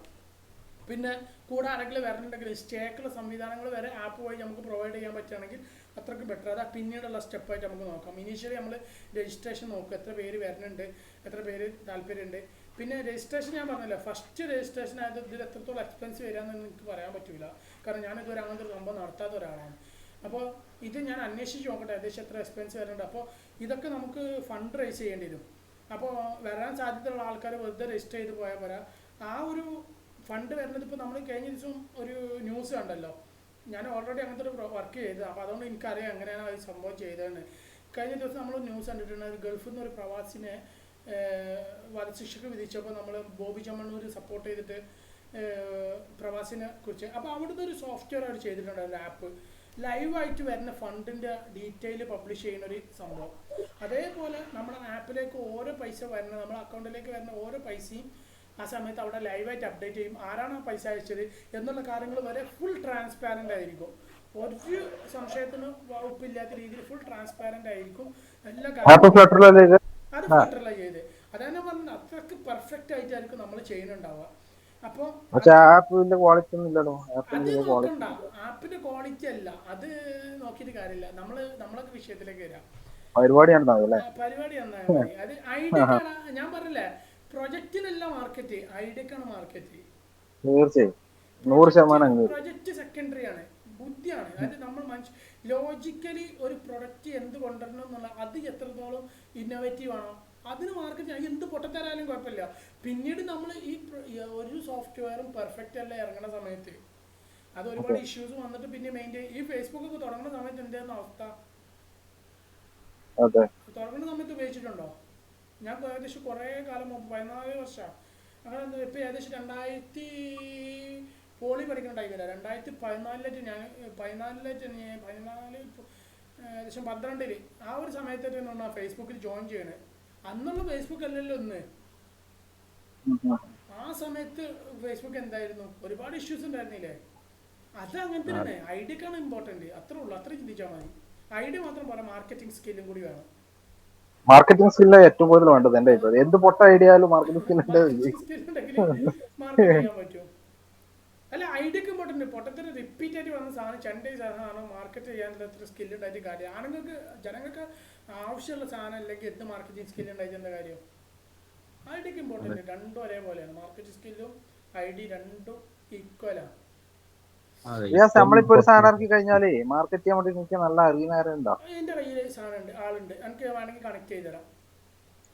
പിന്നെ കൂടെ ആരെങ്കിലും വരണമെങ്കിൽ സ്റ്റേക്കുള്ള സംവിധാനങ്ങൾ വരെ ആപ്പ് വഴി നമുക്ക് പ്രൊവൈഡ് ചെയ്യാൻ പറ്റുകയാണെങ്കിൽ അത്രയ്ക്ക് ബെറ്റർ. അതാ പിന്നീടുള്ള സ്റ്റെപ്പായിട്ട് നമുക്ക് നോക്കാം. ഇനീഷ്യലി നമ്മൾ രജിസ്ട്രേഷൻ നോക്കുക, എത്ര പേര് വരുന്നുണ്ട്, എത്ര പേര് താല്പര്യമുണ്ട്. പിന്നെ രജിസ്ട്രേഷൻ ഞാൻ പറഞ്ഞില്ല, ഫസ്റ്റ് രജിസ്ട്രേഷൻ ആയത് ഇതിൽ എത്രത്തോളം എക്സ്പെൻസ് വരാമെന്ന് എനിക്ക് പറയാൻ പറ്റില്ല. കാരണം ഞാനിതുവരെ അങ്ങനത്തെ ഒരു സംഭവം നടത്താത്ത ഒരാളാണ്. അപ്പോൾ ഇത് ഞാൻ അന്വേഷിച്ച് നോക്കട്ടെ ഏകദേശം എത്ര എക്സ്പെൻസ് വരുന്നുണ്ട്. അപ്പോൾ ഇതൊക്കെ നമുക്ക് ഫണ്ട് റേസ് ചെയ്യേണ്ടി വരും. അപ്പോൾ വരാൻ സാധ്യതയുള്ള ആൾക്കാർ വെറുതെ രജിസ്റ്റർ ചെയ്ത് പോയാൽ പോരാ. ആ ഒരു ഫണ്ട് വരുന്നത് ഇപ്പോൾ നമ്മൾ കഴിഞ്ഞ ദിവസം ഒരു ന്യൂസ് കണ്ടല്ലോ, ഞാൻ ഓൾറെഡി അങ്ങനത്തെ ഒരു വർക്ക് ചെയ്തത്, അപ്പോൾ അതുകൊണ്ട് എനിക്കറിയാം എങ്ങനെയാണ് അത് സംഭവം ചെയ്തതെന്ന്. കഴിഞ്ഞ ദിവസം നമ്മൾ ന്യൂസ് കണ്ടിട്ടുണ്ട്, ഗൾഫിൽ നിന്ന് ഒരു പ്രവാസിനെ വധശിക്ഷയ്ക്ക് വിധിച്ചപ്പോൾ നമ്മൾ ബോബി ചമ്മണ്ണൂർ സപ്പോർട്ട് ചെയ്തിട്ട് പ്രവാസിനെ കുറിച്ച്. അപ്പോൾ അവിടുത്തെ ഒരു സോഫ്റ്റ്വെയർ അവർ ചെയ്തിട്ടുണ്ട്, ഒരു ആപ്പ് ലൈവായിട്ട് വരുന്ന ഫണ്ടിൻ്റെ ഡീറ്റെയിൽ പബ്ലിഷ് ചെയ്യുന്നൊരു സംഭവം. അതേപോലെ നമ്മുടെ ആപ്പിലേക്ക് ഓരോ പൈസ വരുന്ന, നമ്മുടെ അക്കൗണ്ടിലേക്ക് വരുന്ന ഓരോ പൈസയും ആ സമയത്ത് അവിടെ ലൈവായിട്ട് അപ്ഡേറ്റ് ചെയ്യും. ആരാണ് ആ പൈസ അയച്ചത് എന്നുള്ള കാര്യങ്ങൾ വരെ ഫുൾ ട്രാൻസ്പാരൻ്റ് ആയിരിക്കും. ഒരു സംശയത്തിന് വകുപ്പില്ലാത്ത രീതിയിൽ ഫുൾ ട്രാൻസ്പാരൻ്റ് ആയിരിക്കും എല്ലാ ആപ്പ് കാര്യങ്ങളും. ഫ്ലട്ടറിലല്ലേ ഇത്? അത് ആ ഫ്ലട്ടറിലാണ് ചെയ്ത്. അതാണ് ഞാൻ പറഞ്ഞത്, അത്രയ്ക്ക് പെർഫെക്റ്റ് ആയിട്ടായിരിക്കും നമ്മൾ ചെയ്യുന്നുണ്ടാവുക. അപ്പോൾ പക്ഷെ അത് ആപ്പിന്റെ ക്വാളിറ്റി ഒന്നും ഇല്ലല്ലോ, ആപ്പിന് അത് വലിയ ക്വാളിറ്റി നോക്കണ്ട, ഇല്ല. ആപ്പിന്റെ ക്വാളിറ്റി അല്ല അത് നോക്കിയിട്ട് കാര്യമില്ല. നമ്മളൊക്കെ വിഷയത്തിലേക്ക് വരാം. പരിപാടി നടന്നത് അല്ലേ? പരിപാടി നന്നായാൽ മതി. അത് ഐഡിയക്കാണ് ഞാൻ പറഞ്ഞില്ലേ, പ്രൊജക്റ്റിനല്ല മാർക്കറ്റ്, ഐഡിയക്കാണ് മാർക്കറ്റ്. തീർച്ചയായും 100% അങ്ങ് പ്രൊജക്റ്റ് സെക്കൻഡറി ആണ്, ബുദ്ധിയാണ്. അതായത് നമ്മൾ ലോജിക്കലി ഒരു പ്രൊഡക്റ്റ് എന്ത് കൊണ്ടുവരണം എന്നുള്ള അത് എത്രത്തോളം ഇന്നോവേറ്റീവ് ആണോ അതിന് മാർക്കറ്റ് എന്ത് പൊട്ടത്തരായാലും കുഴപ്പമില്ല. പിന്നീട് നമ്മൾ ഒരു സോഫ്റ്റ്വെയറും പെർഫെക്റ്റ് അല്ല ഇറങ്ങുന്ന സമയത്ത് അത് ഒരുപാട് ഇഷ്യൂസ് വന്നിട്ട് പിന്നെ മെയിൻറ്റെയിൻ. ഈ ഫേസ്ബുക്ക് ഒക്കെ തുടങ്ങുന്ന സമയത്ത് എന്തായിരുന്നു അവസ്ഥ? തുടങ്ങുന്ന സമയത്ത് ഉപയോഗിച്ചിട്ടുണ്ടോ? ഞാൻ ഏകദേശം കുറേ കാലം മുമ്പ് 14 വർഷം അങ്ങനെ എന്താ, ഇപ്പം ഏകദേശം 2000 പോളി പഠിക്കുന്ന ടൈമില്ല, 2014 ഞാൻ 14 ഏകദേശം 12 ആ ഒരു സമയത്തൊക്കെയാണ് ഫേസ്ബുക്കിൽ ജോയിൻ ചെയ്യണേ. അന്നുള്ള ഫേസ്ബുക്ക് അല്ലല്ലോ ഒന്ന്. ആ സമയത്ത് ഫേസ്ബുക്ക് എന്തായിരുന്നു, ഒരുപാട് ഇഷ്യൂസ് ഉണ്ടായിരുന്നില്ലേ? അത് അങ്ങനെ തന്നെയാണ്. ഐഡിയക്കാണ് ഇമ്പോർട്ടൻറ്റ്, അത്രേ ഉള്ളൂ. അത്ര ചിന്തിച്ചാൽ മതി. ഐഡിയ മാത്രം പോരാ, മാർക്കറ്റിംഗ് സ്കില്ലും കൂടി വേണം. മാർക്കറ്റിംഗ് സ്കില്ല് ഏറ്റവും കൂടുതൽ വേണ്ടത് എന്റെ അഭിപ്രായം. എന്ത് പൊട്ട ഐഡിയ ആയാലും മാർക്കറ്റിംഗ് സ്കില്ല് ഉണ്ടെങ്കിൽ മാർക്കറ്റ് ചെയ്യാൻ പറ്റും. അല്ല, ഐഡിയക്ക് ഇമ്പോർട്ടൻറ്റ്. പൊട്ടത്തിന് റിപ്പീറ്റ് ആയിട്ട് വന്ന സാധനം ചെണ്ടൈ സാധനമാണ് മാർക്കറ്റ് ചെയ്യാനുള്ള എത്ര സ്കില്ല് ഉണ്ടായിട്ട് കാര്യം. ജനങ്ങൾക്ക് ആവശ്യമുള്ള സാധനം അല്ലെങ്കിൽ എന്ത് മാർക്കറ്റിംഗ് സ്കില്ല് ഉണ്ടായിട്ട് കാര്യം? ഐഡിയക്ക് ഇമ്പോർട്ടൻറ്റ്. രണ്ടും ഒരേപോലെയാണ്. മാർക്കറ്റിംഗ് സ്കില്ലും ഐഡി രണ്ടും ഈക്വലാണ്. നമ്മളിപ്പോ ഒരു സാധനം ഇറക്കി കഴിഞ്ഞാലേ മാർക്കറ്റ് ചെയ്യാൻ വേണ്ടി എനിക്ക് നല്ല അറിയുന്നവരുണ്ടോ? എൻ്റെ കയ്യിൽ സാധനം ആളുണ്ട്, എനിക്ക് വേണമെങ്കിൽ കണക്ട് ചെയ്തുതരാം.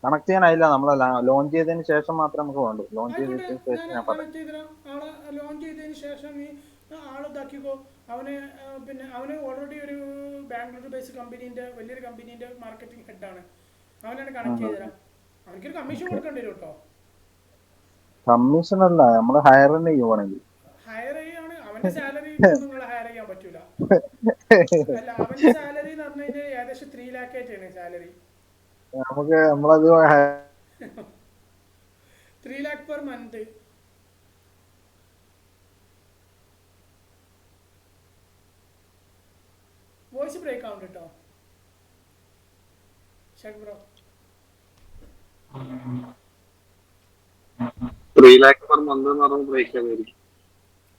കണക്ട് ചെയ്യാനായില്ല, നമ്മൾ ലോഞ്ച് ചെയ്തതിന് ശേഷം മാത്രമേ നമുക്ക് വേണ്ടൂ. ലോഞ്ച് ആയിക്കോട്ടെ, ചെയ്തതിന് ശേഷം ഞാൻ ഞാൻ പറയാം. കണക്ട് ചെയ്തുതരാം. ആളെ ലോഞ്ച് ചെയ്തതിന് ശേഷം നീ ആളിതാക്കിക്കോ. അവന് ഓൾറെഡി ഒരു ബാംഗ്ലൂർ ബേസ്ഡ് കമ്പനീൻ്റെ വലിയൊരു കമ്പനീൻ്റെ മാർക്കറ്റിംഗ് ഹെഡാണ്. അവനാണ് കണക്ട് ചെയ്തുതരാം. അവനക്കൊരു കമ്മീഷൻ കൊടുക്കേണ്ടി വരും കേട്ടോ. കമ്മീഷൻ അല്ല, നമ്മള് ഹയർ തന്നെ ചെയ്യുവാണെങ്കിൽ. ഹയർ ചെയ്യാണ് അവന്റെ സാലറി നിങ്ങൾ ഹയർ ചെയ്യാൻ പറ്റൂല. അല്ല, അവന്റെ സാലറി എന്ന് പറഞ്ഞു കഴിഞ്ഞാൽ ഏകദേശം 3 lakh ആയിട്ടാണ് സാലറി. നമുക്ക് നമ്മളത് 3 lakh per month. Voice break ആവുന്നുണ്ട് കേട്ടോ Shek bro. 3 lakh per month എന്ന് പറഞ്ഞാൽ ബ്രേക്ക് ആയിരിക്കും.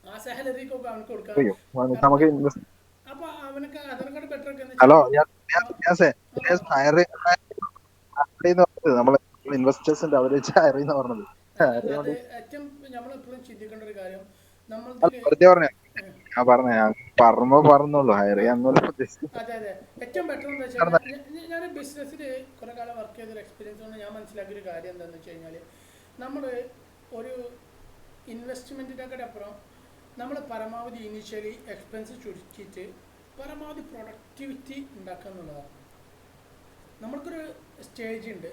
ആ സാലറിക്കൊക്കെ അവനക്ക് കൊടുക്കാം. നമുക്ക് അപ്പൊ അവനക്ക് അതിനെക്കാട് ബെറ്റർ ഒക്കെ ഹലോ നമ്മള് ഇൻവെസ്റ്റേഴ്സിന്റെ അവരേജ് ഹയർ എന്ന് പറഞ്ഞത്. അത് ഏറ്റവും നമ്മളെപ്പോഴും ചിന്തിക്കേണ്ട ഒരു കാര്യം. നമ്മൾ വെറുതെ പറഞ്ഞ ഞാൻ പറഞ്ഞോളൂ, ഹയർ ചെയ്യാന്നുള്ള. അതെ ഏറ്റവും ബെറ്റർ എന്താ വെച്ചാൽ ഞാൻ ബിസിനസ്സിൽ കുറെ കാലം വർക്ക് ചെയ്തൊരു എക്സ്പീരിയൻസ് കൊണ്ട് ഞാൻ മനസ്സിലാക്കിയൊരു കാര്യം എന്താണെന്ന് വെച്ച് കഴിഞ്ഞാൽ, നമ്മൾ ഒരു ഇൻവെസ്റ്റ്മെൻറ്റിനേക്കാൾ അപ്പുറം നമ്മൾ പരമാവധി ഇനീഷ്യലി എക്സ്പെൻസ് ചുരുക്കിയിട്ട് പരമാവധി പ്രൊഡക്ടിവിറ്റി ഉണ്ടാക്കുക എന്നുള്ളതാണ്. നമ്മൾക്കൊരു സ്റ്റേജ് ഉണ്ട്.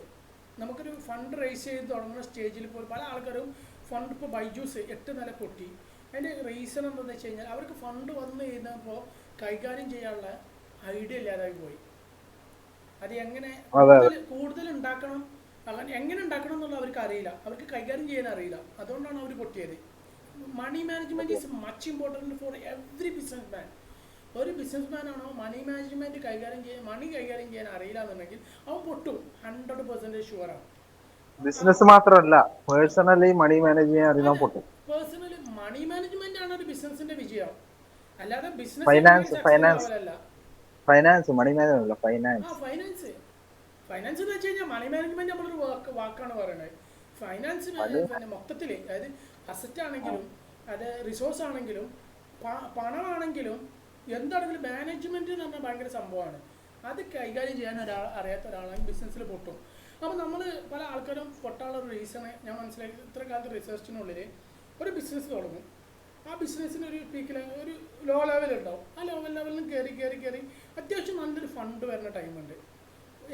നമുക്കൊരു ഫണ്ട് റേസ് ചെയ്ത് തുടങ്ങുന്ന സ്റ്റേജിൽ പോലും പല ആൾക്കാരും ഫണ്ട്, ഇപ്പോൾ ബൈജൂസ് 8 നില പൊട്ടി. അതിൻ്റെ റീസൺ എന്താണെന്ന് വെച്ച് കഴിഞ്ഞാൽ അവർക്ക് ഫണ്ട് വന്നു കഴിഞ്ഞപ്പോൾ കൈകാര്യം ചെയ്യാനുള്ള ഐഡിയ ഇല്ലാതായി പോയി. അത് എങ്ങനെ കൂടുതൽ ഉണ്ടാക്കണം, അങ്ങനെ എങ്ങനെ ഉണ്ടാക്കണം എന്നുള്ളത് അവർക്ക് അറിയില്ല, അവർക്ക് കൈകാര്യം ചെയ്യാൻ അറിയില്ല. അതുകൊണ്ടാണ് അവർ പൊട്ടിയത്. Money management is much important for every business man. ഒരു ബിസിനസ് മാൻ ആണോ മണി മാനേജ്മെൻറ്റ് മണി കൈകാര്യം ചെയ്യാൻ അറിയില്ല എന്നുണ്ടെങ്കിൽ അവൻ പൊട്ടും. 100% ഷുവറാണ്. ബിസിനസ് മാത്രമല്ല, പേഴ്സണലി മണി മാനേജ് ചെയ്യാൻ അറിയാൻ പൊട്ടും. പേഴ്സണലി മണി മാനേജ്മെന്റ് ആണ് ഒരു ബിസിനസിന്റെ വിജയം, അല്ലാതെ business finance money management finance എന്ന് വെച്ച് കഴിഞ്ഞാൽ മണി മാനേജ്മെന്റ് നമ്മളൊരു വാക്കാണ് പറയുന്നത്. ഫൈനാൻസ് മൊത്തത്തിൽ, അതായത് അസറ്റ് ആണെങ്കിലും അത് റിസോഴ്സ് ആണെങ്കിലും പണമാണെങ്കിലും എന്താണെങ്കിലും മാനേജ്മെന്റ് എന്ന് പറഞ്ഞാൽ ഭയങ്കര സംഭവമാണ്. അത് കൈകാര്യം ചെയ്യാൻ അറിയാത്ത ഒരാളാണെങ്കിൽ ബിസിനസ്സിൽ പൊട്ടും. അപ്പോൾ നമ്മൾ പല ആൾക്കാരും പൊട്ടാനുള്ള ഒരു റീസണ് ഞാൻ മനസ്സിലാക്കി. ഇത്ര കാലത്ത് റിസർച്ചിനുള്ളിൽ ഒരു ബിസിനസ് തുടങ്ങും. ആ ബിസിനസ്സിന് ഒരു പീക്കിൽ ഒരു ലോ ലെവൽ ഉണ്ടാവും. ആ ലെവലിൽ കയറി അത്യാവശ്യം നല്ലൊരു ഫണ്ട് വരുന്ന ടൈമുണ്ട്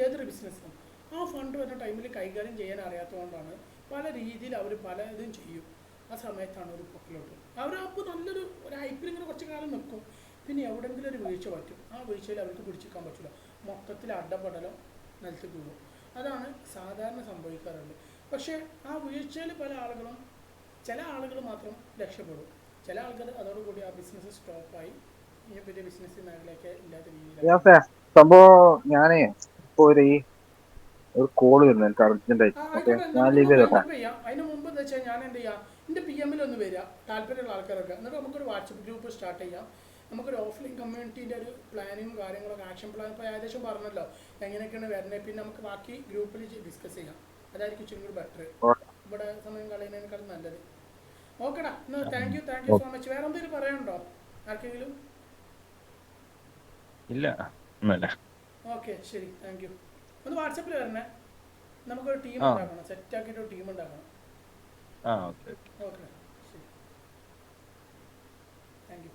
ഏതൊരു ബിസിനസ്സിനും. ആ ഫണ്ട് വരുന്ന ടൈമിൽ കൈകാര്യം ചെയ്യാൻ അറിയാത്തതുകൊണ്ടാണ് പല രീതിയിൽ അവർ പലതും ചെയ്യും. ആ സമയത്താണ് ഒരു പൊക്കിലോട്ട് അവരപ്പോൾ നല്ലൊരു ഹൈപ്പിൽ ഇങ്ങനെ കുറച്ച് കാലം നിൽക്കും. പിന്നെ എവിടെയെങ്കിലും ഒരു വീഴ്ച പറ്റും. ആ വീഴ്ചയിൽ അവർക്ക് പിടിച്ചിരിക്കാൻ പറ്റില്ല, മൊത്തത്തിൽ അടപടലോ നിലത്ത് വീഴും. അതാണ് സാധാരണ സംഭവിക്കാറുള്ളത്. പക്ഷേ ആ വീഴ്ചയിൽ ചില ആളുകൾ മാത്രം രക്ഷപ്പെടും. ചില ആൾക്കാർ അതോടുകൂടി ആ ബിസിനസ് സ്റ്റോപ്പായി ഇനി വലിയ ബിസിനസ് മേഖലയൊക്കെ ഇല്ലാത്ത യാസേ, രീതിയിലാണ്. സംഭവം ഞാനേ ഇപ്പൊ ഒരു കോള് വരുന്നു എനിക്ക് അർജന്റായിട്ട്. ഓക്കെ, ആയിക്കോട്ടെ, ഞാൻ നമുക്കൊന്ന് ലീവ് ചെയ്തോട്ടെ. വൈൻഡപ്പ് ചെയ്യാം. അതിന് മുമ്പ് എന്താ വെച്ചാൽ ഞാൻ എന്ത് ചെയ്യാം, എൻ്റെ PM-ൽ ഒന്ന് വരിക താല്പര്യമുള്ള ആൾക്കാരൊക്കെ, എന്നിട്ട് നമുക്കൊരു വാട്സപ്പ് ഗ്രൂപ്പ് സ്റ്റാർട്ട് ചെയ്യാം. നമുക്കൊരു ഓഫ്ലൈൻ കമ്മ്യൂണിറ്റീൻ്റെ ഒരു പ്ലാനിങ്ങും കാര്യങ്ങളൊക്കെ, ആക്ഷൻ പ്ലാൻ ഇപ്പോൾ ഏകദേശം പറഞ്ഞല്ലോ എങ്ങനെയൊക്കെയാണ് വരുന്നത്. പിന്നെ നമുക്ക് ബാക്കി ഗ്രൂപ്പിൽ ഡിസ്കസ് ചെയ്യാം. അതായിരിക്കും ഇച്ചിരി കൂടി ബെറ്റർ, ഇവിടെ സമയം കളയുന്നതിനേക്കാളും നല്ലത്. ഓക്കെടാ, എന്നാൽ താങ്ക് യു സോ മച്ച്. വേറെ എന്തെങ്കിലും പറയാനുണ്ടോ ആർക്കെങ്കിലും? ഇല്ല, ഒന്നുമില്ല. ഓക്കെ, ശരി, താങ്ക് യു. ഒന്ന് വാട്സപ്പിൽ വരണേ, നമുക്കൊരു ടീം ഉണ്ടാക്കണം, സെറ്റാക്കിയിട്ട് ഒരു ടീം ഉണ്ടാക്കണം. ഓക്കെ. ഓക്കെ, ശരി, താങ്ക് യു.